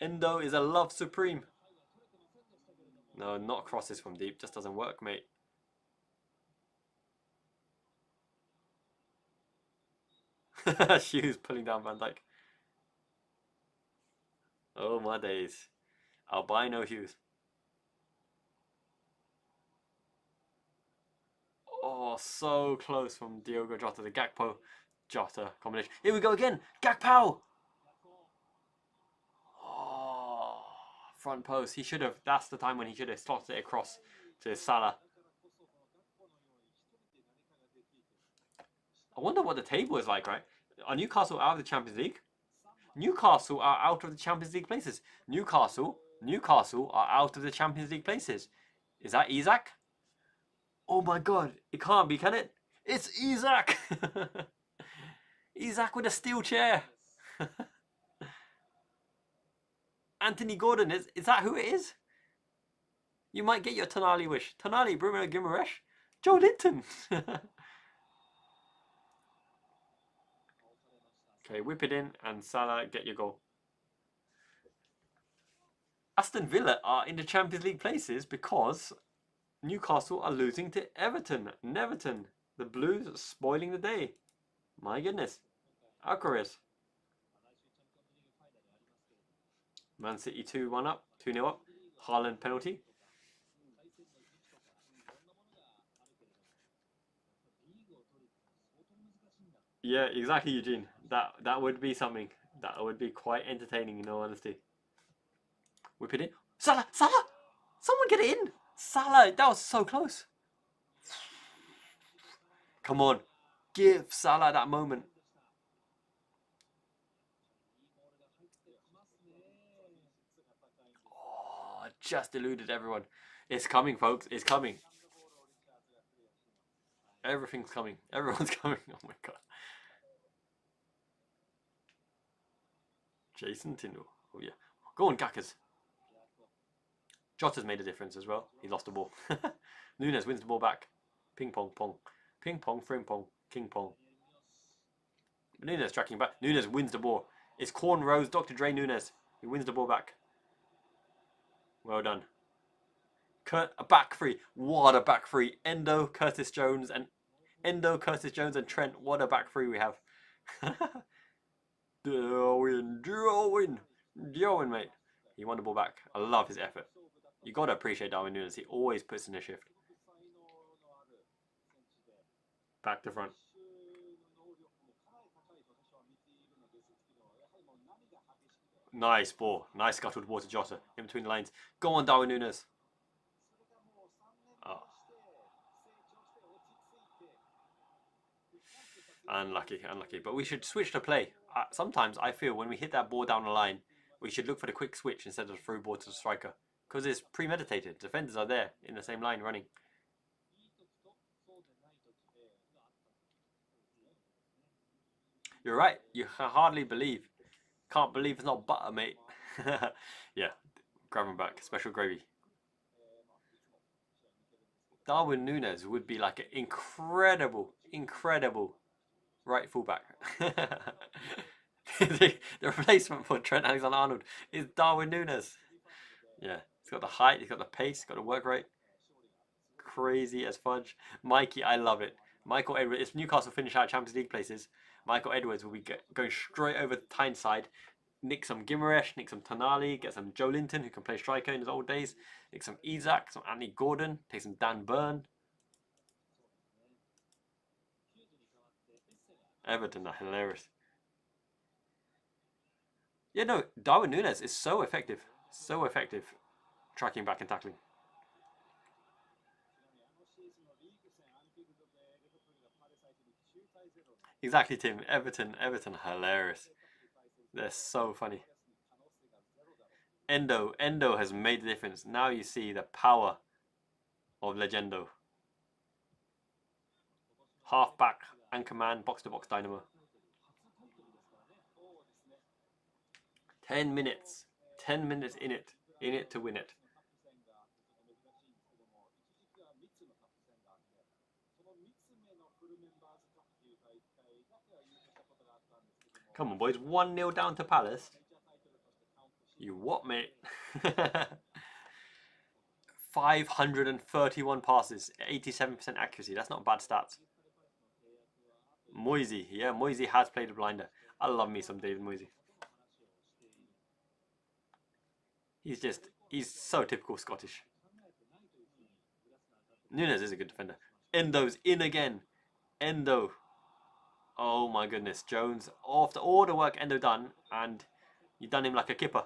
Endo is a love supreme. No, not crosses from deep. Just doesn't work, mate. Hughes pulling down Van Dijk. Oh my days. Albino Hughes. Oh, so close from Diogo Jota to Gakpo. Jota combination. Here we go again. Gakpo. Oh, front post. He should have. That's the time when he should have slotted it across to Salah. I wonder what the table is like, right? Are Newcastle out of the Champions League? Newcastle are out of the Champions League places. Newcastle are out of the Champions League places. Is that Isaac? Oh my god, it can't be, can it? It's Isaac! Isaac with a steel chair. Anthony Gordon, is that who it is? You might get your Tonali wish. Tonali, Bruno Guimaraes, Joe Linton. Okay, whip it in and Salah, get your goal. Aston Villa are in the Champions League places because Newcastle are losing to Everton. Neverton. The Blues are spoiling the day. My goodness. Alcaraz. Man City 2-1 up. 2-0 up. Haaland penalty. Yeah, exactly, Eugene. That would be something. That would be quite entertaining, in all honesty. Whip it in. Salah! Salah! Someone get it in! Salah! That was so close. Come on. Give Salah that moment. Oh, just eluded everyone. It's coming, folks. It's coming. Everything's coming. Everyone's coming. Oh my god. Jason Tindall. Oh yeah. Go on, Gackers. Jota's made a difference as well. He lost the ball. Nunes wins the ball back. Ping pong pong. Ping pong, fring pong, king pong. Nunes tracking back. Nunes wins the ball. It's Cornrows, Dr. Dre Nunes. He wins the ball back. Well done. A back three. What a back three. Endo, Curtis Jones, and Trent. What a back three we have. Darwin, mate. He won the ball back. I love his effort. You got to appreciate Darwin Nunes. He always puts in a shift. Back to front. Nice ball. Nice scuttled ball to Jota. In between the lines. Go on, Darwin Nunes. Oh. Unlucky. But we should switch to play. Sometimes I feel when we hit that ball down the line, we should look for the quick switch instead of the through ball to the striker. Because it's premeditated. Defenders are there in the same line running. You're right. You hardly believe. Can't believe it's not butter, mate. Yeah. Grab him back. Special gravy. Darwin Nunes would be like an incredible right fullback. The replacement for Trent Alexander-Arnold is Darwin Nunes. Yeah, it's got the height, he's got the pace, he's got the work rate. Crazy as fudge. Mikey, I love it. Michael Edwards, if Newcastle finish out Champions League places, Michael Edwards will be going straight over the Tyneside, nick some Gimaresh, nick some Tonali, get some Joe Linton, who can play striker in his old days, nick some Isak, some Anthony Gordon, take some Dan Burn. Everton are hilarious. Yeah, no, Darwin Núñez is so effective. So effective tracking back and tackling. Exactly, Tim. Everton, hilarious. They're so funny. Endo has made the difference. Now you see the power of Legendo. Half back, anchor man, box to box dynamo. 10 minutes. 10 minutes in it. In it to win it. Come on, boys. 1-0 down to Palace. You what, mate? 531 passes, 87% accuracy. That's not bad stats. Moisey. Yeah, Moisey has played a blinder. I love me some David Moisey. He's so typical Scottish. Núñez is a good defender. Endo's in again. Endo. Oh my goodness. Jones, after all the work Endo done, and you done him like a kipper.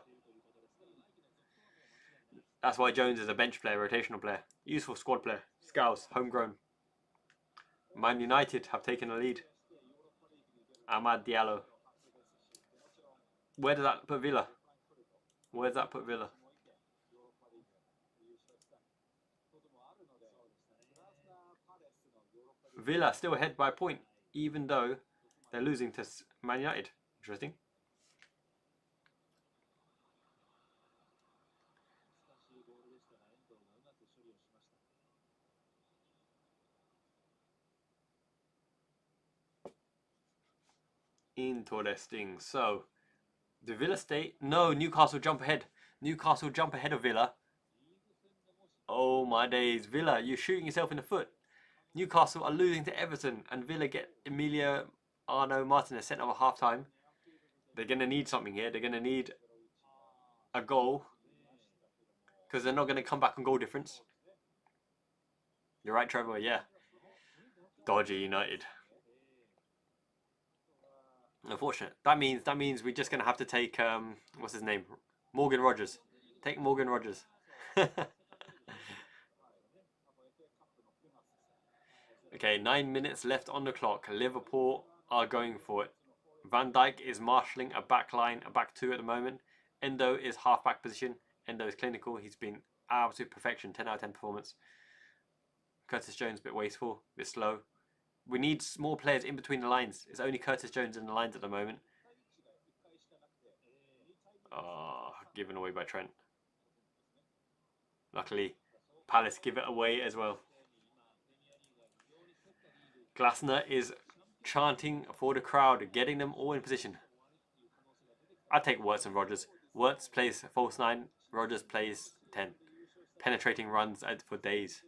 That's why Jones is a bench player, rotational player. Useful squad player. Scouse, homegrown. Man United have taken a lead. Amad Diallo. Where does that put Villa? Where does that put Villa? Villa still ahead by a point, even though they're losing to Man United. Interesting. Interesting. So, do Villa stay? No, Newcastle jump ahead. Newcastle jump ahead of Villa. Oh my days. Villa, you're shooting yourself in the foot. Newcastle are losing to Everton, and Villa get Emilio Arno Martinez sent off at half time. They're going to need something here. They're going to need a goal, because they're not going to come back on goal difference. You're right, Trevor. Yeah. Dodgy United. Unfortunate. That means we're just going to have to take what's his name? Morgan Rogers. Take Morgan Rogers. Okay, 9 minutes left on the clock. Liverpool are going for it. Van Dijk is marshalling a back line, a back two at the moment. Endo is half back position. Endo is clinical. He's been absolute perfection. 10 out of 10 performance. Curtis Jones a bit wasteful, a bit slow. We need small players in between the lines. It's only Curtis Jones in the lines at the moment. Oh, given away by Trent. Luckily, Palace give it away as well. Glasner is chanting for the crowd, getting them all in position. I take Wirtz and Rogers. Wirtz plays false 9, Rogers plays 10. Penetrating runs for days.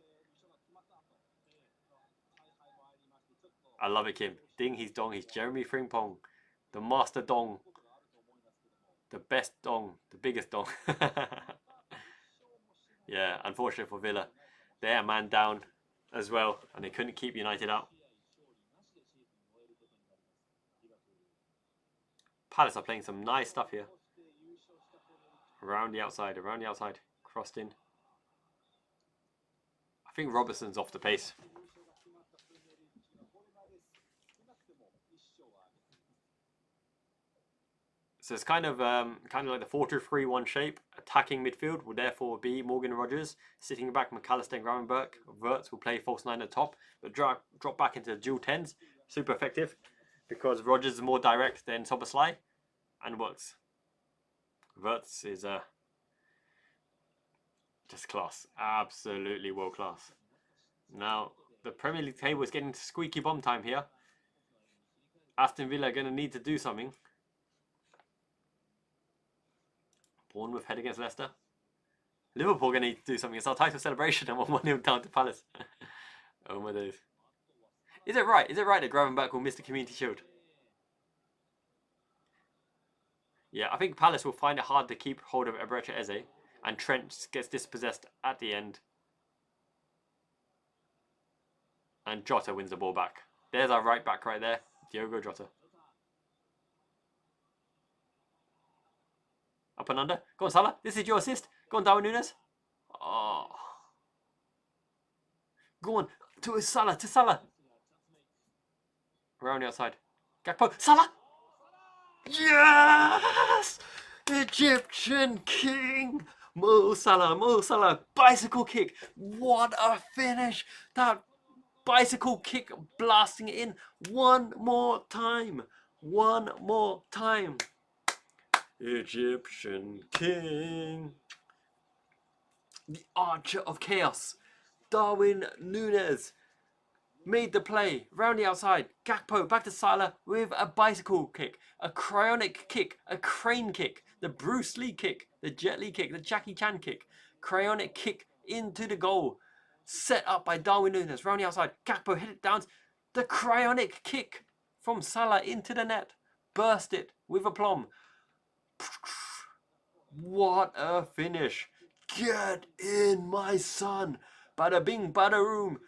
I love it, Kim. Ding, he's dong. He's Jeremy Frimpong. The master dong. The best dong. The biggest dong. Yeah, unfortunate for Villa. They're a man down as well, and they couldn't keep United out. Palace are playing some nice stuff here. Around the outside, crossed in. I think Robertson's off the pace. So it's kind of like the 4-2-3-1 shape. Attacking midfield will therefore be Morgan Rogers. Sitting back, McAllister and Gravenberch. Wirtz will play false 9 at the top, but drop back into the dual 10s. Super effective because Rogers is more direct than Szoboszlai and works. Wirtz is just class. Absolutely world class. Now, the Premier League table is getting to squeaky bomb time here. Aston Villa are going to need to do something. Bournemouth head against Leicester. Liverpool going to need to do something. It's our title celebration and we're 1-0 down to Palace. Oh my days. Is it right? Is it right that Gravenberch will miss the Community Shield? Yeah, I think Palace will find it hard to keep hold of Eberechi Eze, and Trent gets dispossessed at the end. And Jota wins the ball back. There's our right back right there, Diogo Jota. Up and under. Go on, Salah. This is your assist. Go on, Darwin Núñez. Oh. Go on. To Salah. To Salah. Around the outside. Gakpo. Salah. Yes! Egyptian King. Mo Salah. Mo Salah. Bicycle kick. What a finish. That bicycle kick blasting it in. One more time. One more time. Egyptian King. The Archer of Chaos. Darwin Núñez made the play. Round the outside. Gakpo back to Salah with a bicycle kick. A cryonic kick. A crane kick. The Bruce Lee kick. The Jet Li kick. The Jackie Chan kick. Cryonic kick into the goal. Set up by Darwin Núñez. Round the outside. Gakpo hit it down. The cryonic kick from Salah into the net. Burst it with aplomb. What a finish. Get in, my son. Bada bing, bada room.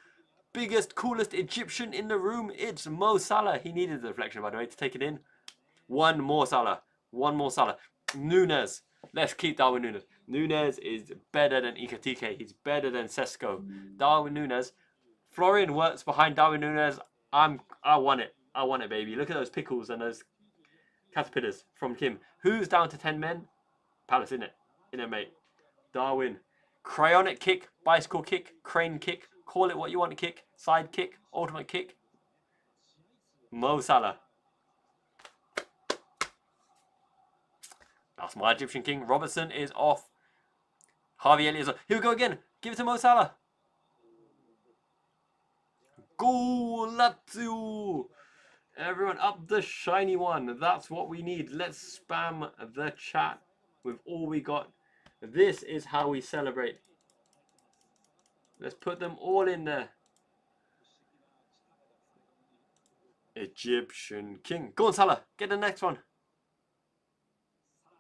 Biggest, coolest Egyptian in the room. It's Mo Salah. He needed the deflection, by the way, to take it in. One more Salah. One more Salah. Núñez. Let's keep Darwin Núñez. Núñez is better than Ikatike. He's better than Sesko. Darwin Núñez. Florian works behind Darwin Núñez. I want it. I want it, baby. Look at those pickles and those caterpillars from Kim. Who's down to 10 men? Palace, innit? Innit, mate? Darwin. Cryonic kick, bicycle kick, crane kick, call it what you want to kick, side kick, ultimate kick. Mo Salah. That's my Egyptian King. Robertson is off. Harvey Elliott is off. Here we go again. Give it to Mo Salah. Go Lazio. Everyone up the shiny one. That's what we need. Let's spam the chat with all we got. This is how we celebrate. Let's put them all in there. Egyptian King. Go on, Salah. Get the next one.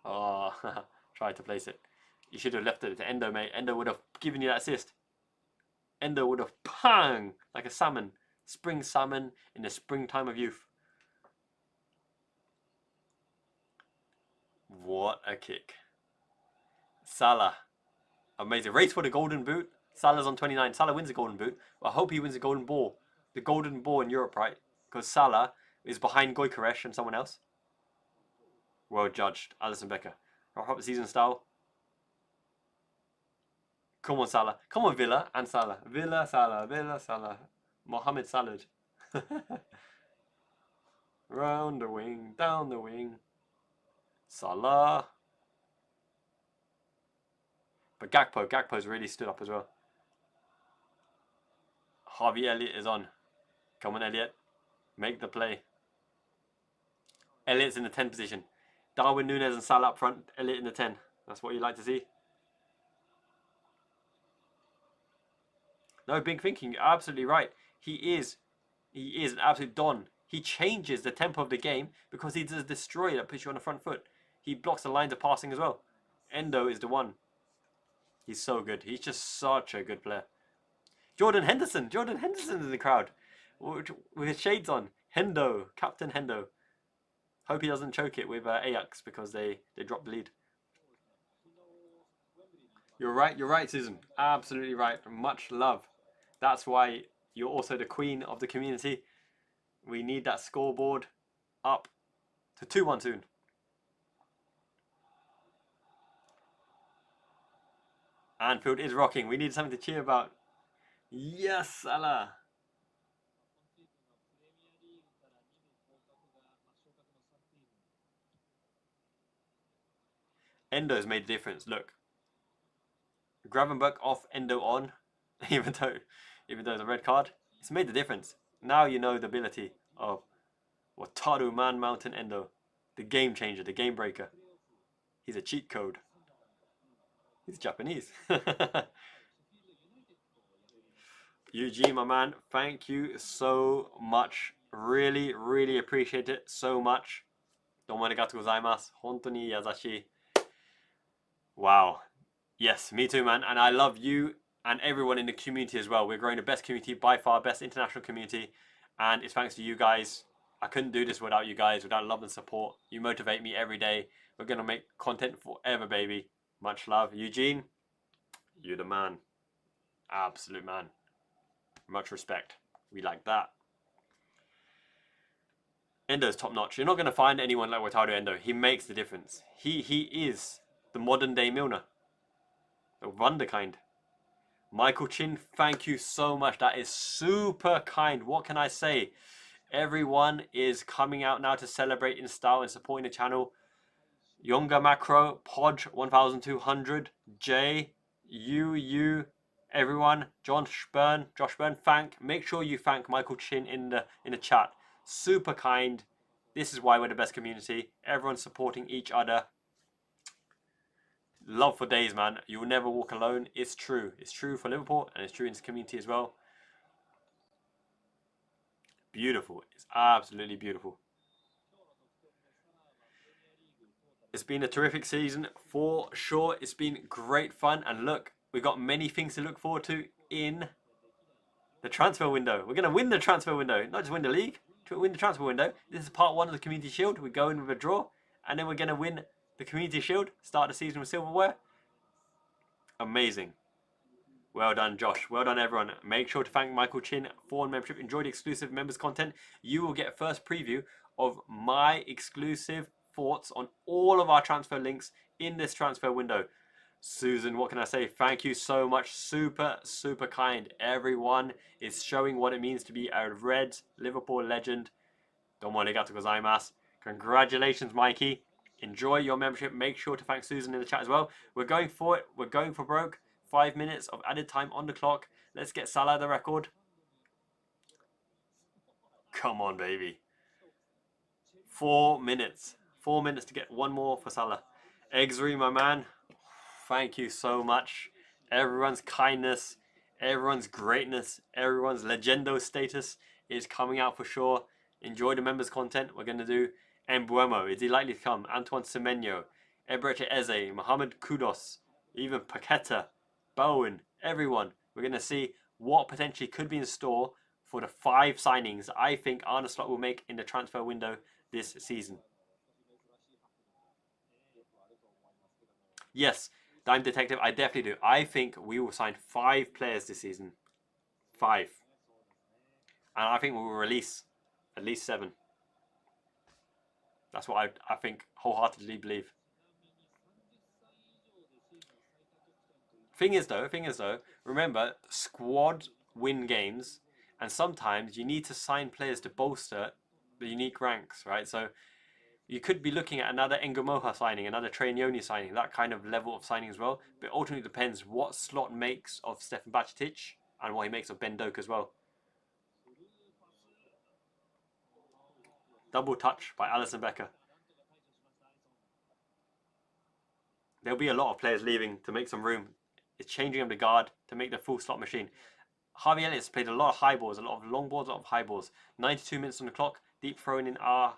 Oh, tried to place it. You should have left it to Endo, mate. Endo would have given you that assist. Endo would have pang like a salmon. Spring salmon in the springtime of youth. What a kick. Salah. Amazing. Race for the golden boot. Salah's on 29. Salah wins the golden boot. I hope he wins the golden ball. The golden ball in Europe, right? Because Salah is behind Gyökeres and someone else. Well judged. Alisson Becker. Wrap up the season style. Come on, Salah. Come on, Villa and Salah. Villa, Salah. Villa, Salah. Mohamed Salad. Round the wing. Down the wing. Salah. But Gakpo's really stood up as well. Harvey Elliott is on. Come on, Elliott. Make the play. Elliott's in the 10 position. Darwin Núñez and Salah up front. Elliott in the 10. That's what you like to see. No, big thinking. You're absolutely right. He is an absolute don. He changes the tempo of the game because he's a destroyer that puts you on the front foot. He blocks the lines of passing as well. Endo is the one. He's so good. He's just such a good player. Jordan Henderson. Jordan Henderson's in the crowd with his shades on. Hendo. Captain Hendo. Hope he doesn't choke it with Ajax because they dropped the lead. You're right, Susan. Absolutely right. Much love. That's why you're also the queen of the community. We need that scoreboard up to 2-1 soon. Anfield is rocking. We need something to cheer about. Yes, Salah. Endo's made a difference. Look. Gravenberch off, Endo on. even though it's a red card. It's made the difference. Now you know the ability of Wataru Man Mountain Endo. The game changer, the game breaker. He's a cheat code. He's Japanese. Eugene, my man, thank you so much. Really, really appreciate it so much. どうもありがとうございます。本当に優しい。Wow. Yes, me too, man. And I love you and everyone in the community as well. We're growing the best community, by far, best international community. And it's thanks to you guys. I couldn't do this without you guys, without love and support. You motivate me every day. We're going to make content forever, baby. Much love. Eugene, you're the man. Absolute man. Much respect. We like that. Endo's top notch. You're not going to find anyone like Wataru Endo. He makes the difference. He is the modern day Milner. The wonderkind. Michael Chin, thank you so much. That is super kind. What can I say? Everyone is coming out now to celebrate in style and supporting the channel. Yonga Macro, Podge 1200, Jay, you, everyone, Josh Byrne, make sure you thank Michael Chin in the chat. Super kind. This is why we're the best community. Everyone's supporting each other. Love for days, man. You will never walk alone. It's true. It's true for Liverpool and it's true in this community as well. Beautiful. It's absolutely beautiful. It's been a terrific season for sure. It's been great fun. And look, we've got many things to look forward to in the transfer window. We're going to win the transfer window. Not just win the league, to win the transfer window. This is part 1 of the Community Shield. We go in with a draw. And then we're going to win the Community Shield. Start the season with silverware. Amazing. Well done, Josh. Well done, everyone. Make sure to thank Michael Chin for membership. Enjoy the exclusive members content. You will get a first preview of my exclusive thoughts on all of our transfer links in this transfer window. Susan, what can I say? Thank you so much. Super, super kind. Everyone is showing what it means to be a red Liverpool legend. Domo arigatou gozaimasu. Congratulations, Mikey. Enjoy your membership. Make sure to thank Susan in the chat as well. We're going for it. We're going for broke. 5 minutes of added time on the clock. Let's get Salah the record. Come on, baby. 4 minutes. 4 minutes to get one more for Salah. Exri, my man. Thank you so much. Everyone's kindness, everyone's greatness, everyone's legendo status is coming out for sure. Enjoy the members content. We're going to do Mbuemo. Is he likely to come? Antoine Semenyo, Ebreche Eze, Mohamed Kudos, even Paqueta, Bowen, everyone. We're going to see what potentially could be in store for the 5 signings I think Arne Slot will make in the transfer window this season. Yes, Dime Detective, I definitely do. I think we will sign 5 players this season. 5. And I think we will release at least 7. That's what I think wholeheartedly believe. Thing is though, remember, squad win games, and sometimes you need to sign players to bolster the unique ranks, right? So you could be looking at another Engamoha signing, another Trainioni signing, that kind of level of signing as well. But it ultimately depends what Slot makes of Stefan Bajcetic and what he makes of Ben Doak as well. Double touch by Alisson Becker. There'll be a lot of players leaving to make some room. It's changing up the guard to make the full Slot machine. Harvey Elliott's played a lot of high balls, a lot of long balls, a lot of high balls. 92 minutes on the clock. Deep throwing in R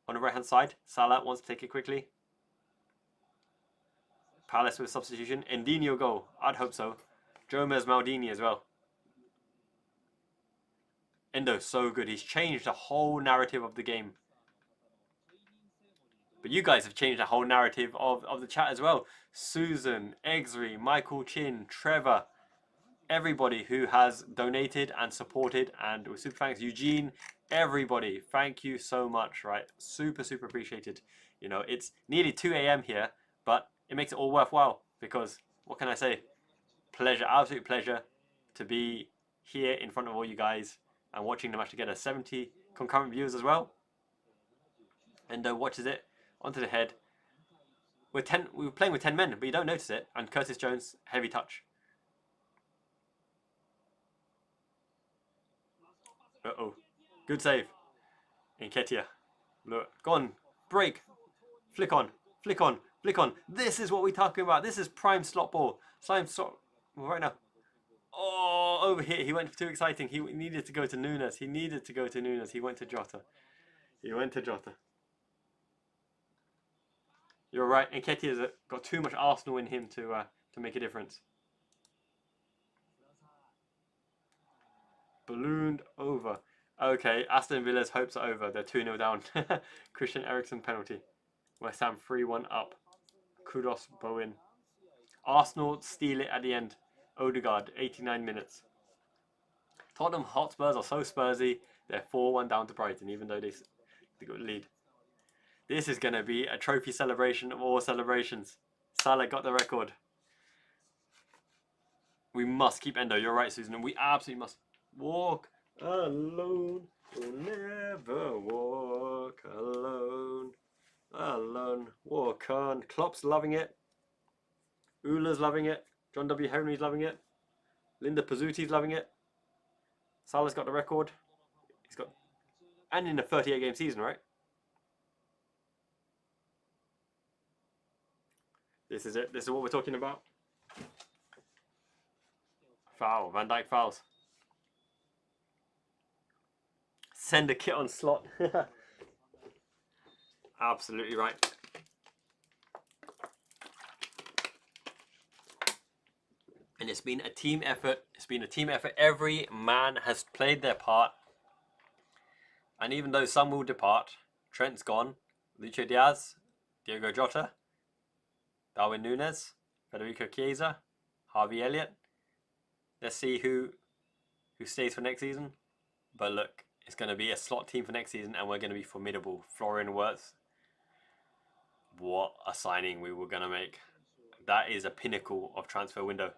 on the right hand side. Salah wants to take it quickly. Palace with substitution. Endinho goal. I'd hope so. Jomez Maldini as well. Endo, so good. He's changed the whole narrative of the game. But you guys have changed the whole narrative of the chat as well. Susan, Exri, Michael Chin, Trevor, everybody who has donated and supported, and with super thanks, Eugene, everybody, thank you so much, right? Super, super appreciated. You know, it's nearly 2 a.m. here, but it makes it all worthwhile because, what can I say? Pleasure, absolute pleasure to be here in front of all you guys and watching the match together. 70 concurrent viewers as well. Endo watches it onto the head. We were playing with 10 men, but you don't notice it. And Curtis Jones, heavy touch. Uh-oh. Good save. Nketiah. Look. Go on. Break. Flick on. Flick on. Flick on. This is what we're talking about. This is prime slot ball. Slime slot right now. Oh, over here. He went too exciting. He needed to go to Nunes. He needed to go to Nunes. He went to Jota. He went to Jota. You're right. Nketiah's got too much Arsenal in him to make a difference. Ballooned over. Okay, Aston Villa's hopes are over. They're 2-0 down. Christian Eriksen penalty. West Ham 3-1 up. Kudos, Bowen. Arsenal steal it at the end. Odegaard, 89 minutes. Tottenham Hotspurs are so Spursy. They're 4-1 down to Brighton, even though they got the lead. This is going to be a trophy celebration of all celebrations. Salah got the record. We must keep Endo. You're right, Susan. We absolutely must. Walk alone. We'll never walk alone. Alone. Walk on. Klopp's loving it. Ula's loving it. John W. Henry's loving it. Linda Pazzuti's loving it. Salah's got the record. He's got, and in a 38-game season, right? This is it. This is what we're talking about. Foul. Van Dijk fouls. Send a kit on Slot. Absolutely right. And it's been a team effort. It's been a team effort. Every man has played their part. And even though some will depart, Trent's gone. Lucho Diaz, Diego Jota, Darwin Núñez, Federico Chiesa, Harvey Elliott. Let's see who stays for next season. But look, it's going to be a Slot team for next season, and we're going to be formidable. Florian Wirtz. What a signing we were going to make. That is a pinnacle of transfer window.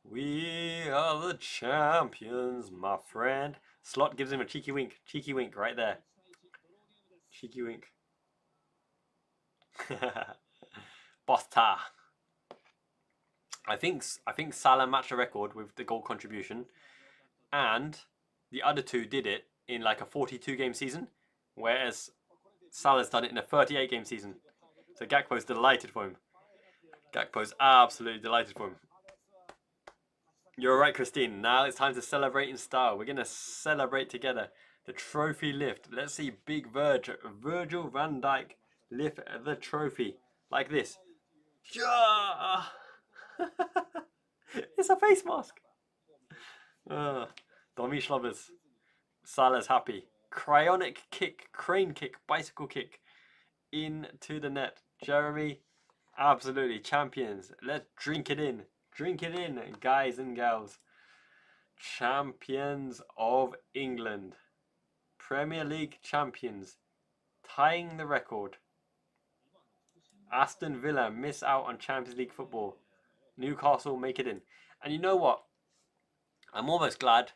We are the champions, my friend. Slot gives him a cheeky wink. Cheeky wink right there. Cheeky wink. Bosta. I think Salah matched the record with the goal contribution, and the other two did it in like a 42-game season, whereas Salah's done it in a 38-game season. So Gakpo's delighted for him. Gakpo's absolutely delighted for him. You're right, Christine. Now it's time to celebrate in style. We're going to celebrate together. The trophy lift. Let's see big Virgil van Dijk lift the trophy like this. Yeah! It's a face mask. Domi Schlobbers. Salah's happy. Cryonic kick, crane kick, bicycle kick into the net. Jeremy, absolutely champions. Let's drink it in. Drink it in, guys and gals. Champions of England. Premier League champions. Tying the record. Aston Villa miss out on Champions League football. Newcastle make it in. And you know what? I'm almost glad.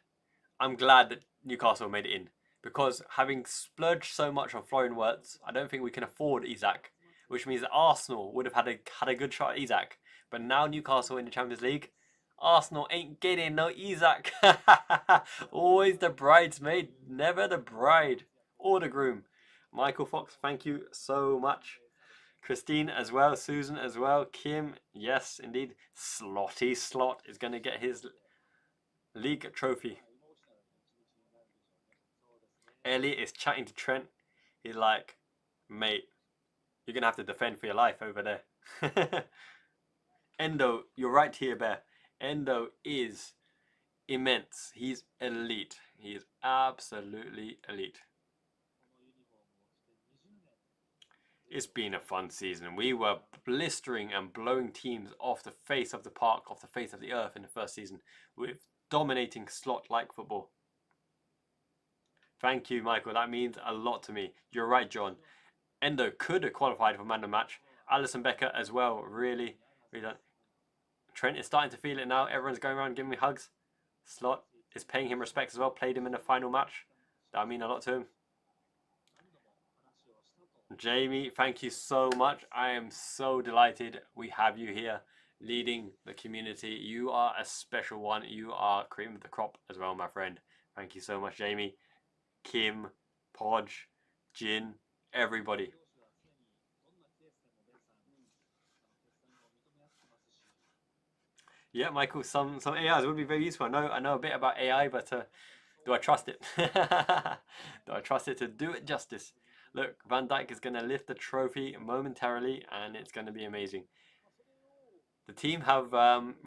I'm glad that Newcastle made it in. Because having splurged so much on Florian Wirtz, I don't think we can afford Isak. Which means that Arsenal would have had a good shot at Isak. But now Newcastle in the Champions League, Arsenal ain't getting no Isak. Always the bridesmaid, never the bride or the groom. Michael Fox, thank you so much. Christine as well, Susan as well, Kim, yes indeed. Slotty Slot is going to get his league trophy. Elliot is chatting to Trent. He's like, mate, you're going to have to defend for your life over there. Endo, you're right here, Bear. Endo is immense. He's elite. He is absolutely elite. It's been a fun season. We were blistering and blowing teams off the face of the park, off the face of the earth in the first season with dominating Slot-like football. Thank you, Michael. That means a lot to me. You're right, John. Endo could have qualified for man of the match. Alisson Becker as well. Really done. Trent is starting to feel it now. Everyone's going around giving me hugs. Slot is paying him respect as well. Played him in the final match. That'll mean a lot to him. Jamie, thank you so much. I am so delighted we have you here leading the community. You are a special one. You are cream of the crop as well, my friend. Thank you so much, Jamie. Kim, Podge, Jin, everybody. Yeah, Michael, some AIs would be very useful. I know a bit about AI, but do I trust it? Do I trust it to do it justice? Look, Van Dijk is going to lift the trophy momentarily, and it's going to be amazing. The team have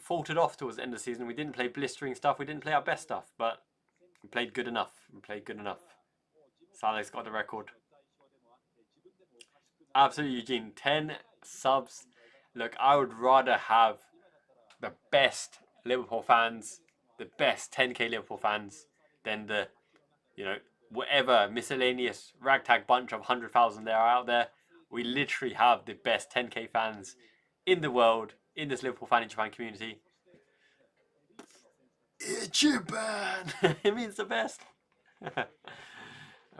faltered off towards the end of the season. We didn't play blistering stuff. We didn't play our best stuff, but we played good enough. We played good enough. Saleh's got the record. Absolutely, Eugene. 10 subs. Look, I would rather have the best Liverpool fans, the best 10k Liverpool fans, than the, you know, whatever miscellaneous ragtag bunch of 100,000 there are out there. We literally have the best 10k fans in the world, in this Liverpool fan in Japan community. Ichiban! It means the best.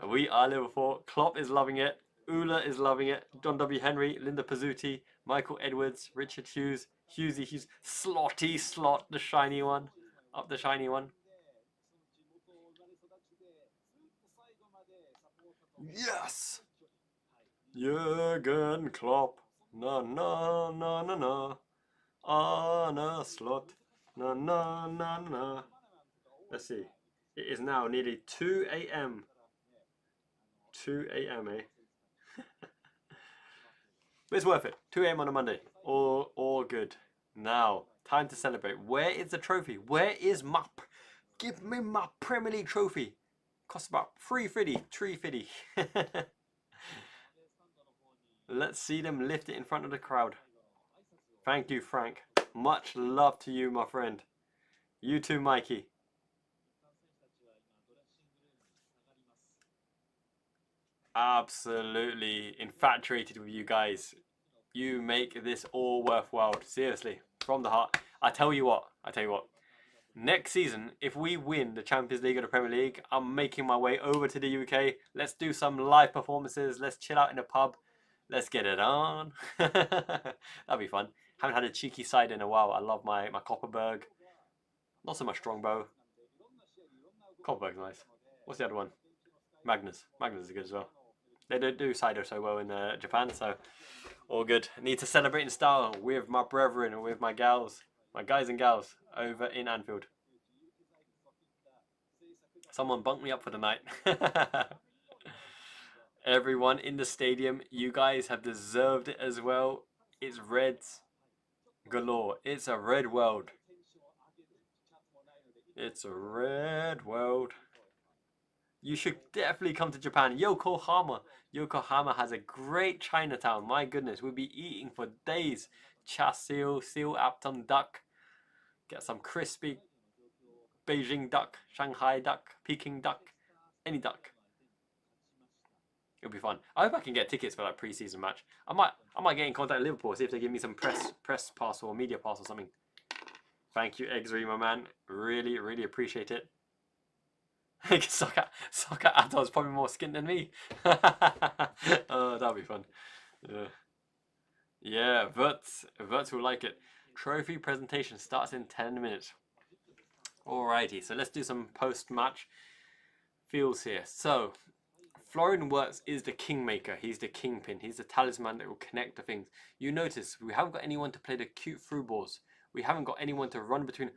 We are Liverpool. Klopp is loving it. Ula is loving it. John W. Henry, Linda Pizzuti, Michael Edwards, Richard Hughes, Hughes, Slotty Slot, the shiny one. Up the shiny one. Yes! Jurgen Klopp. No, no, no, no, no. Arne Slot. No, no, no, no. Let's see. It is now nearly 2 a.m. 2 a.m. eh? But it's worth it. 2 a.m. on a Monday. All good. Now, time to celebrate. Where is the trophy? Where is my... Give me my Premier League trophy. Costs about $3.50. Let's see them lift it in front of the crowd. Thank you, Frank. Much love to you, my friend. You too, Mikey. Absolutely infatuated with you guys. You make this all worthwhile. Seriously, from the heart. I tell you what. Next season, if we win the Champions League or the Premier League, I'm making my way over to the UK. Let's do some live performances. Let's chill out in a pub. Let's get it on. That'd be fun. Haven't had a cheeky side in a while. I love my Copperberg. Not so much Strongbow. Copperberg's nice. What's the other one? Magnus. Magnus is good as well. They don't do cider so well in Japan, so all good. Need to celebrate in style with my brethren and with my gals, my guys and gals over in Anfield. Someone bunked me up for the night. Everyone in the stadium, you guys have deserved it as well. It's Reds galore. It's a red world. It's a red world. You should definitely come to Japan. Yokohama. Yokohama has a great Chinatown. My goodness, we'll be eating for days. Char-siu, seal Apton duck. Get some crispy Beijing duck, Shanghai duck, Peking duck, any duck. It'll be fun. I hope I can get tickets for that pre-season match. I might get in contact with Liverpool, see if they give me some press pass or media pass or something. Thank you, Exri, my man. Really, really appreciate it. Soccer Adol's probably more skint than me. Oh, that'll be fun. Yeah, Verts will like it. Trophy presentation starts in 10 minutes. Alrighty, so let's do some post-match feels here. So, Florian Wirtz is the kingmaker. He's the kingpin. He's the talisman that will connect the things. You notice we haven't got anyone to play the cute through balls. We haven't got anyone to run between.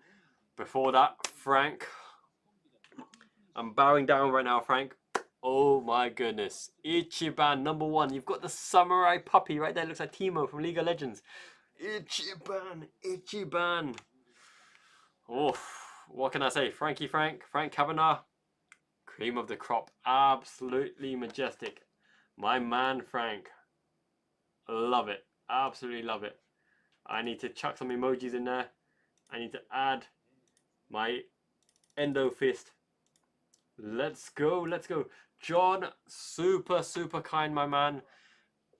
Before that, Frank. I'm bowing down right now, Frank. Oh my goodness. Ichiban, number 1. You've got the samurai puppy right there. Looks like Timo from League of Legends. Ichiban, Ichiban. Oh, what can I say? Frank Kavanagh. Cream of the crop. Absolutely majestic. My man, Frank. Love it. Absolutely love it. I need to chuck some emojis in there. I need to add my endo fist. Let's go, let's go. John, super kind, my man.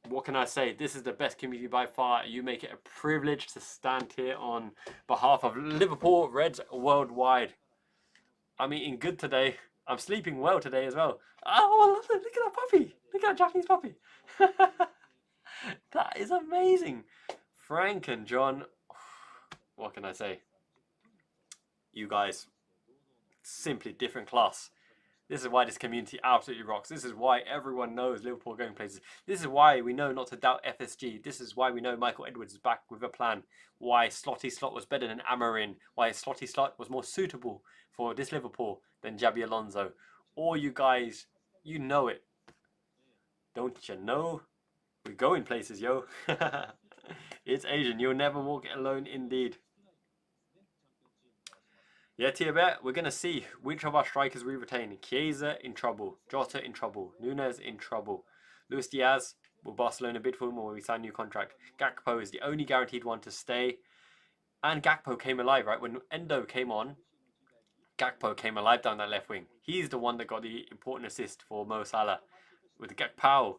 What can I say? This is the best community by far. You make it a privilege to stand here on behalf of Liverpool Reds worldwide. I'm eating good today. I'm sleeping well today as well. Oh, look at that puppy. Look at that Japanese puppy. That is amazing. Frank and John, what can I say? You guys, simply different class. This is why this community absolutely rocks. This is why everyone knows Liverpool are going places. This is why we know not to doubt FSG. This is why we know Michael Edwards is back with a plan. Why Slotty Slot was better than Amarin. Why Slotty Slot was more suitable for this Liverpool than Xabi Alonso. All you guys, you know it. Don't you know? We're going places, yo. It's Asian. You'll never walk alone indeed. Yeah, Tiabet, we're going to see which of our strikers we retain. Chiesa in trouble. Jota in trouble. Nunes in trouble. Luis Diaz, will Barcelona bid for him or will we sign a new contract? Gakpo is the only guaranteed one to stay. And Gakpo came alive, right? When Endo came on, Gakpo came alive down that left wing. He's the one that got the important assist for Mo Salah. With Gakpo,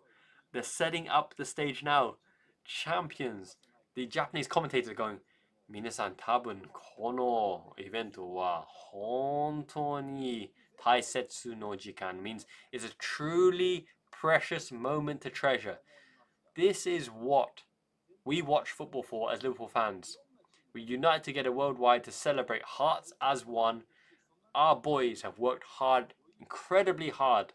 they're setting up the stage now. Champions. The Japanese commentators are going, 皆さん多分このイベントは本当に大切の時間 means it's a truly precious moment to treasure. This is what we watch football for as Liverpool fans. We unite together worldwide to celebrate hearts as one. Our boys have worked hard, incredibly hard,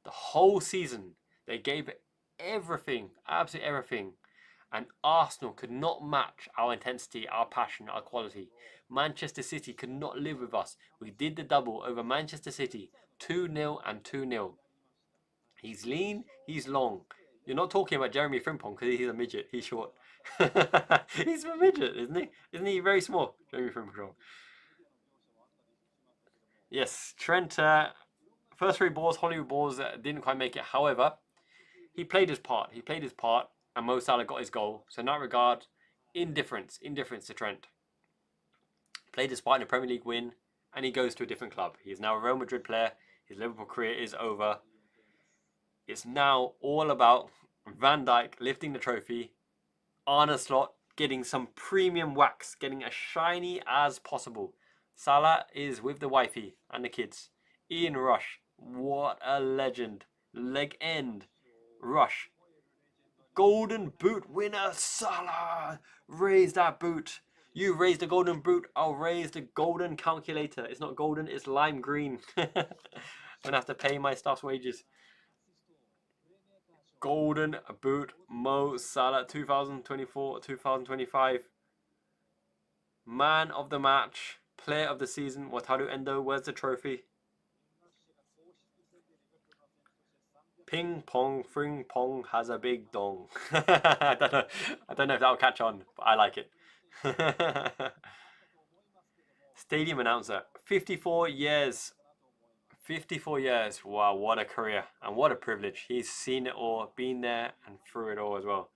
the whole season. They gave everything, absolutely everything. And Arsenal could not match our intensity, our passion, our quality. Manchester City could not live with us. We did the double over Manchester City. 2-0 and 2-0. He's lean, he's long. You're not talking about Jeremy Frimpong because he's a midget. He's short. He's a midget, isn't he? Isn't he very small, Jeremy Frimpong? Yes, Trent, first 3 balls, Hollywood balls, didn't quite make it. However, he played his part. He played his part. And Mo Salah got his goal. So in that regard, indifference to Trent. Played his part in a Premier League win, and he goes to a different club. He is now a Real Madrid player. His Liverpool career is over. It's now all about Van Dijk lifting the trophy, Arne Slot getting some premium wax, getting as shiny as possible. Salah is with the wifey and the kids. Ian Rush, what a legend. Leg end. Rush. Golden boot winner, Salah! Raise that boot. You raise the golden boot, I'll raise the golden calculator. It's not golden, it's lime green. I'm gonna have to pay my staff's wages. Golden boot, Mo Salah, 2024-2025. Man of the match, player of the season, Wataru Endo. Where's the trophy? Ping pong, fring pong has a big dong. I don't know if that'll catch on, but I like it. Stadium announcer, 54 years. 54 years. Wow, what a career and what a privilege. He's seen it all, been there and through it all as well.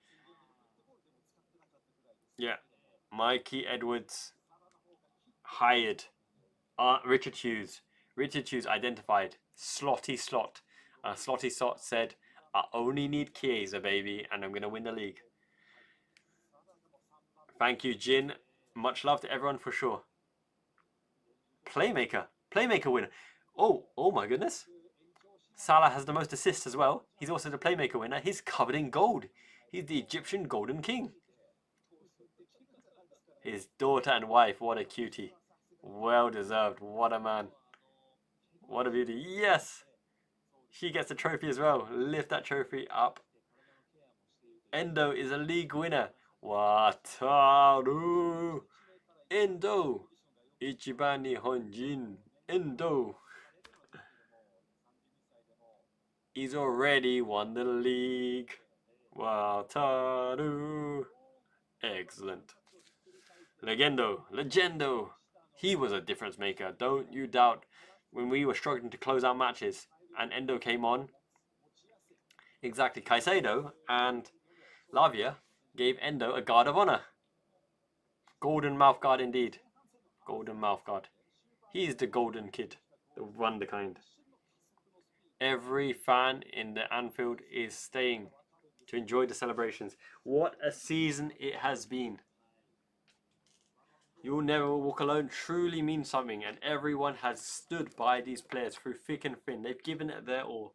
Yeah, Mikey Edwards hired. Richard Hughes. Richard Hughes identified. Slotty Slot. Slotty Slot said, I only need Chiesa, baby, and I'm going to win the league. Thank you, Jin. Much love to everyone for sure. Playmaker. Playmaker winner. Oh my goodness. Salah has the most assists as well. He's also the playmaker winner. He's covered in gold. He's the Egyptian Golden King. His daughter and wife, what a cutie. Well deserved. What a man. What a beauty. Yes. She gets the trophy as well. Lift that trophy up. Endo is a league winner. Wataru Endo. Ichiban Nihonjin Endo. He's already won the league. Wataru. Excellent. Legendo. He was a difference maker. Don't you doubt. When we were struggling to close out matches and Endo came on, exactly, Caicedo and Lavia gave Endo a guard of honor. Golden mouth guard indeed. Golden mouth guard. He's the golden kid, the wonder kind. Every fan in the Anfield is staying to enjoy the celebrations. What a season it has been. You'll never walk alone truly means something, and everyone has stood by these players through thick and thin. They've given it their all.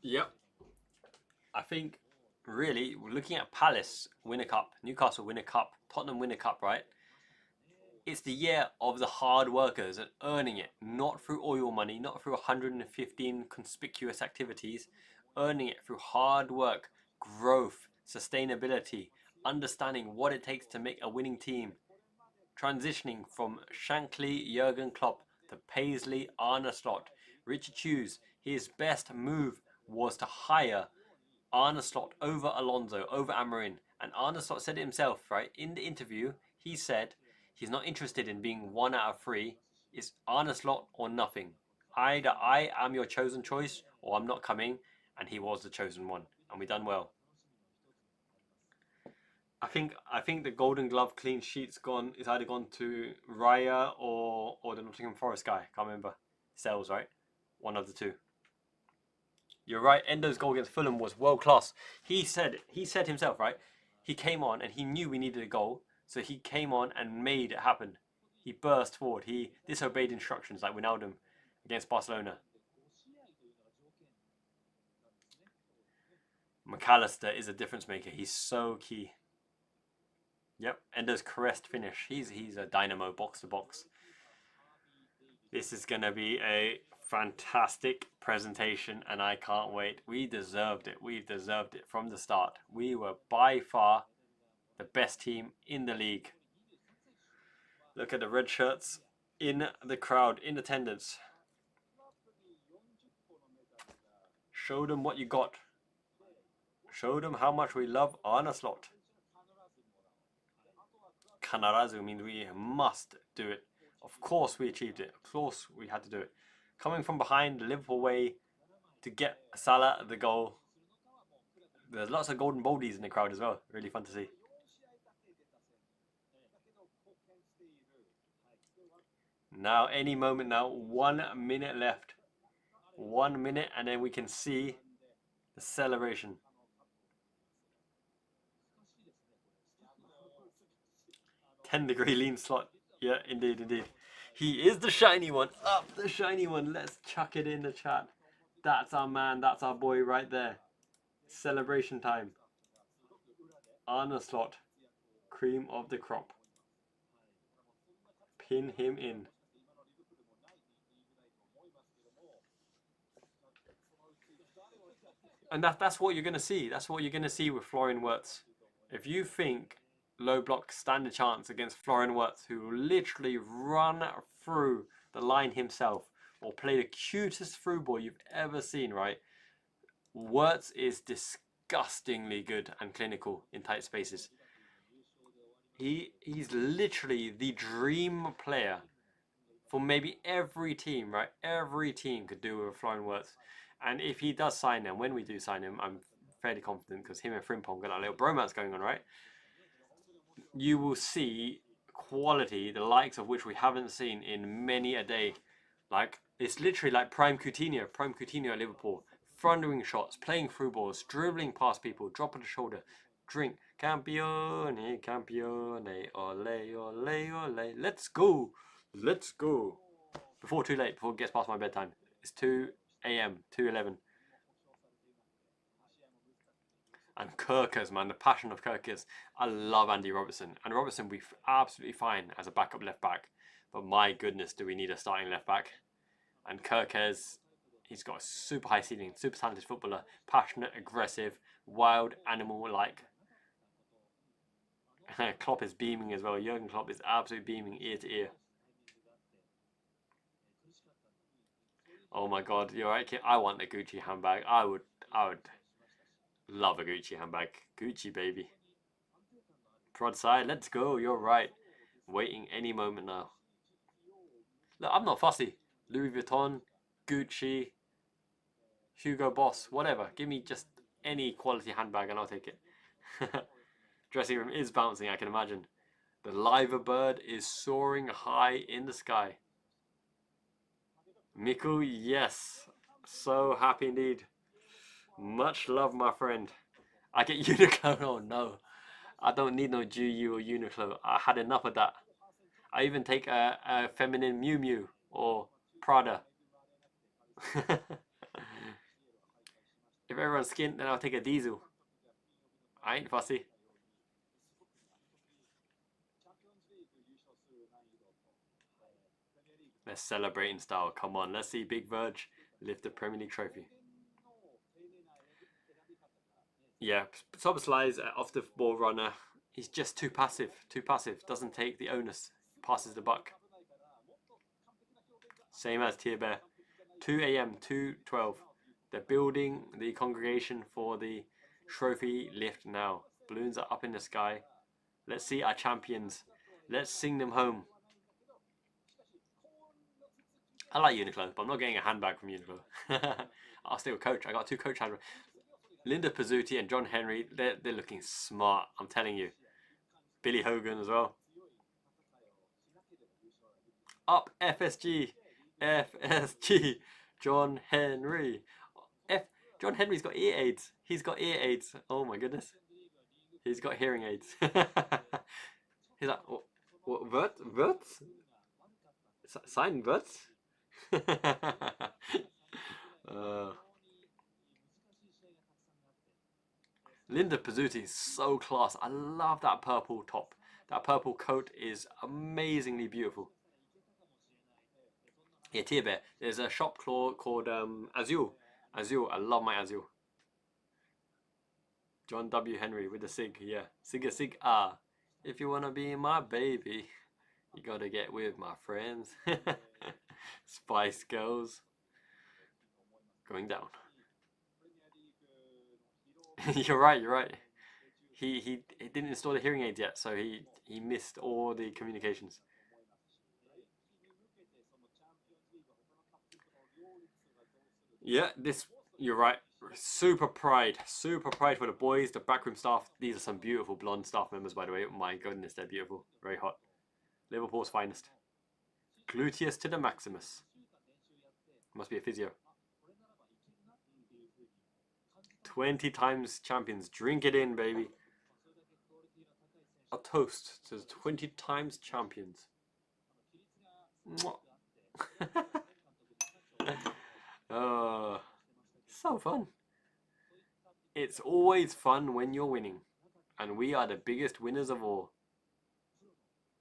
Yep. I think really looking at Palace win a cup, Newcastle win a cup, Tottenham win a cup, right? It's the year of the hard workers and earning it, not through oil money, not through 115 conspicuous activities, earning it through hard work, growth, sustainability, understanding what it takes to make a winning team, transitioning from Shankly Jurgen Klopp to Paisley Arne Slot. Richard Hughes, his best move was to hire Arne Slot over Alonso, over Amorim. And Arne Slot said it himself, right? In the interview, he said he's not interested in being 1 out of 3. It's Arne Slot or nothing. Either I am your chosen choice or I'm not coming. And he was the chosen one. And we done well. I think the Golden Glove clean sheet's gone. It's either gone to Raya or the Nottingham Forest guy. Can't remember. Sells, right? One of the two. You're right. Endo's goal against Fulham was world class. He said himself, right? He came on and he knew we needed a goal, so he came on and made it happen. He burst forward. He disobeyed instructions like Wijnaldum against Barcelona. McAllister is a difference maker. He's so key. Yep, Endo's caressed finish. He's a dynamo box to box. This is gonna be a fantastic presentation and I can't wait. We deserved it. We've deserved it from the start. We were by far the best team in the league. Look at the red shirts in the crowd, in attendance. Show them what you got. Show them how much we love Arne Slot. Kanarazu means we must do it. Of course we achieved it. Of course we had to do it. Coming from behind the Liverpool way to get Salah the goal. There's lots of golden boldies in the crowd as well. Really fun to see. Now, any moment now. 1 minute left. 1 minute and then we can see the celebration. "10-degree lean Slot." Yeah, indeed, indeed. He is the shiny one. Up the shiny one. Let's chuck it in the chat. That's our man. That's our boy right there. Celebration time. Arne Slot. Cream of the crop. Pin him in. And that's what you're going to see. That's what you're going to see with Florian Wirtz. If you think low block stand a chance against Florian Wirtz, who literally run through the line himself or play the cutest through ball you've ever seen, right? Wirtz is disgustingly good and clinical in tight spaces. He's literally the dream player for maybe every team, right? Every team could do with Florian Wirtz. And if he does sign him, when we do sign him, I'm fairly confident because him and Frimpong got a little bromance going on, right? You will see quality, the likes of which we haven't seen in many a day. Like, it's literally like prime Coutinho at Liverpool. Thundering shots, playing through balls, dribbling past people, drop on the shoulder, drink. Campione, campione, ole, ole, ole. Let's go. Let's go. Before too late, before it gets past my bedtime. It's 2 a.m, 2:11. And Kirkers, man, the passion of Kirkers. I love Andy Robertson. And Robertson will be absolutely fine as a backup left back. But my goodness, do we need a starting left back? And Kirkers, he's got a super high ceiling, super talented footballer. Passionate, aggressive, wild, animal-like. Klopp is beaming as well. Jurgen Klopp is absolutely beaming ear to ear. Oh my god, you're right, kid. I want a Gucci handbag. I would love a Gucci handbag. Gucci, baby. Prod side, let's go. You're right. Waiting any moment now. Look, I'm not fussy. Louis Vuitton, Gucci, Hugo Boss, whatever. Give me just any quality handbag and I'll take it. Dressing room is bouncing, I can imagine. The liver bird is soaring high in the sky. Miku, yes. So happy indeed. Much love, my friend. I get Uniqlo. Oh no. I don't need no GU or Uniqlo. I had enough of that. I even take a feminine Miu Miu or Prada. If everyone's skint, then I'll take a diesel. I ain't fussy. Let's celebrate in style. Come on, let's see Big Virg lift the Premier League trophy. Yeah, Szoboszlai's off the ball runner. He's just too passive. Too passive. Doesn't take the onus. Passes the buck. Same as Tierbear. 2 a.m. 2:12. They're building the congregation for the trophy lift now. Balloons are up in the sky. Let's see our champions. Let's sing them home. I like Uniqlo, but I'm not getting a handbag from Uniqlo. I'll still coach. I got 2 coach handbags. Linda Pizzuti and John Henry, they're looking smart, I'm telling you. Billy Hogan as well. Up FSG. FSG. John Henry. John Henry's got ear aids. He's got ear aids. Oh my goodness. He's got hearing aids. He's like, what? Sign what? Linda Pizzuti is so class. I love that purple top. That purple coat is amazingly beautiful. Yeah, Tierbear. There's a shop called Azul. Azul. I love my Azul. John W. Henry with the sig. Yeah. Sig. Ah. If you want to be my baby, you got to get with my friends. Spice Girls. Going down. You're right. He didn't install the hearing aids yet, so he missed all the communications. Yeah, you're right. Super pride for the boys, the backroom staff. These are some beautiful blonde staff members, by the way. My goodness, they're beautiful. Very hot. Liverpool's finest. Gluteus to the Maximus. Must be a physio. 20 times champions. Drink it in, baby. A toast to the 20 times champions. So fun. It's always fun when you're winning. And we are the biggest winners of all.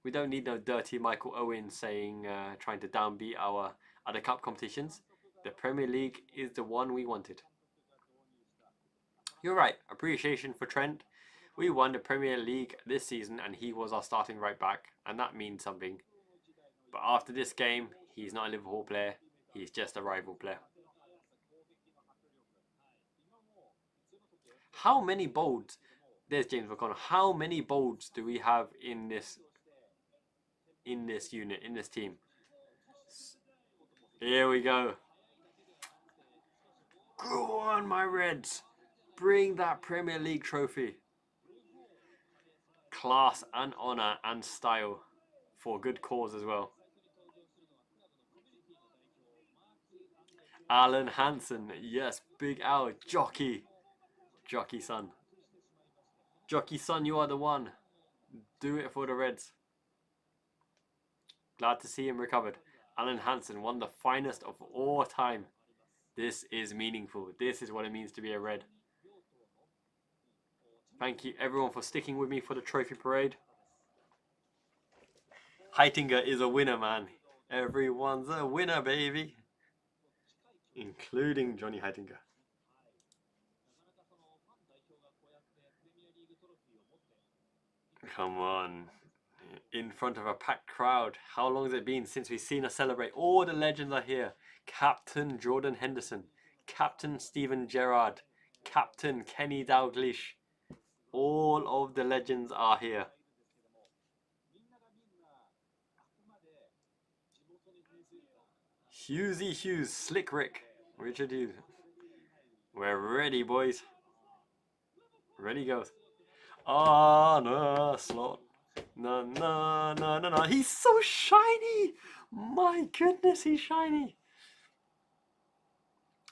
We don't need no dirty Michael Owen saying, trying to downbeat our other cup competitions. The Premier League is the one we wanted. You're right. Appreciation for Trent. We won the Premier League this season and he was our starting right back. And that means something. But after this game, he's not a Liverpool player. He's just a rival player. How many bolds? There's James McConnell. How many bolds do we have in this unit, in this team? Here we go. Go on, my Reds. Bring that Premier League trophy. Class and honour and style for good cause as well. Alan Hansen. Yes, Big Al. Jockey son. Jockey son, you are the one. Do it for the Reds. Glad to see him recovered. Alan Hansen, one of the finest of all time. This is meaningful. This is what it means to be a Red. Thank you everyone for sticking with me for the trophy parade. Heitinger is a winner, man. Everyone's a winner, baby. Including Johnny Heitinger. Come on. In front of a packed crowd. How long has it been since we've seen us celebrate? All the legends are here. Captain Jordan Henderson. Captain Steven Gerrard. Captain Kenny Dalglish. All of the legends are here. Hughesy Hughes. Slick Rick. Richard Hughes. We're ready, boys. Ready goes. Arne Slot. No. He's so shiny. My goodness, he's shiny.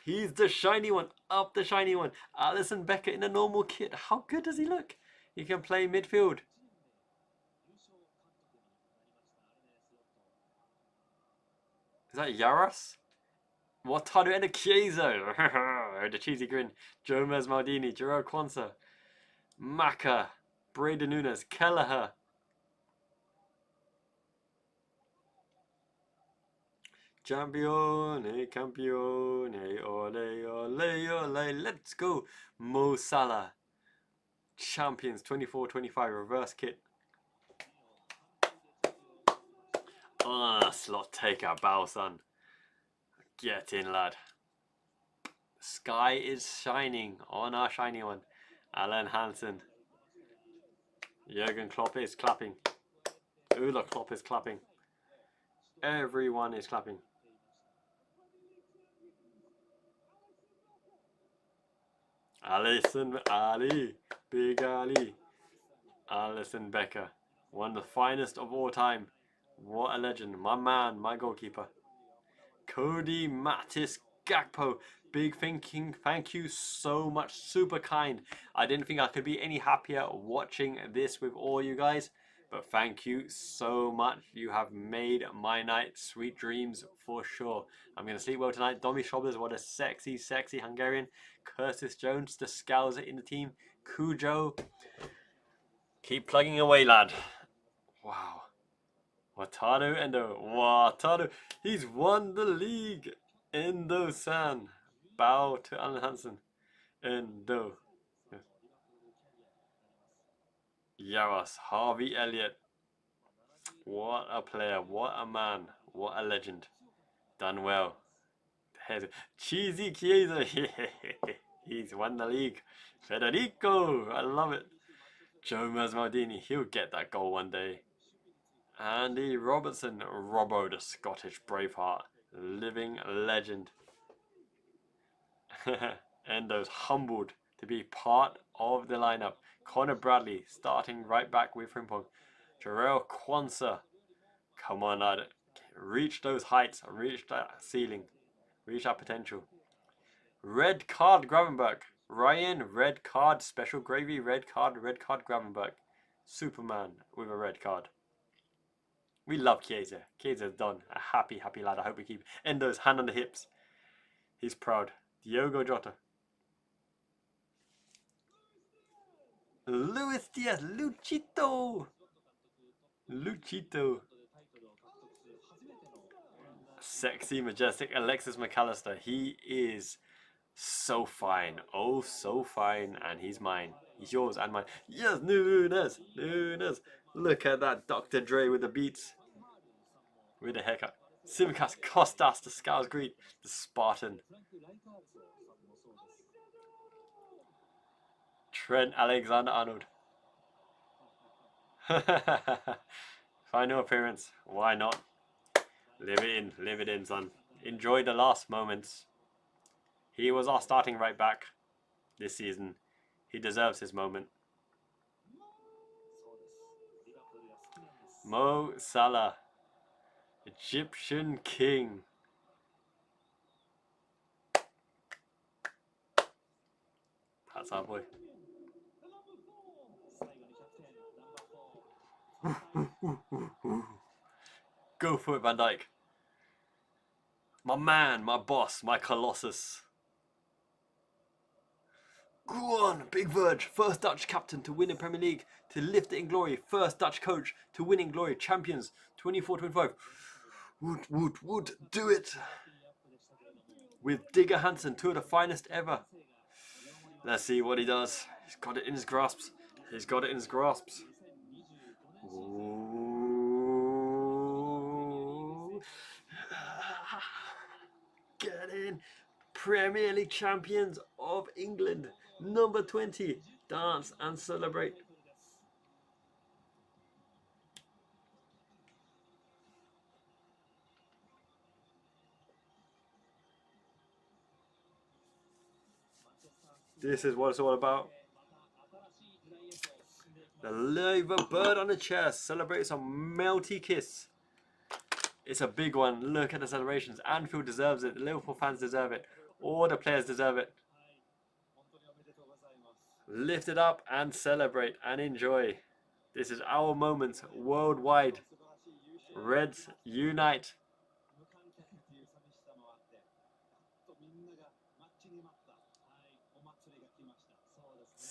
He's the shiny one. Up the shiny one. Alisson Becker in a normal kit. How good does he look? He can play midfield. Is that Yaras? Wataru and a Chiesa. the cheesy grin. Gomez Maldini, Gerard Kwanzaa, Maka, Brayden Nunes, Kelleher. Campione, campione, ole, ole, ole, let's go. Mo Salah, champions 24-25, reverse kit. Arne Slot, take our bow, son. Get in, lad. Sky is shining on our shiny one. Alan Hansen. Jurgen Klopp is clapping. Ula Klopp is clapping. Everyone is clapping. Alisson Ali, Big Ali, Alisson Becker, one of the finest of all time. What a legend, my man, my goalkeeper. Cody Mattis Gakpo, big thank you so much, super kind. I didn't think I could be any happier watching this with all you guys. But thank you so much. You have made my night. Sweet dreams for sure. I'm going to sleep well tonight. Domi Schobers, what a sexy, sexy Hungarian. Curtis Jones, the Scouser in the team. Cujo. Keep plugging away, lad. Wow. Wataru Endo. Wataru. He's won the league. Endo-san. Bow to Alan Hansen. Endo. Yaros. Harvey Elliott. What a player, what a man, what a legend. Done well. Cheesy Chiesa, he's won the league. Federico, I love it. Gomez Maldini, he'll get that goal one day. Andy Robertson, Robbo, the Scottish Braveheart, living legend. Endo's humbled to be part of the lineup. Connor Bradley starting right back with Frimpong. Jarrell Kwanzaa. Come on, lad. Reach those heights. Reach that ceiling. Reach that potential. Red card Gravenberg. Ryan, red card. Special gravy, red card Gravenberg. Superman with a red card. We love Chiesa. Chiesa's done. A happy, happy lad. I hope we keep Endo's hand on the hips. He's proud. Diogo Jota. Luis Diaz. Luchito. Luchito. Sexy, majestic Alexis McAllister. He is so fine. Oh, so fine. And he's mine. He's yours and mine. Yes, Nunes. Nunes. Look at that Dr. Dre with the beats. With a haircut. Simicas Costas, the Scouse Greek. The Spartan. Trent Alexander-Arnold. Final appearance. Why not? Live it in, son. Enjoy the last moments. He was our starting right back this season. He deserves his moment. Mo Salah, Egyptian King. That's our boy. Go for it, Van Dijk. My man, my boss, my colossus. Go on, Big Virg, first Dutch captain to win a Premier League, to lift it in glory, first Dutch coach to win in glory, champions, 24-25. Would, do it. With Digger Hansen, two of the finest ever. Let's see what he does. He's got it in his grasps. He's got it in his grasps. Ooh. Get in. Premier League champions of England. Number 20. Dance and celebrate. This is what it's all about. The liver bird on the chest celebrates a melty kiss. It's a big one. Look at the celebrations. Anfield deserves it. The Liverpool fans deserve it. All the players deserve it. Lift it up and celebrate and enjoy. This is our moment worldwide. Reds unite.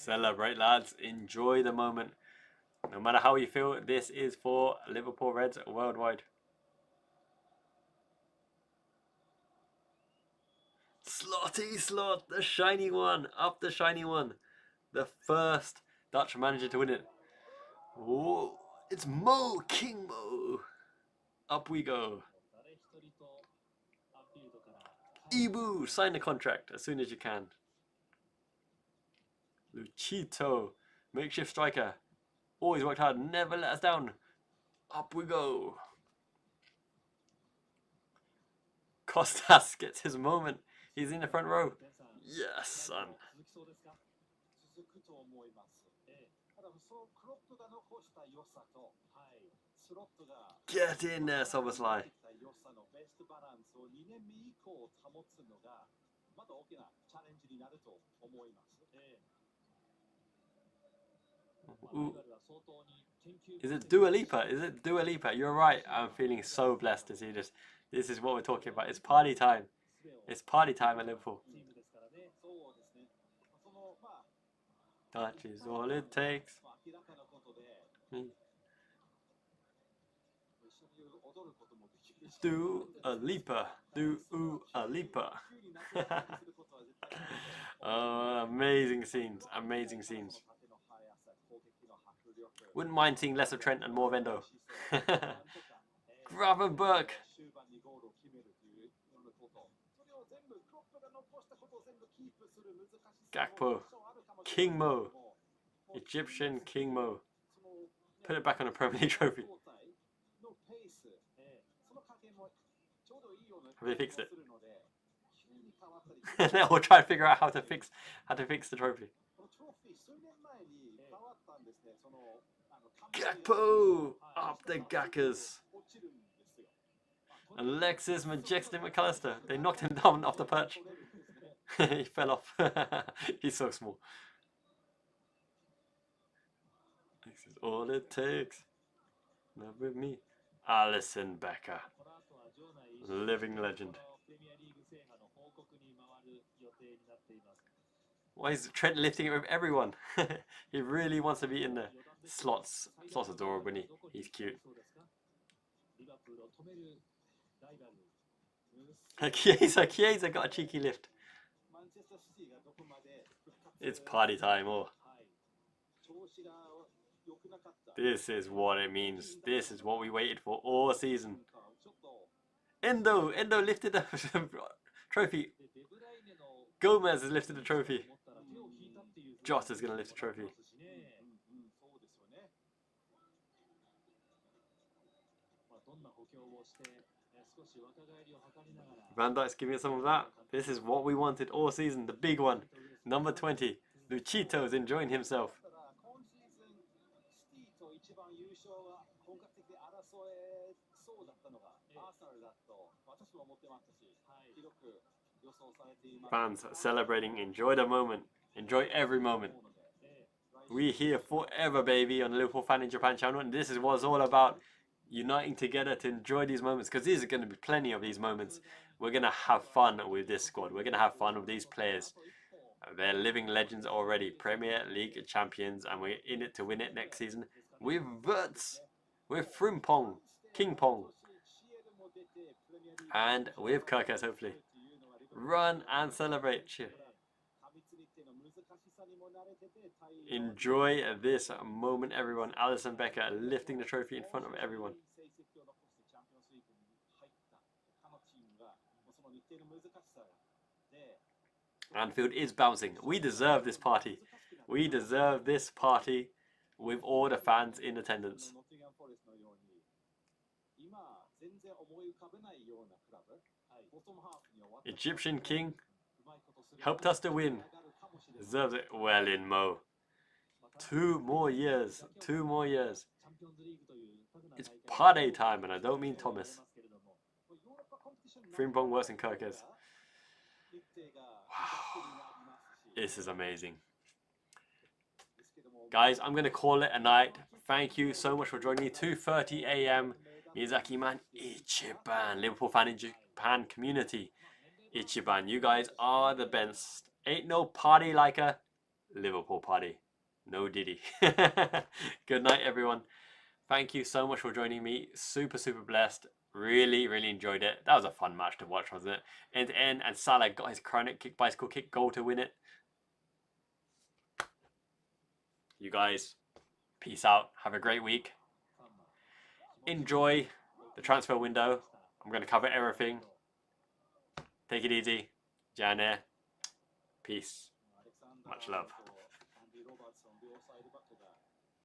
Celebrate, lads. Enjoy the moment. No matter how you feel, this is for Liverpool Reds worldwide. Slotty Slot, the shiny one. Up the shiny one. The first Dutch manager to win it. Whoa, it's Mo, King Mo. Up we go. Ibu, sign the contract as soon as you can. Luchito, makeshift striker. Always worked hard, never let us down. Up we go. Costas gets his moment. He's in the front row. Yes, son. Get in there, Soboslai. Ooh. Is it Dua Lipa? Is it Dua Lipa? You're right. I'm feeling so blessed to see this. This is what we're talking about. It's party time. It's party time at Liverpool. That is all it takes. Dua Lipa. Dua Lipa. Oh, amazing scenes. Amazing scenes. Wouldn't mind seeing less of Trent and more of Endo. Gravenberg. Gakpo. King Mo. Egyptian King Mo. Put it back on a Premier League trophy. Have they fixed it? Now we'll try to figure out how to fix the trophy. Gakpo! Up the Gackers. Alexis Majestic McAllister. They knocked him down off the perch. He fell off. He's so small. This is all it takes. Not with me. Alisson Becker. Living legend. Why is Trent lifting it with everyone? He really wants to be in there. Slot's adorable, isn't he? He's cute. Chiesa got a cheeky lift. It's party time, oh. This is what it means. This is what we waited for all season. Endo lifted the trophy. Gomez has lifted the trophy. Jota's going to lift the trophy. Van Dijk's giving us some of that. This is what we wanted all season. The big one. Number 20. Luchito's enjoying himself. Fans celebrating. Enjoy the moment. Enjoy every moment. We're here forever, baby, on the Liverpool Fan in Japan channel, and this is what it's all about. Uniting together to enjoy these moments, because these are going to be plenty of these moments. We're going to have fun with this squad. We're going to have fun with these players. They're living legends already. Premier League champions, and we're in it to win it next season. With Wirtz, with Frimpong, King Pong, and with Kirkus, hopefully. Run and celebrate. Cheer. Enjoy this moment, everyone. Alisson Becker lifting the trophy in front of everyone. Anfield is bouncing. We deserve this party. We deserve this party with all the fans in attendance. Egyptian King helped us to win. Deserves it. Well in, Mo. 2 more years. 2 more years. It's party time, and I don't mean Thomas. Frimpong works in Kirkus. Wow. This is amazing. Guys, I'm going to call it a night. Thank you so much for joining me. 2:30 AM. Miyazaki man, Ichiban. Liverpool Fan in Japan community. Ichiban, you guys are the best. Ain't no party like a Liverpool party. No Diddy. Good night, everyone. Thank you so much for joining me. Super, super blessed. Really, really enjoyed it. That was a fun match to watch, wasn't it? End to end, and Salah got his chronic kick, bicycle kick goal to win it. You guys, peace out. Have a great week. Enjoy the transfer window. I'm going to cover everything. Take it easy. Jane. Peace. Much love.